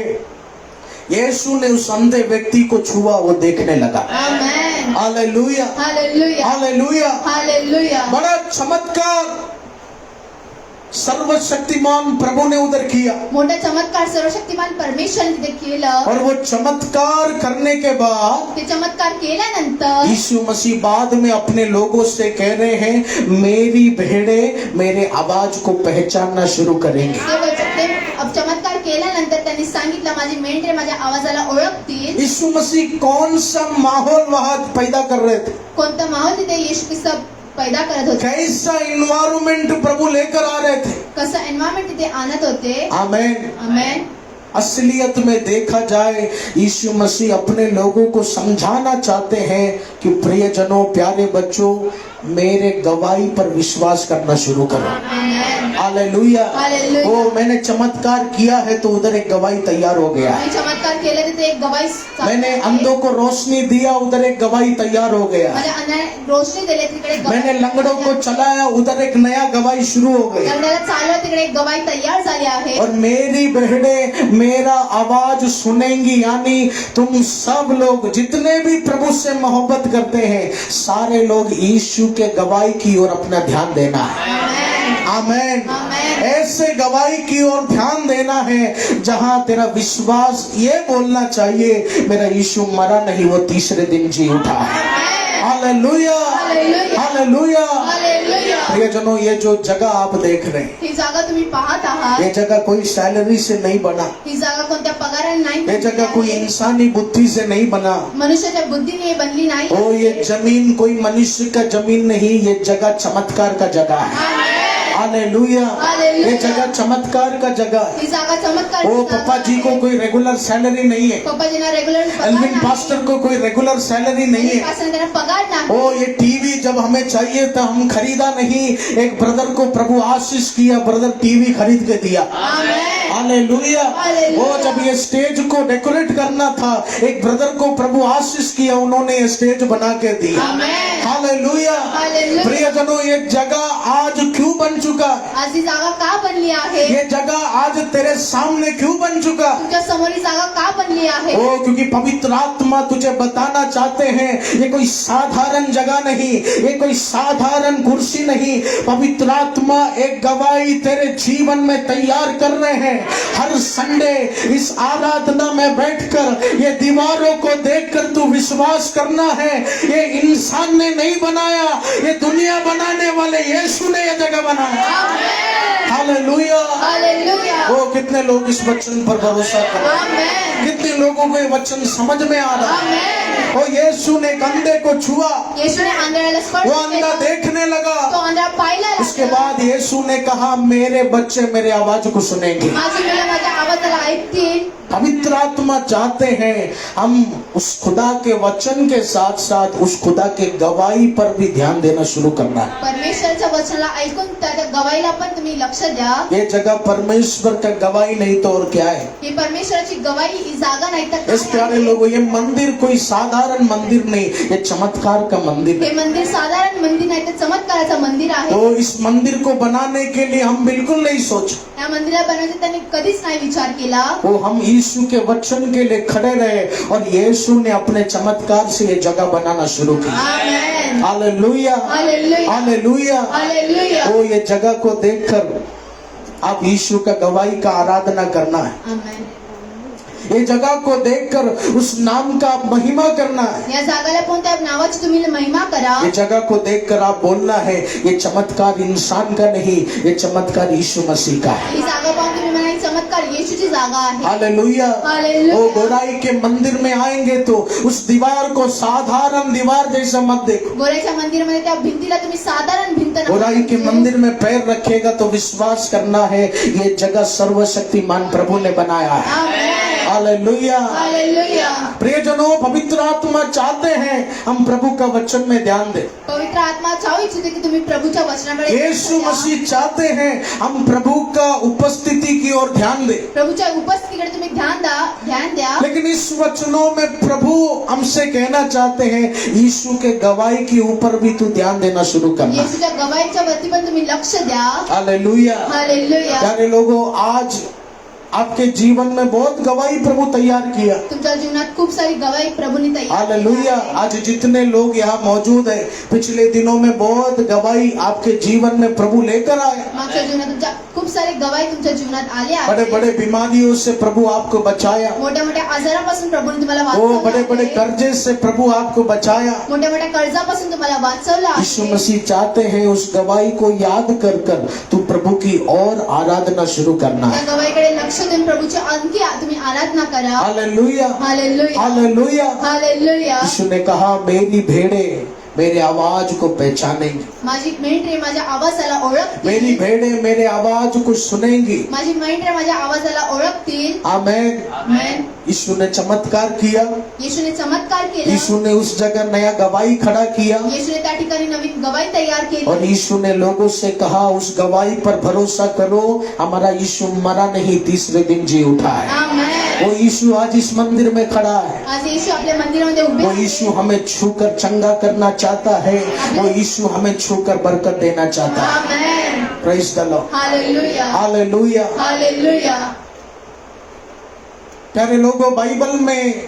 यीशु ने उस अंधे व्यक्ति को छुआ, वो देखने लगा. आमेन. हालेलुया. हालेलुया. हालेलुया. हालेलुया. बड़ा चमत्कार. सर्वशक्तिमान प्रभु ने उधर किया, मोठा चमत्कार सर्वशक्तिमान परमेश्वराने तिथे केलं. और वो चमत्कार करने के बाद ते चमत्कार केल्यानंतर यीशु मसीह बाद में अपने लोगों से कह रहे हैं, मेरी भेड़े मेरे आवाज को पहचानना शुरू करेंगे. ते अब चमत्कार केल्यानंतर त्यांनी सांगितलं, माझी मेंढरे माझ्या आवाजाला ओळखतील. यीशु मसीह कौन सा माहौल वहां पैदा कर रहे थे, कोणता माहोल तिथे येशू ख्रिस्त पैदा करत होते, कैसा इन्वायरमेंट प्रभु लेकर आ रहे थे. कसं एन्व्हायरमेंट तिथे आणत होते. आमेन. आमेन. असलियत में देखा जाए, यीशु मसीह अपने लोगों को समझाना चाहते हैं कि प्रियजनों, प्यारे बच्चों, मेरे गवाही पर विश्वास करना शुरू करो. हालेलुया. हालेलुया. ओ, मैंने चमत्कार किया है तो उधर एक गवाही तैयार हो गया. मी चमत्कार केले तिथे एक गवाही मैंने अंधों को रोशनी दिया, उधर एक गवाही तैयार हो गया. माझ्या अन्याय रोशनी दिले तिकडे मैंने लंगड़ों को चलाया, उधर एक नया गवाही शुरू हो गई. लंगड्याला चालवलं तिकडे एक गवाही तयार झाली आहे. और मेरी बहनें मेरा आवाज सुनेंगी, यानी तुम सब लोग जितने भी प्रभु से मोहब्बत करते हैं, सारे लोग यीशु के गवाही की ओर अपना ध्यान देना है. आमेन. आमेन. ऐसे गवाही की ओर ध्यान देना है जहां तेरा विश्वास ये बोलना चाहिए, मेरा यीशु मरा नहीं, वो तीसरे दिन जी उठा है. हालेलुया. हालेलुया. हालेलुया. हालेलुया. प्रियजनों, ये जो जगह आप देख रहे हैं, ही जागा तुम्ही पाहत आहात. ये जगह कोई सैलरी से नहीं बना, ही जागा कोणत्या पगाराने नाही ये जगह कोई इंसानी बुद्धि से नहीं बना. मनुष्याच्या बुद्धीने बनली नाही. ओ, ये जमीन कोई मनुष्य का जमीन नहीं, ये जगह चमत्कार का जगह है. हालेलुया. हालेलुया. ये जगह चमत्कार का जगह है. ही जागा चमत्कार. ओ, पप्पा जी को कोई रेगुलर सैलरी नहीं है, पप्पाजींना रेग्युलर एल्विन पास्टर को कोई रेगुलर सैलरी नहीं है. त्यांना पगार नाही. ओ, ये टीवी जब हमें चाहिए तो हम खरीदा नहीं, एक ब्रदर को प्रभु आशीष किया, ब्रदर टीवी खरीद के दिया. आमेन. हालेलुया. हालेलुया. ओ, जब ये स्टेज को डेकोरेट करना था, एक ब्रदर को प्रभु आशीष किया, उन्होंने ये स्टेज बना के दिया. आमेन. हालेलुया. हालेलुया. प्रियजनों, ये जगह आज क्यों बन चुका, आज ही जागा का बनली आहे. ये जगह आज तेरे सामने क्यों बन चुका. तुमच्या समोर ही जागा का बनली आहे. ओ, क्योंकि पवित्र आत्मा तुझे बताना चाहते हैं, ये कोई साधारण जगह नहीं, ये कोई साधारण कुर्सी नहीं. पवित्र आत्मा एक गवाही तेरे जीवन में तैयार कर रहे हैं. हर संडे इस आराधना में बैठकर ये दीवारों को देखकर तू विश्वास करना है, ये इंसान ने नहीं बनाया, ये दुनिया बनाने वाले यीशु ने ये जगह बनाया. हालेलुया. हालेलुया. ओ, कितने लोग इस वचन पर भरोसा कर रहे हैं, आमेन. कितने लोगों को ये वचन समझ में आ रहा है. आमेन. ओ, यीशु ने कंधे को छुआ, येशूने आंधळ्याला स्पर्श वो अंधा केला. देखने लगा. तो आंधळा पाहिला उसके लागला. बाद यीशु ने कहा, मेरे बच्चे मेरे आवाज को सुनेंगे. माझी मुलं माझ्या आवाजाला ऐकतील. पवित्र आत्मा चाहते हैं हम उस खुदा के वचन के साथ साथ उस खुदा के गवाही पर भी ध्यान देना शुरू करना है. परमेश्वरच्या वचनाला ऐकून त्या गवाहीला पण तुम्ही लक्ष द्या. ये जगह परमेश्वर का गवाही नहीं तो और क्या है. ही परमेश्वराची गवाही ही जागा नाही तर इस प्यारे लोगों, ये मंदिर कोई साधारण मंदिर नहीं, ये चमत्कार का मंदिर हे है. मंदिर साधारण मंदिर नाही तर चमत्काराचं मंदिर आहे. तो इस मंदिर को बनाने के लिए हम बिल्कुल नहीं सोचा, या मंदिराला बनवण्याचा त्यांनी कधीच नाही विचार केला. वो हम यीशु के वचन के लिए खड़े रहे और यीशु ने अपने चमत्कार से ये जगह बनाना शुरू की. आमेन. हालेलुया. हालेलुया. हालेलुया. हालेलुया. तो ये जगह को देखकर आप यीशु का गवाही का आराधना करना है. आमेन. ये जगह को देखकर उस नाम का आप महिमा करना है. या जागाला पाहून त्या नावाची तुम्ही महिमा करा. ये जगह को देखकर आप बोलना है, ये चमत्कार इंसान का नहीं, ये चमत्कार यीशु मसीह का है. ही जागा पाहून तुम्ही म्हणा ही चमत्कार येशूची जागा आहे. हालेलुया. हालेलुया. वो गोराई के मंदिर में आएंगे तो उस दीवार को साधारण दीवार जैसा मत देखो. गोऱ्याच्या मंदिरामध्ये त्या भिंतीला तुम्ही साधारण भिंत नका गोराई के समजू. मंदिर में पैर रखेगा तो विश्वास करना है, ये जगह सर्वशक्तिमान प्रभु ने बनाया है. आमेन. हालेलुया. हालेलुया. प्रियजनों, पवित्र आत्मा चाहते हैं हम प्रभु का वचन में ध्यान दें. पवित्र आत्मा चाहू इच्छिते की तुम्ही प्रभूच्या वचनाकडे यीशु मसीह चाहते हैं हम प्रभु का उपस्थिति की ओर ध्यान दें. प्रभूच्या उपस्थितीकडे तुम्ही ध्यान द्या. लेकिन इस वचनों में प्रभु हमसे कहना चाहते हैं, यीशु के गवाही के ऊपर भी तू ध्यान देना शुरू करना. येशूच्या गवाहीच्या वरती पण तुम्ही लक्ष द्या. हालेलुया. हालेलुया. प्यारे लोगों, आज आपके जीवन में बहुत गवाही प्रभु तैयार किया। तुमच्या जीवनात खूप सारी गवाही प्रभूने तयार हालेलुया। आज जितने लोग यहाँ मौजूद हैं, पिछले दिनों में बहुत गवाही आपके जीवन में प्रभु लेकर आए। मागच्या जीवनात तुमच्या खूप सारे गवाही तुमच्या जीवनात आले बड़े आहेत। बड़े बीमारियों से प्रभु आपको बचाया। मोठ्या मोठ्या आजारापासून प्रभूने तुम्हाला वो वाचवलं बड़े बड़े आहे। कर्जे से प्रभु आपको बचाया। मोठ्या मोठ्या कर्जापासून तुम्हाला वाचवलं यीशु आहे। मसीह चाहते हैं उस गवाही को याद कर कर तू प्रभु की और आराधना शुरू करना त्या है। गवाहीकडे लक्ष देऊन प्रभूची आणखी तुम्ही आराधना करा। Hallelujah, hallelujah, hallelujah. हालेलुया। यीशु ने कहा मेरी भेड़ें मेरे आवाज को पहचानेंगी, माझी मेंढरे माझ्या आवाजाला ओळखतील। मेरी भेड़ें मेरे आवाज को सुनेंगी। माझी मेंढरे माझ्या आवाजाला ओळखतील। आमेन। आमेन। यीशु ने चमत्कार किया। येशूने चमत्कार केला। यीशु ने उस जगह नया गवाही खड़ा किया येशूने त्या ठिकाणी नवीन गवाही तयार केली। और यीशु ने लोगों से कहा उस गवाही पर भरोसा करो, हमारा यीशु मरा नहीं, तीसरे दिन जी उठा है। आमेन। वो यीशु आज इस मंदिर में खड़ा है। आज येशू आपल्या मंदिरामध्ये उभे वो आहे। यीशु हमें छूकर चंगा करना चाहता है। वो यीशु हमें छूकर बरकत देना चाहता है। Amen. Praise the Lord. Hallelujah, hallelujah. Hallelujah. प्यारे लोगों, बाइबल में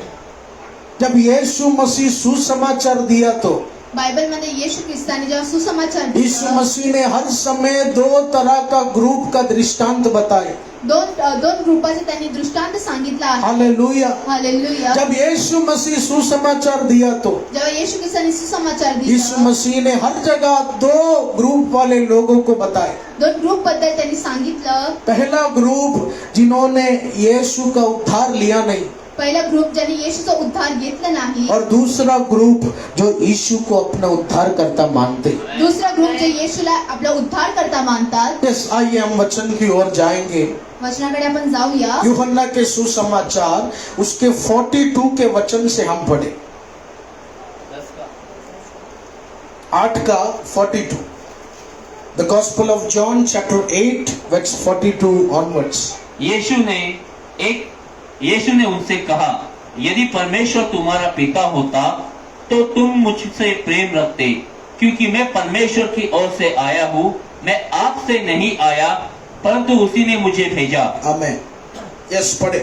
जब यीशु मसीह सुसमाचार दिया तो बायबलमध्ये येशू ख्रिस्ताने जेव्हा सुसमाचार यीशु दिला, मसीह ने हर समय दो तरह का ग्रुप का दृष्टांत बताए। दोन ग्रुपाचे त्यांनी दृष्टांत सांगितला आहे। हालेलुया। हालेलुया। जब यीशु मसीह सुसमाचार दिया तो जेव्हा येशू ख्रिस्ताने सुसमाचार यीशु दिला, मसीह ने हर जगह दो ग्रुप वाले लोगों को बताए। दोन ग्रुप बद्दल त्यांनी सांगितलं। पहला ग्रुप जिन्होंने यीशु का उद्धार लिया नहीं, पहिला ग्रुप ज्यांनी येशूचा उद्धार घेतला नाही, और दूसरा ग्रुप जो यीशु को अपना उद्धार करता मानते। दुसरा ग्रुप जे येशूला आपला उद्धार करता मानतात। यस, आइए हम वचन की ओर जाएंगे। वचनाकडे आपण जाऊया। यूहन्ना के सुसमाचार उसके 42 के वचन से हम पढ़े। 8 का 42। The Gospel of John chapter 8 verse 42 onwards. यीशु ने उनसे कहा, यदि परमेश्वर तुम्हारा पिता होता तो तुम मुझसे प्रेम रखते, क्योंकि मैं परमेश्वर की ओर से आया हूँ। मैं आपसे नहीं आया, परंतु उसी ने मुझे भेजा। आमेन। यस, पढ़े।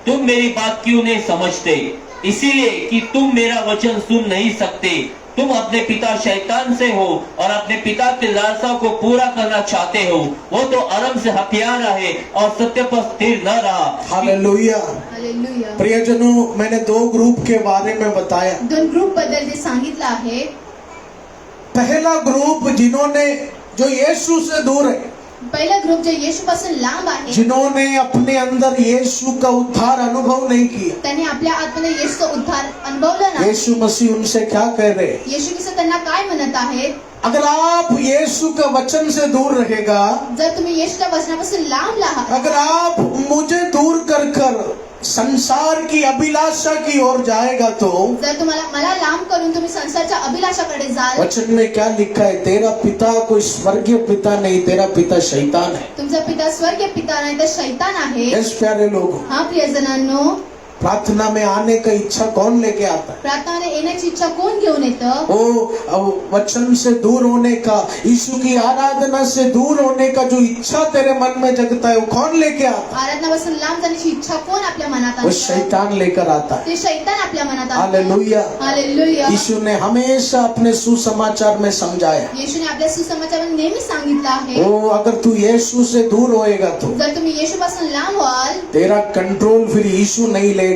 तुम मेरी बात क्यों नहीं समझते? इसीलिए कि तुम मेरा वचन सुन नहीं सकते। तुम अपने पिता शैतान से हो और अपने पिता की लालसा को पूरा करना चाहते हो। वो तो अरम से हथियारा है और सत्य पर स्थिर न रहा। हालेलुया। हालेलुया। प्रियजनों, मैंने दो ग्रुप के बारे में बताया। दोन ग्रुप बद्दल ते सांगितलं आहे। पहला ग्रुप जो यीशु से दूर है, पहिला ग्रुप जो येशू पासून लांब आहे, जिन्होंने अपने अंदर यीशु का उद्धार अनुभव नहीं किया। त्यांनी आपल्या आत्म्याने येशूचा उद्धार अनुभवला नाही। यीशु मसीह उनसे क्या कह रहे हैं? येशू ख्रिस्त त्यांना काय म्हणत आहे? अगर आप यीशु का वचन से दूर रहेगा, जर तुम्ही येशूच्या वचनापासून लांब राहाल, अगर आप मुझे दूर कर संसार की अभिलाषा की ओर जाएगा, तो जर तुम्हाला मला लांब करून तुम्ही संसाराच्या अभिलाषाकडे जाल, वचन में क्या लिखा है? तेरा पिता कोई स्वर्गीय पिता नहीं, तेरा पिता शैतान है। तुमचा पिता स्वर्गीय पिता नाही तर शैतान आहे। यस प्यारे लोग, हा प्रियजनांनो, प्रार्थना में आने का इच्छा कौन लेके आता है? प्रार्थनामध्ये येण्याची इच्छा कोण घेऊन येतं? वो वचन से दूर होने का, यीशु की आराधना से दूर होने का जो इच्छा तेरे मन में जगता है, वो कौन लेके आता है? आराधनापासून लांब जाण्याची इच्छा कोण आपल्या मनात वो आणतं? शैतान लेकर आता है। ते शैतान आपल्या मनात आणतं। हालेलुया। हालेलुया। यीशु ने हमेशा अपने सुसमाचार में समझाया, येशूने आपल्या सुसमाचारात नेहमी सांगितलं आहे, ओ अगर तू यीशु से दूर होएगा तो जर तुम्ही येशूपासून लांब व्हाल, तेरा कंट्रोल फिर यीशु नहीं लेगा,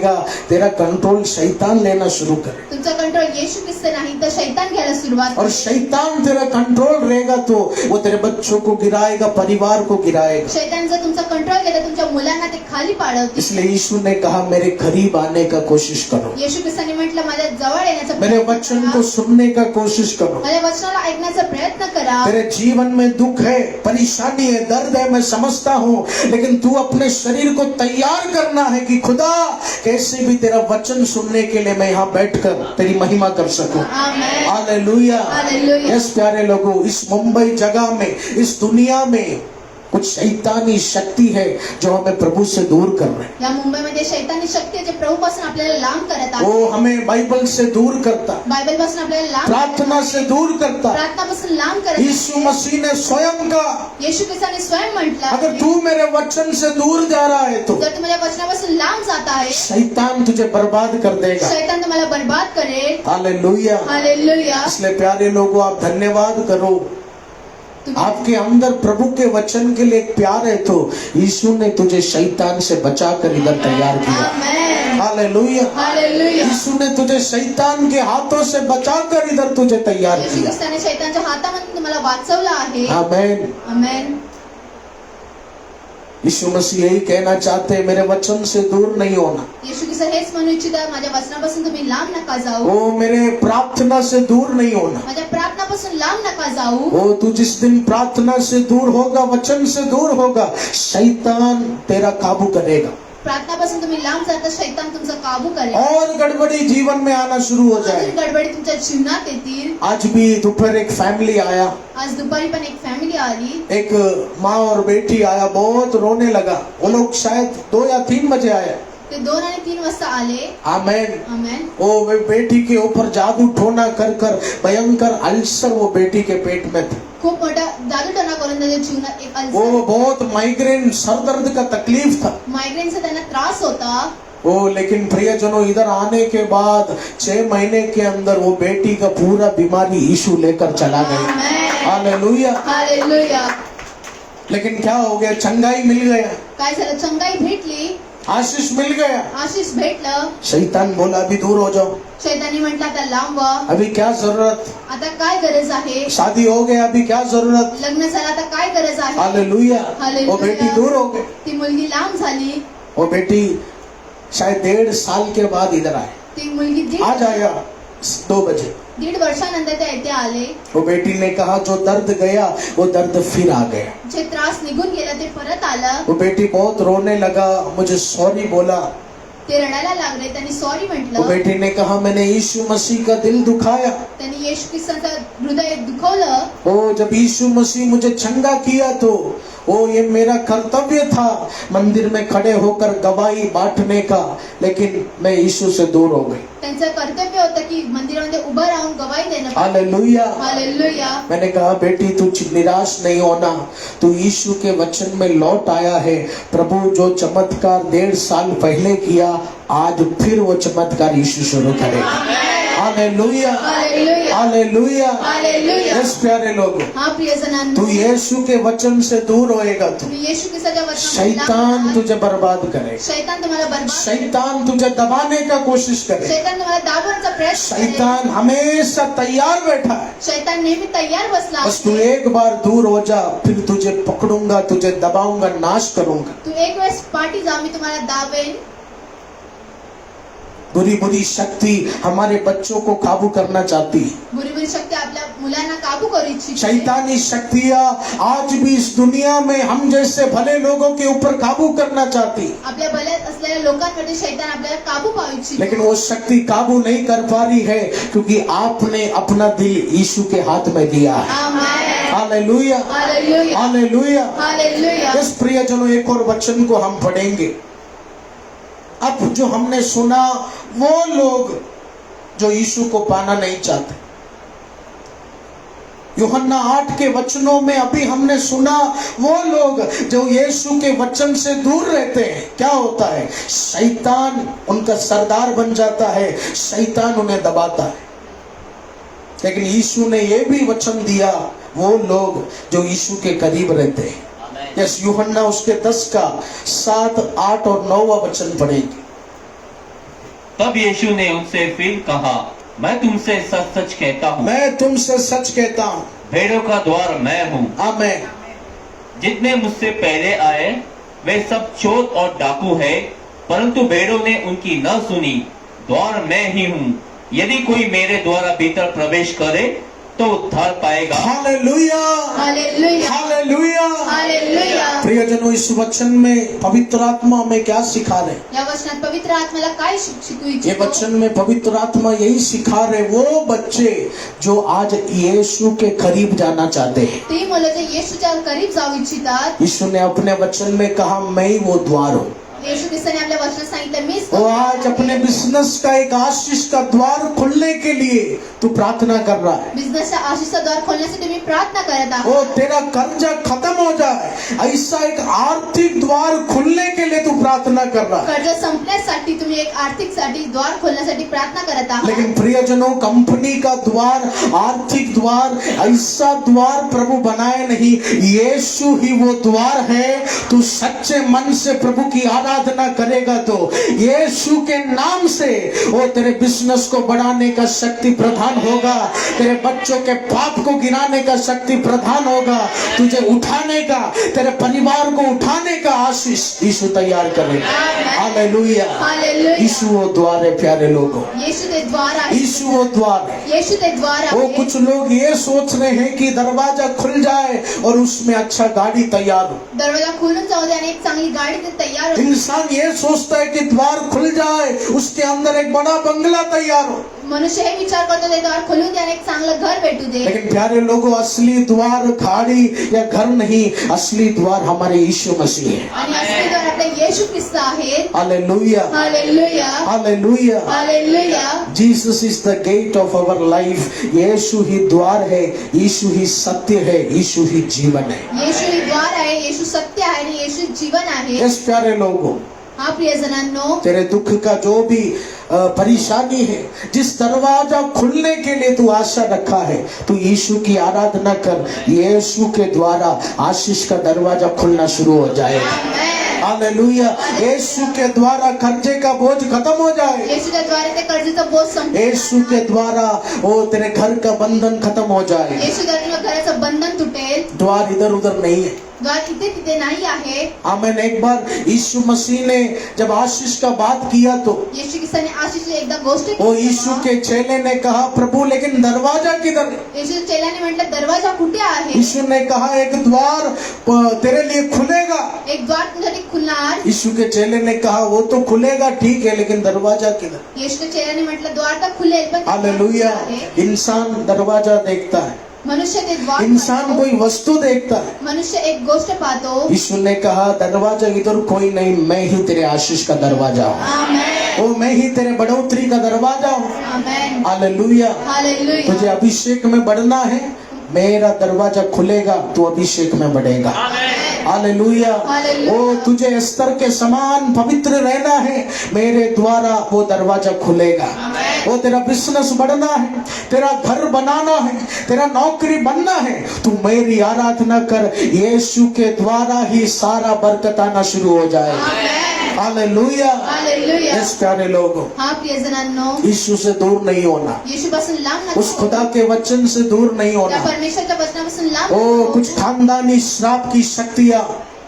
तेरा कंट्रोल शैतान लेना शुरू करे। तुमचा कंट्रोल येशू ख्रिस्त नाही तर शैतान घ्यायला सुरुवात और करेल। शैतान तेरा कंट्रोल रहेगा तो वो तेरे बच्चों को गिराएगा, परिवार को गिराएगा। शैतान जर तुमचा कंट्रोल घेता तुमच्या मुलांना ते खाली पाडवतील। इसलिए यीशु ने कहा मेरे करीब आने का कोशिश करो, येशू ख्रिस्ताने म्हटलं माझ्या जवळ येण्याचा मेरे प्रयत्न वचन करा, को सुनने का कोशिश करो। माझ्या वचनाला ऐकण्याचा प्रयत्न करा। तेरे जीवन में दुख है, परेशानी है, दर्द है, मैं समझता हूँ, लेकिन तू अपने शरीर को तैयार करना है कि खुदा कैसे भी तेरा वचन सुनने के लिए मैं यहाँ बैठकर तेरी महिमा कर सकूं। आमेन। हालेलुया। हालेलुया। यस प्यारे लोगों, इस मुंबई जगह में, इस दुनिया में कुछ शैतानी शक्ति है जो हमें प्रभु से दूर कर रहे हैं। या मुंबईमध्ये शैतानी शक्ती आहे जे प्रभूपासून आपल्याला लांब करत आहे, वो हमें बाइबल से दूर करता, बायबल पासून आपल्याला लांब प्रार्थना से दूर करता। प्रार्थनापासून लांब करत यीशु मसीह ने स्वयं कहा, येशू ख्रिस्ताने स्वयं म्हटलं अगर आहे, तू मेरे वचन से दूर जा रहा है तो जर तू माझ्या वचनापासून लांब जात आहे, शैतान तुझे बर्बाद कर देगा। शैतान तुम्हाला बर्बाद करेल। हालेलुया। हालेलुया। इसलिए प्यारे लोगों, आप धन्यवाद करो। तुम्ही आपके अंदर प्रभु के वचन के लिए एक प्यार है तो यीशु ने तुझे शैतान से बचाकर इधर तैयार किया। आमेन। हालेलुया। हालेलुया। यीशु ने तुझे शैतान के हाथों से बचाकर इधर तुझे तैयार येशू किया। ख्रिस्ताने शैतानच्या हातामधून तुम्हाला वाचवलं आहे। आमेन। आमेन। यीशु मसीह यही कहना चाहते हैं, मेरे वचन से दूर नहीं होना। येशू ख्रिस्त हेच म्हणू इच्छिता, माझ्या वचनापासून तुम्ही लांब नका जाऊ, वो मेरे प्रार्थना से दूर नहीं होना। माझ्या प्रार्थनापासून लांब नका जाऊ। वो तू जिस दिन प्रार्थना से दूर होगा, वचन से दूर होगा, शैतान तेरा काबू करेगा प्रार्थनापासून तुम्ही लांब जाता, शैतान तुमचा काबू करेल, और गड़बड़ी जीवन में आना शुरू हो अजून जाए। गडबडी तुमच्या जीवनात येतील। आज भी दोपहर एक फैमिली आया, आज दुपारी पण एक फॅमिली आली, एक माँ और बेटी आया, बहुत रोने लगा। वो लोग शायद 2 या 3 बजे आए। ते 2 आणि 3 वाजता आले। आमेन। आमेन। वो बेटी के ऊपर जादू टोना कर कर भयंकर अल्सर वो बेटी के पेट में था। खूप मोठा जादूटोना करून त्याच्या जीवनात एक वो अल्सर, बहुत माइग्रेन, सर दर्द का तकलीफ था मायग्रेनचा त्यांना त्रास होता। वो। लेकिन प्रियजनों, इधर आने के बाद 6 महीने के अंदर वो बेटी का पूरा बीमारी यीशु लेकर चला गया। आमेन। हालेलुया। हालेलुया। लेकिन क्या हो गया? चंगाई मिल गया, काय झालं? चंगाई भेटली, आशीष मिल गया। आशीष भेटलं। शैतान बोला अभी दूर हो जाओ, शैतानी म्हटलं आता लांब व्हा, अभी क्या जरूरत, आता काय गरज आहे, शादी हो गया अभी क्या जरूरत। लग्न झालं आता काय गरज आहे। हालेलुया। हालेलुया। वो बेटी दूर हो गई। ती मुलगी लांब झाली, वो बेटी शायद 1.5 साल के बाद इधर आए, ती मुलगी आज आया 2 बजे। 1.5 वर्षानंतर त्या इथे आले। वो बेटी ने कहा जो दर्द गया वो दर्द फिर आ गया। जे त्रास निघून गेला ते परत आलं। वो बेटी बहुत रोने लगा, मुझे सॉरी बोला। ते रडायला लागले, त्यांनी सॉरी वो म्हटलं। बेटी ने कहा मैंने यीशु मसीह का दिल दुखाया। त्यांनी येशू ख्रिस्ताचं हृदय दुखवलं। ओ जब यीशु मसीह मुझे चंगा किया तो वो ये मेरा कर्तव्य था मंदिर में खड़े होकर गवाही बांटने का, लेकिन मैं यीशु से दूर हो गई। त्यांचं कर्तव्य होतं की मंदिरामध्ये उभं राहून गवाही देणं। हालेलुया। हालेलुया। मैंने कहा बेटी तू निराश नहीं होना, तू यीशु के वचन में लौट आया है। प्रभु जो चमत्कार 1.5 साल पहले किया, आज फिर वो चमत्कार यीशु शुरू करेगा। Hallelujah. Hallelujah. Hallelujah. Hallelujah. Yes प्यारे लोग, हा प्रियजनांनो, तू यीशु के वचन से दूर होएगा तो तुम्ही येशू ख्रिस्ताच्या वचनापासून शैतान लांब तुझे बर्बाद करेगा। शैतान तुम्हाला बर्बाद, शैतान तुझे दबाने का कोशिश करे। शैतान तुम्हाला दाबवण्याचा प्रयत्न करेल। शैतान हमेशा तैयार बैठा है, शैतान नेहमी तयार बसला बस तू आहे। एक बार दूर हो जा, फिर तुझे पकड़ूंगा, तुझे दबाऊंगा, नाश करूंगा। तू एक वेळेस पाठी जा, मी तुम्हाला दाबेन। बुरी बुरी शक्ति हमारे बच्चों को काबू करना चाहती है। बुरी बुरी शक्ती आपल्या मुलांना काबू करू इच्छिते। शैतानी शक्तियां आज भी इस दुनिया में हम जैसे भले लोगों के ऊपर काबू करना चाहती है, आपल्या भल्यात असलेल्या लोकांवरती शैतान आपल्याला काबू पाहू इच्छितो। लेकिन वो शक्ति काबू नहीं कर पा रही है क्योंकि आपने अपना दिल यीशु के हाथ में दिया है। आमेन। हालेलुया। हालेलुया। हालेलुया। हालेलुया। इस प्रियजनों, एक और वचन को हम पढ़ेंगे। अब जो हमने सुना, वो लोग जो यीशु को पाना नहीं चाहते, यूहन्ना 8 के वचनों में अभी हमने सुना, वो लोग जो यीशु के वचन से दूर रहते हैं, क्या होता है? शैतान उनका सरदार बन जाता है, शैतान उन्हें दबाता है। लेकिन यीशु ने यह भी वचन दिया, वो लोग जो यीशु के करीब रहते हैं। यस, यूहन्ना उसके 10 का 7, 8 और 9 वचन पढ़ेंगे। तब यीशु ने उनसे फिर कहा, मैं तुमसे सच सच कहता हूँ, मैं तुमसे सच कहता हूँ, भेड़ों का द्वार मैं हूँ। आमेन। जितने मुझसे पहले आए वे सब चोर और डाकू है, परंतु भेड़ों ने उनकी न सुनी। द्वार मैं ही हूँ, यदि कोई मेरे द्वारा भीतर प्रवेश करे तो उद्धार पाएगा। Hallelujah, hallelujah, hallelujah. हालेलुया। प्रियजनों, इस वचन में पवित्र आत्मा हमें क्या सिखा रहे? या वचनात पवित्र आत्म्याला काय शिकू ये इच्छितो? वचन में पवित्र आत्मा यही सिखा रहे, वो बच्चे जो आज यीशु के करीब जाना चाहते हैं। ती मुलं जे येशूच्या करीब जाऊ इच्छितात, यीशु ने अपने वचन में कहा, मैं ही वो द्वार हूँ। येशू ख्रिस्ताने आपल्या वचनात सांगितलं, मीच तो वो द्वार आज आहे. अपने बिजनेस का एक आशीष का द्वार खुलने के लिए तू प्रार्थना कर रहा है। बिझनेसच्या आशीषचा द्वार खोलण्यासाठी मी प्रार्थना करत वो आहोत. तेरा कर्जा खत्म हो जाए, ऐसा एक आर्थिक द्वार खुलने के लिए तू प्रार्थना कर रहा है। कर्ज संपण्यासाठी तुम्ही एक आर्थिक साठी द्वार खोलण्यासाठी प्रार्थना करत आहात. लेकिन प्रियजनों, कंपनी का द्वार, आर्थिक द्वार, ऐसा द्वार प्रभु बनाए नहीं, यीशु ही वो द्वार है। तू सच्चे मन से प्रभु की आराधना करेगा तो यीशु के नाम से वो तेरे बिजनेस को बढ़ाने का शक्ति प्रदान होगा, तेरे बच्चों के पाप को गिराने का शक्ति प्रदान होगा, तुझे उठाने का, तेरे परिवार को उठाने का आशीष यीशु तैयार करेगा। Hallelujah, hallelujah. यीशु वो द्वार है। प्यारे लोगों, येशू ते द्वार आहे. यीशु वो द्वार है। येशू ते द्वार वो आहे. कुछ लोग ये सोच रहे हैं कि दरवाजा खुल जाए और उसमें अच्छा गाड़ी तैयार हो। दरवाजा खुलून जाऊ दे आणि एक चांगली गाडी ते तयार हो. इंसान ये सोचता है कि द्वार खुल जाए, उसके अंदर एक बड़ा बंगला तैयार हो। मनुष्य हे विचार करतो ते द्वार खोलून दे आणि एक चांगलं घर भेटू दे. लेकिन प्यारे लोगों, असली द्वार गाड़ी या घर नहीं, असली द्वार हमारे यीशु मसीह है। आणि असली द्वार आपले येशू ख्रिस्त आहे. Hallelujah, hallelujah, hallelujah. Hallelujah. Jesus is the gate of our life. यीशु ही द्वार है, यीशु ही सत्य है, यीशु ही जीवन है। येशू ही द्वार आहे, येशू सत्य आहे आणि येशू जीवन आहे. यस प्यारे लोगों, हा प्रियजनांनो, तेरे दुख का जो भी परेशानी है, जिस दरवाजा खुलने के लिए तू आशा रखा है, तू यीशु की आराधना कर, यीशु के द्वारा आशीष का दरवाजा खुलना शुरू हो जाएगा। आमेन. हालेलुया, यीशु के द्वारा कर्जे का बोझ खत्म हो जाए। येशूच्या द्वारे ते कर्जाचा बोझ संपेल. यीशु के द्वारा वो तेरे घर का बंधन खत्म हो जाए। येशूद्वारे तुझ्या घराचं बंधन तुटेल. द्वार इधर उधर नहीं है। द्वार इथे तिथे नाही आहे. आमीन। एक बार यीशु मसीह ने जब आशीष का बात किया तो येशू ख्रिस्ताने आशीषची एकदा गोष्ट वो केली यीशु तेव्हा के चेले ने कहा, प्रभु लेकिन दरवाजा किधर है? येशूच्या चेल्याने म्हटलं, दरवाजा कुठे आहे? यीशु ने कहा, एक द्वार तेरे लिए खुलेगा। एक द्वार तुझ्यासाठी खुलणार. यीशु के चेले ने कहा, वो तो खुलेगा ठीक है, लेकिन दरवाजा किधर? येशूच्या चेल्याने म्हटलं, द्वार तर खुलेल पण ते द्वार हालेलुया। कुठे आहे? इंसान दरवाजा देखता है, मनुष्य ते द्वार इंसान पाहतो. कोई वस्तु देखता है। मनुष्य एक गोष्ट पाहतो. यीशु ने कहा, दरवाजा इधर कोई नहीं, मैं ही तेरे आशीष का दरवाजा हूँ, आमेन. वो मैं ही तेरे बढ़ोतरी का दरवाजा हूँ। आमेन. हालेलुया। हालेलुया. तुझे अभिषेक में बढ़ना है, मेरा दरवाजा खुलेगा, तू अभिषेक में बढ़ेगा। हालेलुया। हालेलुया। ओ तुझे स्तर के समान पवित्र रहना है, मेरे द्वारा वो दरवाजा खुलेगा। वो तेरा बिजनेस बढ़ना है, तेरा घर बनाना है, तेरा नौकरी बनना है, तू मेरी आराधना कर, यीशु के द्वारा ही सारा बरकत आना शुरू हो जाएगा। आमेन. हालेलुया। हालेलुया. यस प्यारे लोगों, हा प्रियजनांनो, यीशु से दूर नहीं होना, येशूपासून लांब नको. उस खुदा के वचन से दूर नहीं त्या होना। परमेश्वरच्या वचनापासून लांब ओ नको. कुछ खानदानी श्राप की शक्तियां,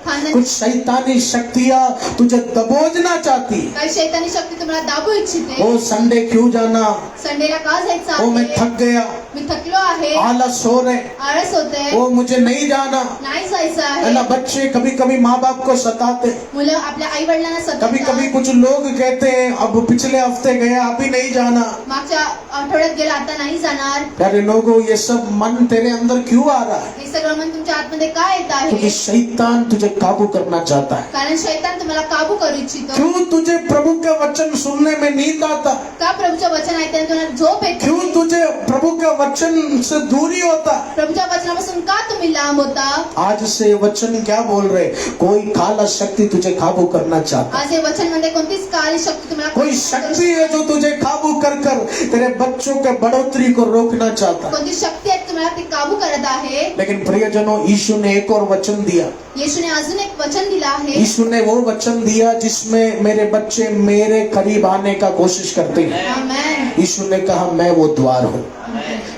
खानदानी कुछ शैतानी शक्तियां तुझे दबोचना चाहती। काही शैतानी शक्ती तुम्हाला दाबू इच्छिते. ओ संडे क्यों जाना? संडेला का जायचं ओ मैं आहे? थक गया, मी थकलो आहे. आलस हो रहे, आळस होते. ओ मुझे नहीं जाना। नाही जायचं है ना, आहे. बच्चे कभी कभी माँ बाप को सताते, मुलं आपल्या आई वडिलांना कभी कभी सतत कुछ लोग कहते हैं, अब पिछले हफ्ते गया अभी नहीं जाना। मागच्या आठवड्यात गेला आता नाही जाणार. प्यारे लोगों, ये सब मन तेरे अंदर क्यों आ रहा है? हे सगळं मन तुमच्या आतमध्ये काय येत क्योंकि आहे? शैतान तुझे काबू करना चाहता है। कारण शैतान तुम्हाला काबू करू इच्छितो. क्यों तुझे प्रभु के वचन सुनने में नींद आता? का प्रभूचं वचन ऐकल्याने तुम्हाला झोप येते? क्यों तुझे प्रभु के वचन से दूरी होता? प्रभूच्या वचनापासून का तुम्ही लांब होता? आज से वचन क्या बोल रहे? कोई काला शक्ति तुझे काबू करना चाहता, आज हे वचन मध्ये कोणतीच काळी शक्ती तुम्हाला कोई शक्ति है जो तुझे काबू कर कर तेरे बच्चों के बढ़ोतरी को रोकना चाहता। कोणती शक्ती आहे तुम्हाला ती काबू करत आहे. लेकिन प्रियजनों, यीशु ने एक और वचन दिया। येशूने अजून एक वचन दिलं आहे. यीशु ने वो वचन दिया जिसमें मेरे बच्चे मेरे करीब आने का कोशिश करते हैं। आमेन. यीशु ने कहा, मैं वो द्वार हूँ,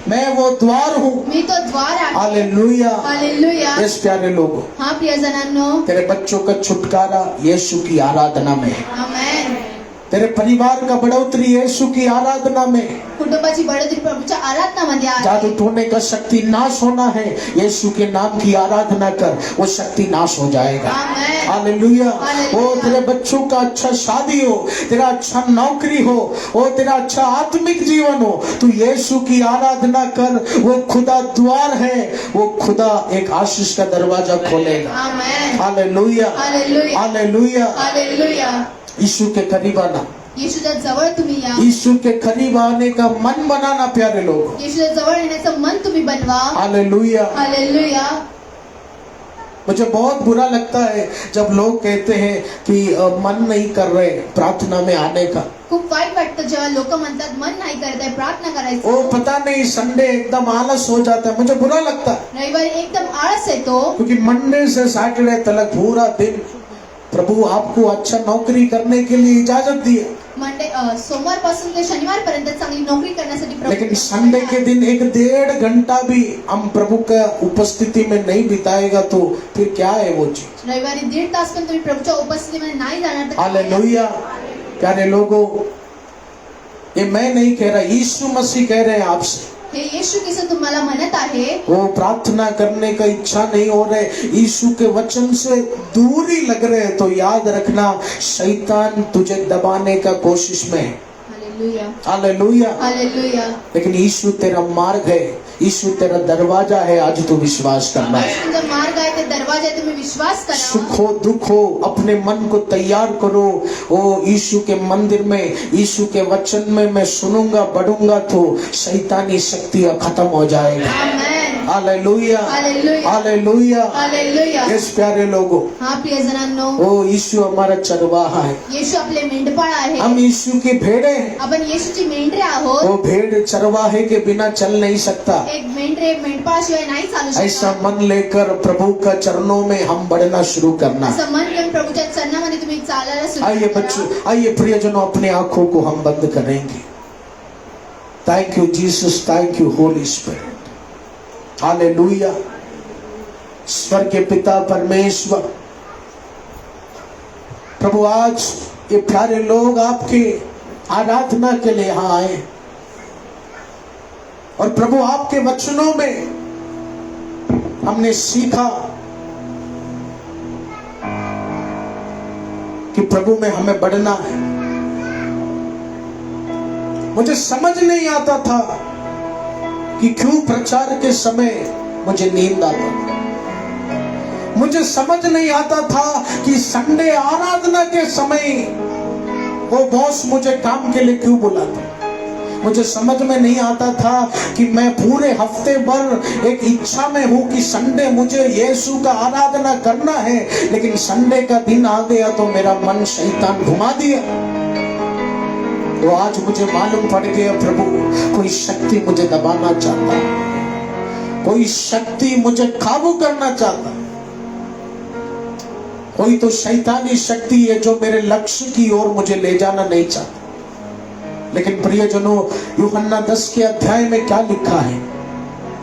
मैं वो द्वार हूँ। मी तो द्वार आहे. हालेलुया। हालेलुया. यस प्यारे लोगों, हा प्रियजनांनो, तेरे बच्चों का छुटकारा यीशु की आराधना में है। आमेन. तेरे परिवार का बढ़ोतरी यीशु की आराधना में। कुटुंबाची बढोतरी प्रभूच्या आराधनामध्ये जादू आहे। टोने का शक्ति नाश होना है, यीशु के नाम की आराधना कर, वो शक्ति नाश हो जाएगा। आमेन। हालेलुया। हालेलुया। ओ तेरे बच्चों का अच्छा शादी हो, तेरा अच्छा नौकरी हो, ओ तेरा अच्छा आत्मिक जीवन हो, तू यीशु की आराधना कर। वो खुदा द्वार है, वो खुदा एक आशीष का दरवाजा खोलेगा। आमेन। हालेलुया। हालेलुया। हालेलुया। हालेलुया। यीशु के करीब आना, येशूच्या जवळ तुम्ही या। यीशु के करीब आने का मन बनाना प्यारे लोग। येशूच्या जवळ येण्याचं मन तुम्ही बनवा। हालेलुया। हालेलुया। मुझे बहुत बुरा लगता है जब लोग कहते हैं कि मन नहीं कर रहे प्रार्थना में आने का। खूप वाईट वाटतं जेव्हा लोक म्हणतात मन नाही करत आहे प्रार्थना करायचं। ओ पता नहीं संडे एकदम आलस हो जाता है, मुझे बुरा लगता है। रविवारी एकदम आळस येतो, क्योंकि मंडे से सैटरडे तक पूरा दिन प्रभु आपको अच्छा नौकरी करने के लिए इजाजत दी है, सोमवार पासून ते शनिवार पर्यंत चांगली नोकरी करण्यासाठी प्रभू लेकिन संडे के दिन 1-1.5 घंटा भी हम प्रभु का उपस्थिति में नहीं बिताएगा तो फिर क्या है वो चीज। रविवारी 1.5 तास पण तुम्ही प्रभूच्या उपस्थितीमध्ये नाही जाणार तर हालेलुया। प्यारे लोगों, ये मैं नहीं कह रहा, यीशु मसीह कह रहे हैं आपसे। हे येशू ख्रिस्त तुम्हाला म्हणत आहे, वो प्रार्थना करने का इच्छा नहीं हो रहे, यीशु के वचन से दूरी लग रहे, तो याद रखना शैतान तुझे दबाने का कोशिश में है। हालेलुया। हालेलुया। हालेलुया। लेकिन यीशु तेरा मार्ग है, यीशु तेरा दरवाजा है, आज तू विश्वास करना है। तुमचा मार्ग आहे ते दरवाजा आहे, तुम्ही विश्वास करा। सुख हो दुख हो अपने मन को तैयार करो। ओ यीशु के मंदिर में, यीशु के वचन में मैं सुनूंगा बढ़ूंगा तो शैतानी शक्ति खत्म हो जाएगा। Amen. Hallelujah. Hallelujah. Hallelujah. Hallelujah. Yes प्यारे लोगों, हा प्रियजनांनो, ओ यीशु हमारा चरवाहा है, येशू आपले मेंढपाळ आहे। हम यीशु की भेड़े हैं। आपण येशूची मेंढरे आहोत। वो भेड़ चरवाहे के बिना चल नहीं सकता। एक मेंढपाळाशिवाय नाही चालू ऐसा शकत। मन लेकर प्रभु का चरणों में हम बढ़ना शुरू करना। असं मन घेऊन प्रभूच्या चरणामध्ये तुम्ही चालायला सुरू आइए करा। बच्चों, आइए प्रियजनों, अपने आंखों को हम बंद करेंगे। Thank you Jesus, thank you Holi spirit. Hallelujah. स्वर्गीय पिता परमेश्वर, प्रभु आज ये प्यारे लोग आपके आराधना के लिए यहाँ आए और प्रभु आपके वचनों में हमने सीखा कि प्रभु में हमें बढ़ना है। मुझे समझ नहीं आता था कि क्यों प्रचार के समय मुझे नींद आता था। मुझे समझ नहीं आता था कि संडे आराधना के समय वो बॉस मुझे काम के लिए क्यों बुलाता। मुझे समझ में नहीं आता था कि मैं पूरे हफ्ते भर एक इच्छा में हूं कि संडे मुझे यीशु का आराधना करना है, लेकिन संडे का दिन आ गया तो मेरा मन शैतान घुमा दिया। तो आज मुझे मालूम पड़ गया प्रभु कोई शक्ति मुझे दबाना चाहता, कोई शक्ति मुझे काबू करना चाहता, कोई तो शैतानी शक्ति है जो मेरे लक्ष्य की ओर मुझे ले जाना नहीं चाहता। लेकिन प्रियजनों, यूहन्ना 10 के अध्याय में क्या लिखा है?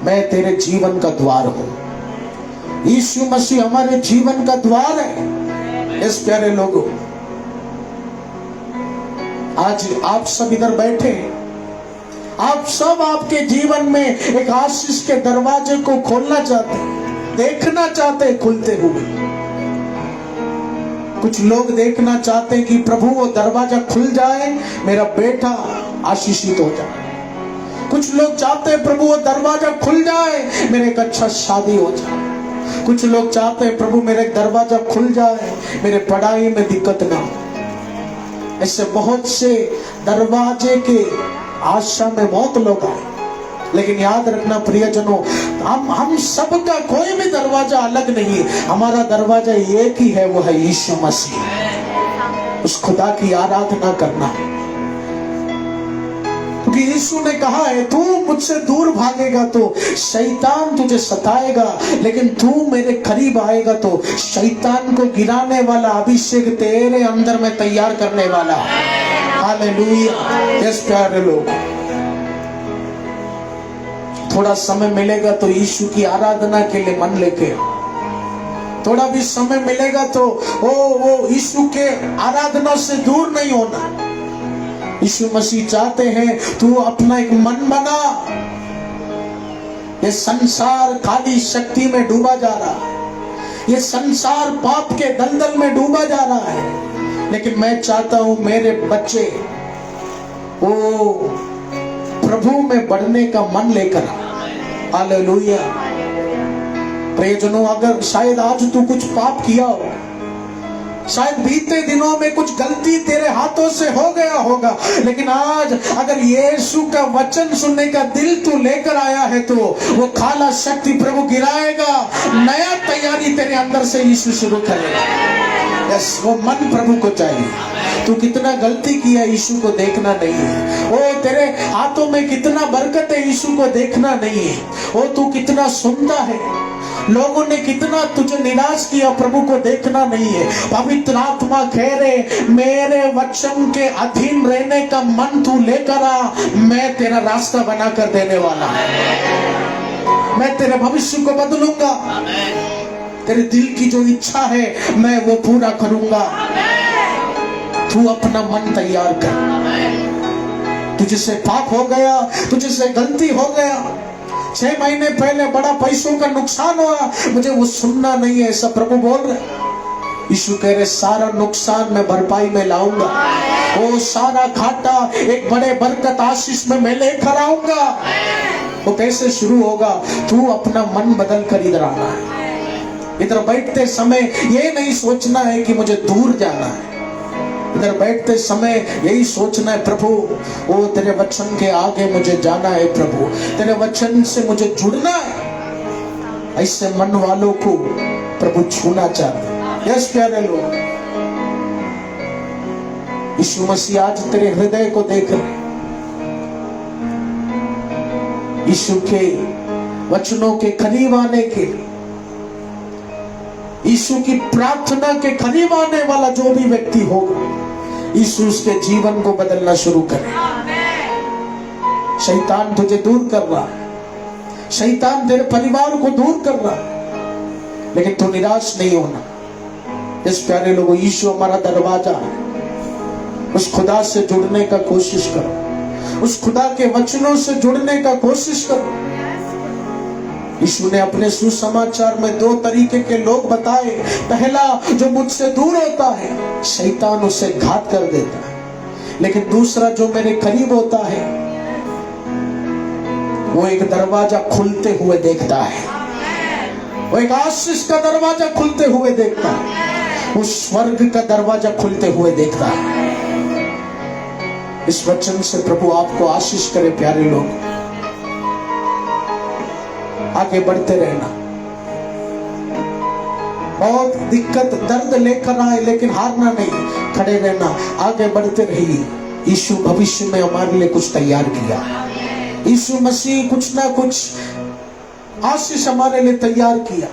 मैं तेरे जीवन का द्वार हूं। यीशु मसीह हमारे जीवन का द्वार है। इस प्यारे लोगों, आज आप सब इधर बैठे हैं, आप सब आपके जीवन में एक आशीष के दरवाजे को खोलना चाहते, देखना चाहते खुलते हुए। कुछ लोग देखना चाहते हैं कि प्रभु वो दरवाजा खुल जाए, मेरा बेटा आशीषित हो जाए। कुछ लोग चाहते हैं प्रभु वो दरवाजा खुल जाए, मेरे एक अच्छा शादी हो जाए। कुछ लोग चाहते हैं प्रभु मेरे दरवाजा खुल जाए, मेरे पढ़ाई में दिक्कत ना हो। ऐसे बहुत से दरवाजे के आशा में बहुत लोग आए, लेकिन याद रखना प्रियजनों, हम सबका कोई भी दरवाजा अलग नहीं है। हमारा दरवाजा एक ही है, वो है यीशु मसीह। उस खुदा की आराधना करना, क्योंकि यीशु ने कहा है तू मुझसे दूर भागेगा तो शैतान तुझे सताएगा, लेकिन तू मेरे करीब आएगा तो शैतान को गिराने वाला अभिषेक तेरे अंदर में तैयार करने वाला। हालेलुया। यस प्यारे लोग, थोड़ा समय मिलेगा तो यीशु की आराधना के लिए मन लेके, थोड़ा भी समय मिलेगा तो वो यीशु के आराधना से दूर नहीं होना। यीशु मसीह चाहते हैं तू अपना एक मन बना। ये संसार काली शक्ति में डूबा जा रहा है, ये संसार पाप के दलदल में डूबा जा रहा है, लेकिन मैं चाहता हूं मेरे बच्चे वो प्रभु में बढ़ने का मन लेकर। हालेलुया। प्रियजनों, अगर शायद आज तू कुछ पाप किया हो, शायद बीते दिनों में कुछ गलती तेरे हाथों से हो गया होगा, लेकिन आज अगर यीशु का वचन सुनने का दिल तू लेकर आया है तो वो काला शक्ति प्रभु गिराएगा, नया तैयारी तेरे अंदर से यीशु शुरू करेगा। यस, वो मन प्रभु को चाहिए। तू कितना गलती किया यीशु को देखना नहीं है। ओ तेरे हाथों में कितना बरकत है यीशु को देखना नहीं है। ओ तू कितना सुनता है, लोगों ने कितना तुझे निराश किया, प्रभु को देखना नहीं है। पवित्र आत्मा कह रहे मेरे वचन के अधीन रहने का मन तू लेकर आ, मैं तेरा रास्ता बना कर देने वाला हूं। मैं तेरे भविष्य को बदलूंगा। तेरे दिल की जो इच्छा है मैं वो पूरा करूंगा। तू अपना मन तैयार कर। तुझसे पाप हो गया, तुझसे गलती हो गया, 6 महीने पहले बड़ा पैसों का नुकसान हुआ, मुझे वो सुनना नहीं है, ऐसा प्रभु बोल रहे। यीशु कह रहे सारा नुकसान मैं भरपाई में लाऊंगा। वो सारा घाटा एक बड़े बरकत आशीष में मैं लेकर आऊंगा। वो कैसे शुरू होगा? तू अपना मन बदल कर इधर आना है। इधर बैठते समय ये नहीं सोचना है कि मुझे दूर जाना है। इधर बैठते समय यही सोचना है प्रभु वो तेरे वचन के आगे मुझे जाना है, प्रभु तेरे वचन से मुझे जुड़ना है। ऐसे मन वालों को प्रभु छूना चाहते हैं। यस प्यारे लोग, यीशु मसीह आज तेरे हृदय को देख रहे। यीशु के वचनों के करीब आने के, यीशु की प्रार्थना के करीब आने वाला जो भी व्यक्ति होगा, यीशु उसके जीवन को बदलना शुरू करे। शैतान तुझे दूर कर रहा है, शैतान तेरे परिवार को दूर कर रहा है, लेकिन तू निराश नहीं होना। इस प्यारे लोगों, यीशु हमारा दरवाजा है। उस खुदा से जुड़ने का कोशिश करो, उस खुदा के वचनों से जुड़ने का कोशिश करो। यीशु ने अपने सुसमाचार में 2 तरीके के लोग बताए। पहला, जो मुझसे दूर होता है शैतान उसे घात कर देता है, लेकिन दूसरा जो मेरे करीब होता है वो एक दरवाजा खुलते हुए देखता है, वो एक आशीष का दरवाजा खुलते हुए देखता है, वो स्वर्ग का दरवाजा खुलते हुए देखता है। इस वचन से प्रभु आपको आशीष करे। प्यारे लोग, आगे बढ़ते रहना। बहुत दिक्कत दर्द लेकर आए लेकिन हारना नहीं, खड़े रहना, आगे बढ़ते रहिए। यीशु भविष्य में हमारे लिए कुछ तैयार किया। यीशु मसीह कुछ ना कुछ आशीष हमारे लिए तैयार किया।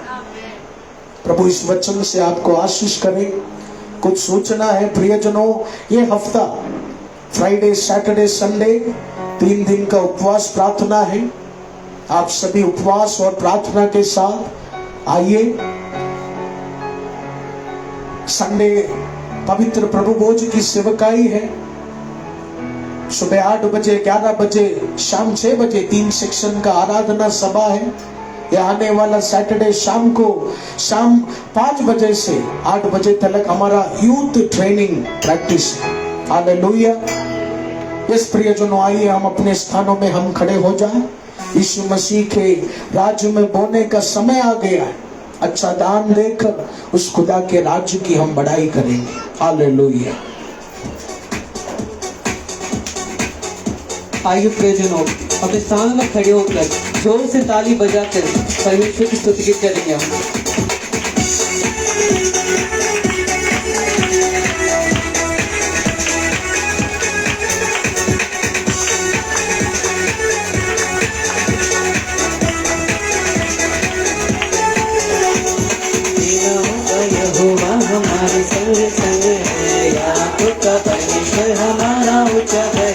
प्रभु इस वचन से आपको आशीष करे। कुछ सोचना है प्रियजनों, ये हफ्ता फ्राइडे, सैटरडे, संडे 3 दिन का उपवास प्रार्थना है। आप सभी उपवास और प्रार्थना के साथ आइए। संडे पवित्र प्रभु भोज की सेवकाई है। सुबह 8 बजे, 11 बजे, शाम 6 बजे 3 सेक्शन का आराधना सभा है। यह आने वाला सैटरडे शाम को शाम 5 बजे से 8 बजे तक हमारा यूथ ट्रेनिंग प्रैक्टिस। हालेलुया। इस प्रियजनों, आइए हम अपने स्थानों में हम खड़े हो जाएं। यीशु मसीह के राज्य में बोने का समय आ गया है। अच्छा दान देकर उस खुदा के राज्य की हम बड़ाई करेंगे। हालेलुया। आइए प्रियजनों, अपने स्थान में खड़े होकर जोर से ताली बजाकर परमेश्वर की स्तुति करेंगे हम। हमारे संग संग है, याकूब का परमेश्वर हमारा ऊंचा है।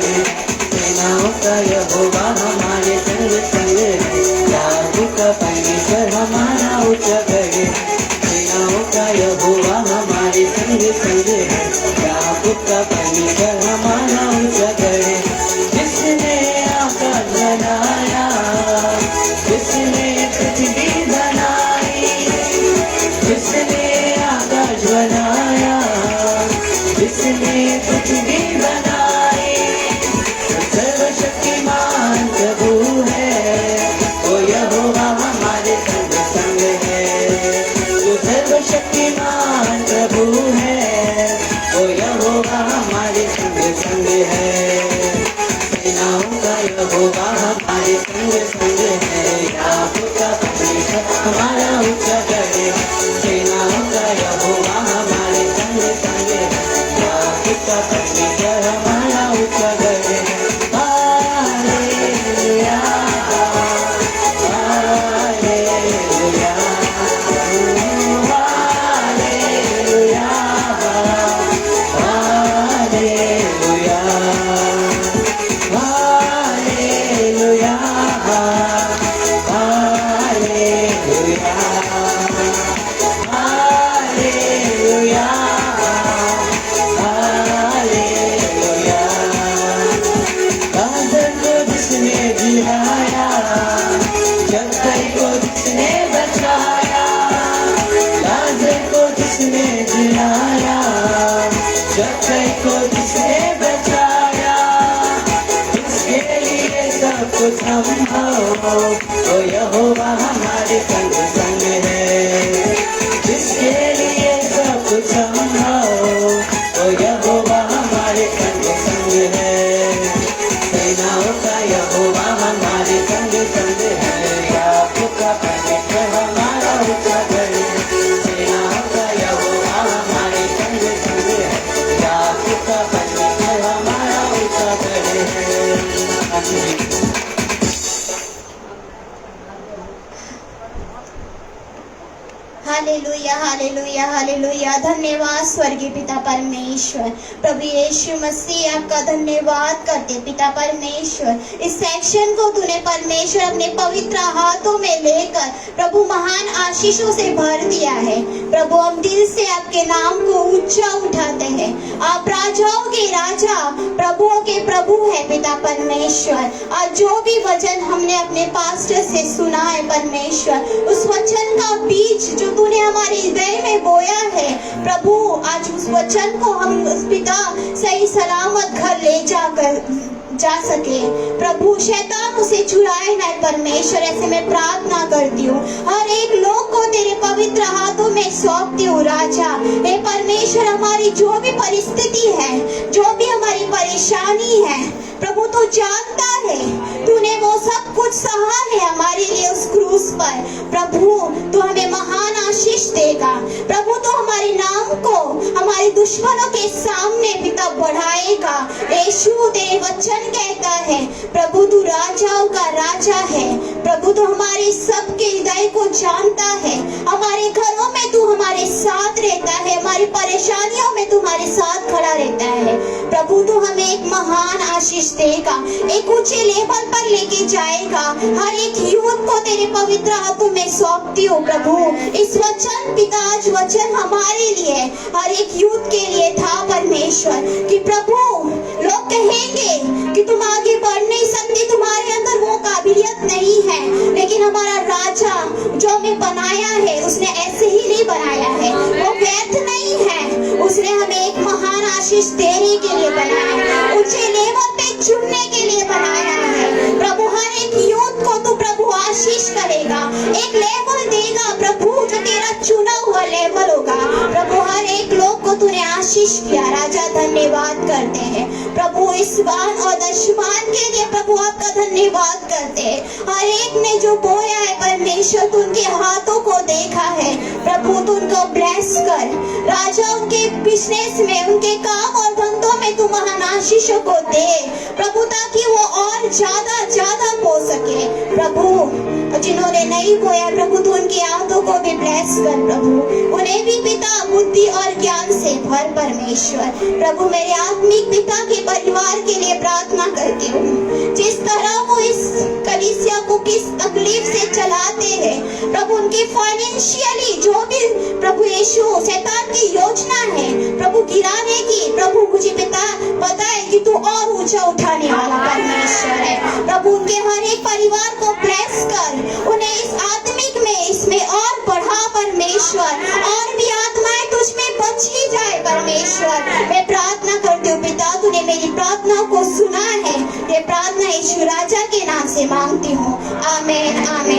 सेनाओं का यहोवा हमारे संग संग है, याकूब का परमेश्वर हमारा ऊंचा है। सेनाओं का यहोवा यहोवा हमारे संग संग है। याकूब का परमेश्वर हमारा उच्चागढ़ है। सेनाओं का यहोवा हमारे संग संग है। याकूब का परमेश्वर हमारा उच्चागढ़ है। Hallelujah hallelujah hallelujah hallelujah hallelujah hallelujah hallelujah. गाजर को जिसने जिलाया, जक्कई को जिसने बचाया, गाजर को जिसने जिलाया, जक्कई को जिसने बचाया, इसके लिए सब कुछ संभव हो। ओ यहोवा हमारे संग संग है, जिसके लिए सब कुछ संभव हो। ओ यहोवा हमारे संग संग है। सेनाओं का यहोवा हमारे संग संग है। याकूब का परमेश्वर हमारा उच्चागढ़ है। सेनाओं का यहोवा हमारे संग संग है। याकूब का परमेश्वर हमारा उच्चागढ़ है। आमीन। Hallelujah hallelujah hallelujah. धन्यवाद स्वर्गीय पिता परमेश्वर। प्रभु यीशु मसीह आपका धन्यवाद करते पिता परमेश्वर। इस सेक्शन को तूने परमेश्वर अपने पवित्र हाथों में लेकर प्रभु महान आशीषों से भर दिया है। प्रभु हम दिल से आपके नाम को ऊंचा उठाते हैं। आप राजाओं के राजा प्रभुओं के प्रभु है पिता परमेश्वर। आज जो भी वचन हमने अपने पास्टर से सुना है परमेश्वर, उस वचन का बीज जो तूने हमारे हृदय में बोया है प्रभु, आज उस वचन को हम उस पिता सही सलामत घर ले जा सके। प्रभु शैतान उसे चुराए ना परमेश्वर, ऐसे मैं प्रार्थना करती हूँ। हर एक लोग को तेरे पवित्र हाथों में सौंपती हूँ राजा। हे परमेश्वर, हमारी जो भी परिस्थिति है, जो भी हमारी परेशानी है प्रभु तू जानता है। तूने वो सब कुछ सहा है हमारे लिए उस क्रूस पर। प्रभु तू हमें महान आशीष देगा। प्रभु तो हमारे नाम को हमारे दुश्मनों के सामने पिता बढ़ाएगा। यीशु तेरे वचन कहता है प्रभु तू राजाओं का राजा है। प्रभु तो हमारे सबके हृदय को जानता है। हमारे घरों में तू हमारे साथ रहता है, हमारी परेशानियों में तुम्हारे साथ खड़ा रहता है। प्रभु तू हमें एक महान आशीष देगा, एक ऊंचे लेवल पर लेके जाएगा। हर एक यूथ को तेरे पवित्र हाथों में सौंपती हूँ प्रभु। इस वचन पिता आज वचन हमारे लिए, हर एक यूथ के लिए था परमेश्वर, कि प्रभु लोग कहेंगे कि तुम आगे बढ़ नहीं सकते, तुम्हारे अंदर वो काबिलियत नहीं है। लेकिन हमारा राजा जो हमें बनाया है उसने ऐसे ही नहीं बनाया है, वो व्यर्थ नहीं है। उसने हमें एक महान आशीष देने के लिए बनाया है, ऊंचे लेवल पे चुनने के लिए बनाया है। प्रभु हर एक यूथ को तू प्रभु आशीष करेगा, एक लेवल देगा प्रभु जो तेरा चुना हुआ लेवल होगा। प्रभु हर एक लोग को तूने आशीष किया राजा, धन्यवाद करते हैं प्रभु। इस बान और दशमान के लिए प्रभु आपका धन्यवाद करते हैं। हर एक ने जो बोया है परमेश्वर तू उनके हाथों को देखा है प्रभु, तू उनको ब्लेस कर राजा। उनके बिजनेस में, उनके काम और धंधों में तू महान आशीषों को दे प्रभु, ताकि वो और ज्यादा ज्यादा बो सके प्रभु। जिन्होंने नहीं बोया प्रभु तू उनके हाथों को भी ब्लेस कर प्रभु, उन्हें भी पिता बुद्धि और ज्ञान से भर परमेश्वर। प्रभु मेरे आत्मिक पिता के परिवार के लिए प्रार्थना करती हूँ। जिस तरह वो इस कलीसिया को किस तकलीफ से चलाते हैं प्रभु, उनके फाइनेंशियली जो भी प्रभु यीशु शैतान की योजना है प्रभु गिराने की, प्रभु मुझे पिता पता है कि तू और ऊंचा उठाने वाला परमेश्वर है। प्रभु उनके हर एक परिवार को ब्लेस कर, उन्हें इस आत्मिक में इसमें और बढ़ा परमेश्वर, और भी आत्माएं तुझ में बची जाए परमेश्वर। मैं प्रार्थना करती हूँ पिता, तूने मेरी प्रार्थना को सुना है। ये प्रार्थना यीशु राजा के नाम से मांगती हूँ, आमीन आमीन।